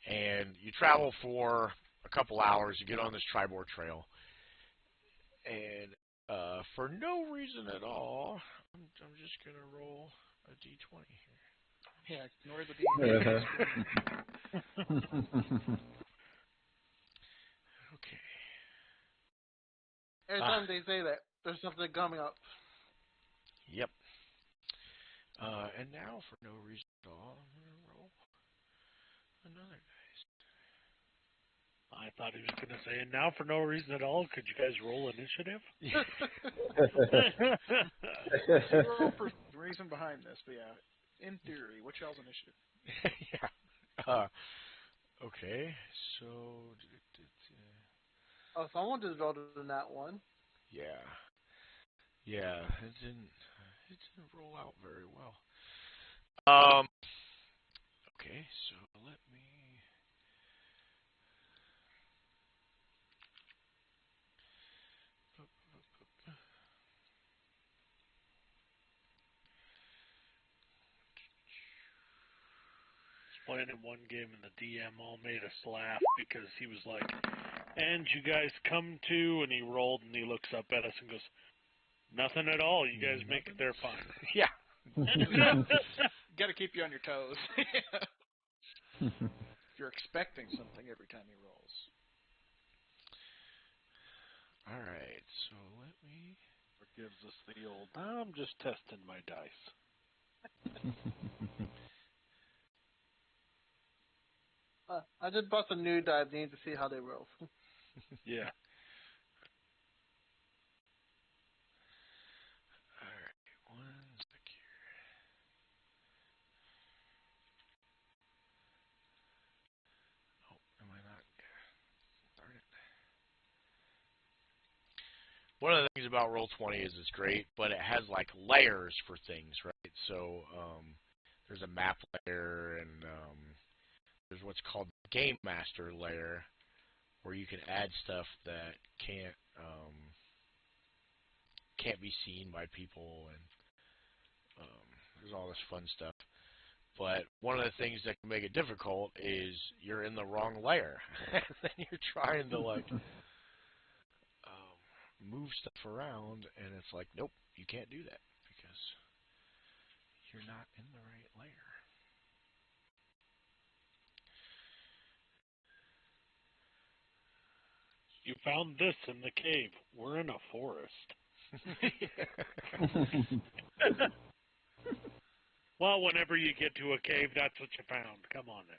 And you travel for a couple hours. You get on this Tribor Trail. And for no reason at all, I'm just going to roll a d20 here. Yeah, ignore the d20. Okay. Every time they say that, there's something coming up. Yep. And now, for no reason at all, I'm going to roll another dice. I thought he was going to say, and now for no reason at all, could you guys roll initiative? Zero for reason behind this, but yeah, in theory, what's y'all's initiative? Yeah. Okay, so... Oh, someone just rolled in that one. Yeah. Yeah, it didn't roll out very well. Okay, so let me... Playing in one game and the DM all made us laugh because he was like, and you guys come to, and he rolled and he looks up at us and goes, nothing at all, you guys make it there fine. Yeah. Got to keep you on your toes. You're expecting something every time he rolls. All right, so let me... Or gives us the old, I'm just testing my dice. I just bought some new dice. Need to see how they roll. Yeah. All right, one sec here. Oh, am I not? Darn it. One of the things about Roll20 is it's great, but it has like layers for things, right? So there's a map layer, and there's what's called the Game Master layer, where you can add stuff that can't be seen by people, and there's all this fun stuff. But one of the things that can make it difficult is you're in the wrong layer, and then you're trying to like move stuff around, and it's like, nope, you can't do that because you're not in the right layer. You found this in the cave. We're in a forest. Well, whenever you get to a cave, that's what you found. Come on now.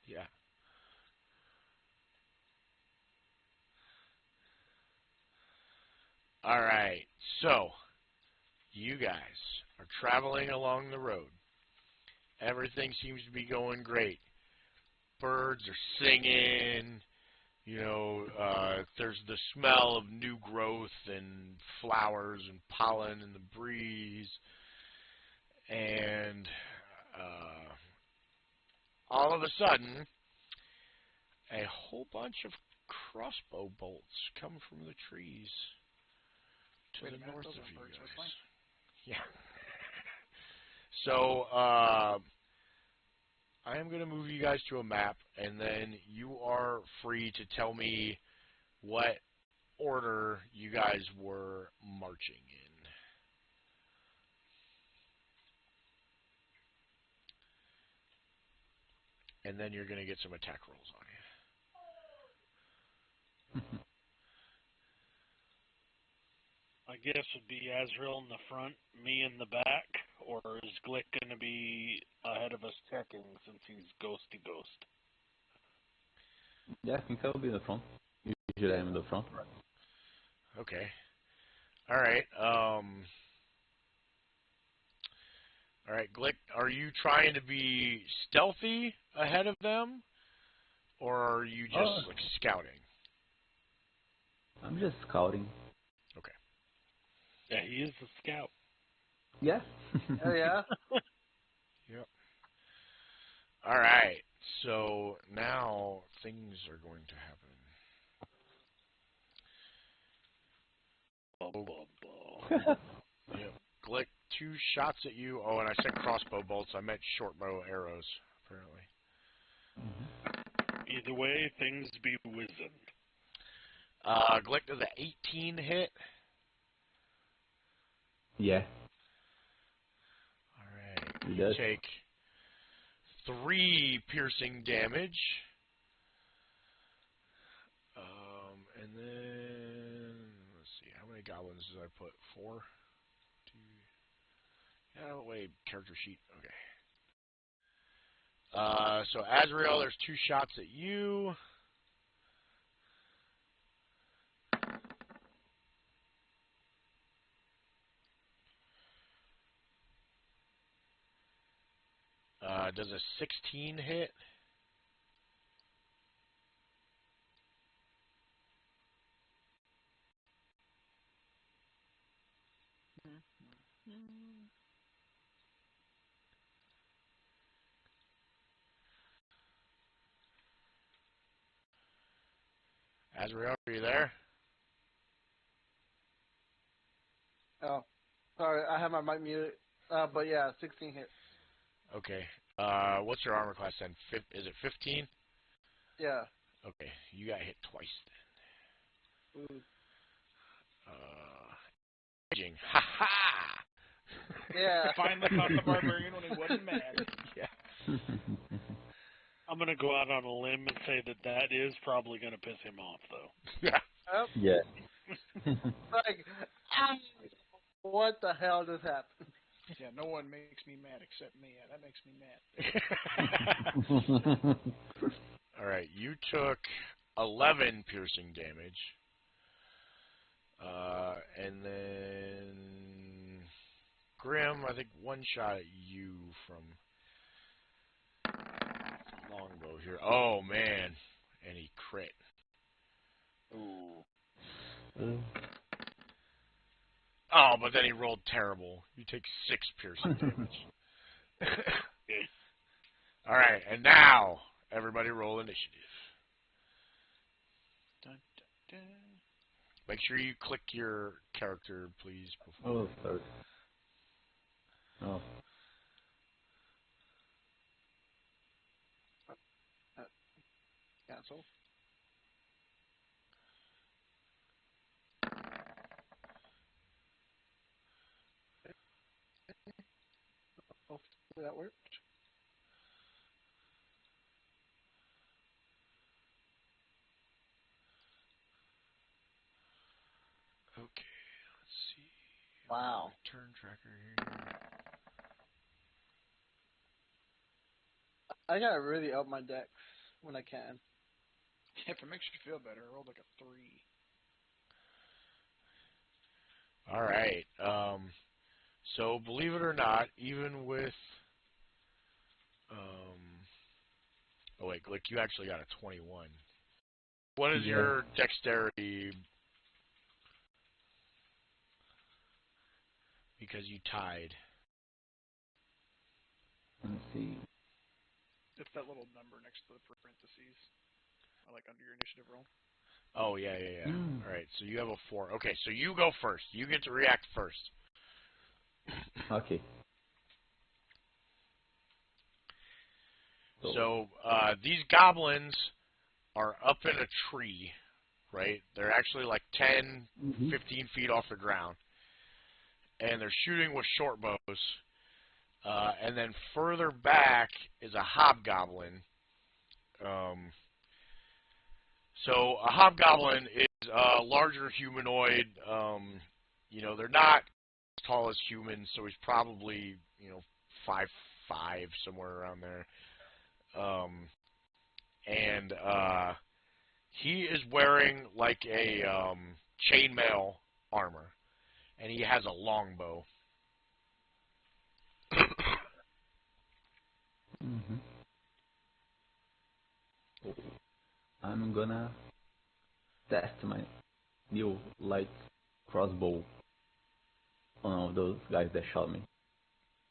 Yeah. All right, so you guys are traveling along the road. Everything seems to be going great. Birds are singing. You know, there's the smell of new growth and flowers and pollen in the breeze. And all of a sudden, a whole bunch of crossbow bolts come from the trees to the north of you guys. Yeah. So, I am going to move you guys to a map, and then you are free to tell me what order you guys were marching in. And then you're going to get some attack rolls on you. I guess would be Azrael in the front, me in the back, or is Glick going to be ahead of us checking since he's ghosty ghost? Yeah, I think I'll be in the front. Usually I'm in the front. Okay. All right. All right, Glick, are you trying to be stealthy ahead of them, or are you just like scouting? I'm just scouting. Okay. Yeah, he is the scout. Yeah. Oh yeah. Yep. All right. So now things are going to happen. Yep. Glick, 2 shots at you. Oh, and I said crossbow bolts. I meant short bow arrows, apparently. Either way, things be whizzing. Glick, does an 18 hit? Yeah. All right. He You does. take 3 piercing damage. And then, let's see, how many goblins did I put? 4? 2. Yeah, wait, character sheet. Okay. So Azrael, there's 2 shots at you. Does a 16 hit? Azrael, are you there? Oh, sorry, I have my mic muted. But yeah, 16 hits. Okay. What's your armor class then? Is it 15? Yeah. Okay, you got hit twice then. Ooh. Raging. Ha ha! Yeah. Finally caught the barbarian when he wasn't mad. Yeah. I'm going to go out on a limb and say that is probably going to piss him off, though. Yeah. Yep. Yeah. Like, what the hell just happened? Yeah, no one makes me mad except me. Yeah, that makes me mad. All right, you took 11 piercing damage. And then Grim, I think one shot at you from longbow here. Oh man, and he crit. Ooh. Oh, but then he rolled terrible. You take 6 piercing damage. Okay. All right, and now everybody roll initiative. Dun, dun, dun. Make sure you click your character, please. Before. Oh, sorry. Oh. Cancel. Hopefully that worked. Okay, let's see. Wow. Turn tracker here. I gotta really up my decks when I can. If it makes you feel better, I rolled like a 3. All right. So believe it or not, even with oh wait, like you actually got a 21. What is your dexterity? Because you tied. Let's see. It's that little number next to the parentheses. Like under your initiative roll. Oh yeah. All right, so you have a 4. Okay, so you go first. You get to react first. Okay. So these goblins are up in a tree, right? They're actually like 10, 15 feet off the ground. And they're shooting with short bows. And then further back is a hobgoblin. So a hobgoblin is a larger humanoid. You know, they're not as tall as humans, so he's probably, 5'5", somewhere around there. And he is wearing like a chainmail armor, and he has a longbow. I'm gonna test my new light crossbow on all those guys that shot me.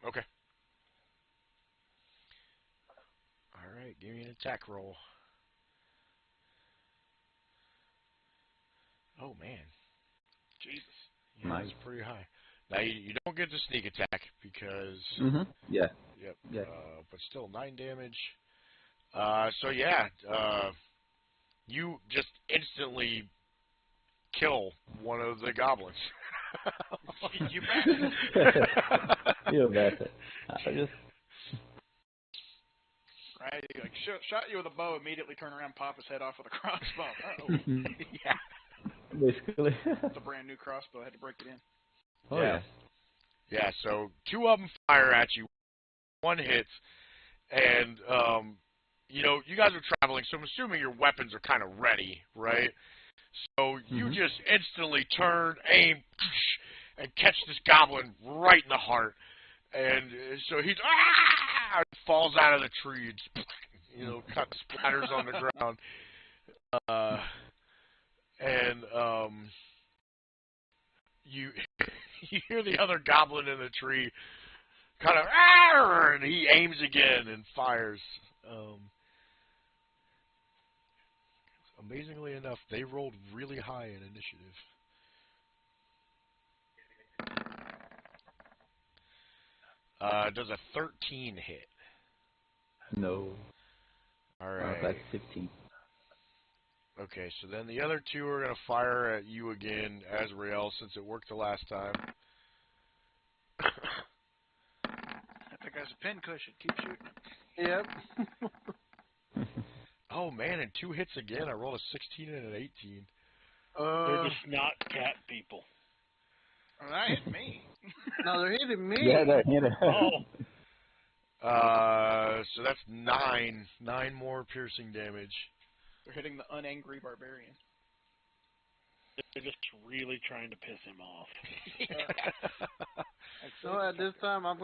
Okay. All right, give me an attack roll. Oh man, Jesus. yeah, Nice. that's pretty high. Now you don't get the sneak attack because Yeah. yep. Yeah. But still 9 damage. So yeah, you just instantly kill one of the goblins. You bet. You bet. I just Right? He, like shot you with a bow, immediately turn around, pop his head off with a crossbow. Uh-oh. Yeah. basically. It's a brand new crossbow. I had to break it in. Oh yeah. Yeah, so 2 of them fire at you, 1 hits, and you guys are traveling, so I'm assuming your weapons are kind of ready, right? So you just instantly turn, aim, and catch this goblin right in the heart, and so he falls out of the tree, and, cut splatters on the ground, and you hear the other goblin in the tree kind of, and he aims again and fires. Amazingly enough, they rolled really high in initiative. Does a 13 hit? No. All right. That's 15. Okay, so then the other 2 are going to fire at you again, Azrael, since it worked the last time. That guy's a pincushion. Keep shooting. Yep. Oh man, and 2 hits again. I rolled a 16 and an 18. They're just not cat people. Well, that hit me. No, they're hitting me. Yeah, they're here. So that's 9. 9 more piercing damage. They're hitting the unangry barbarian. They're just really trying to piss him off. So at this time, I'm going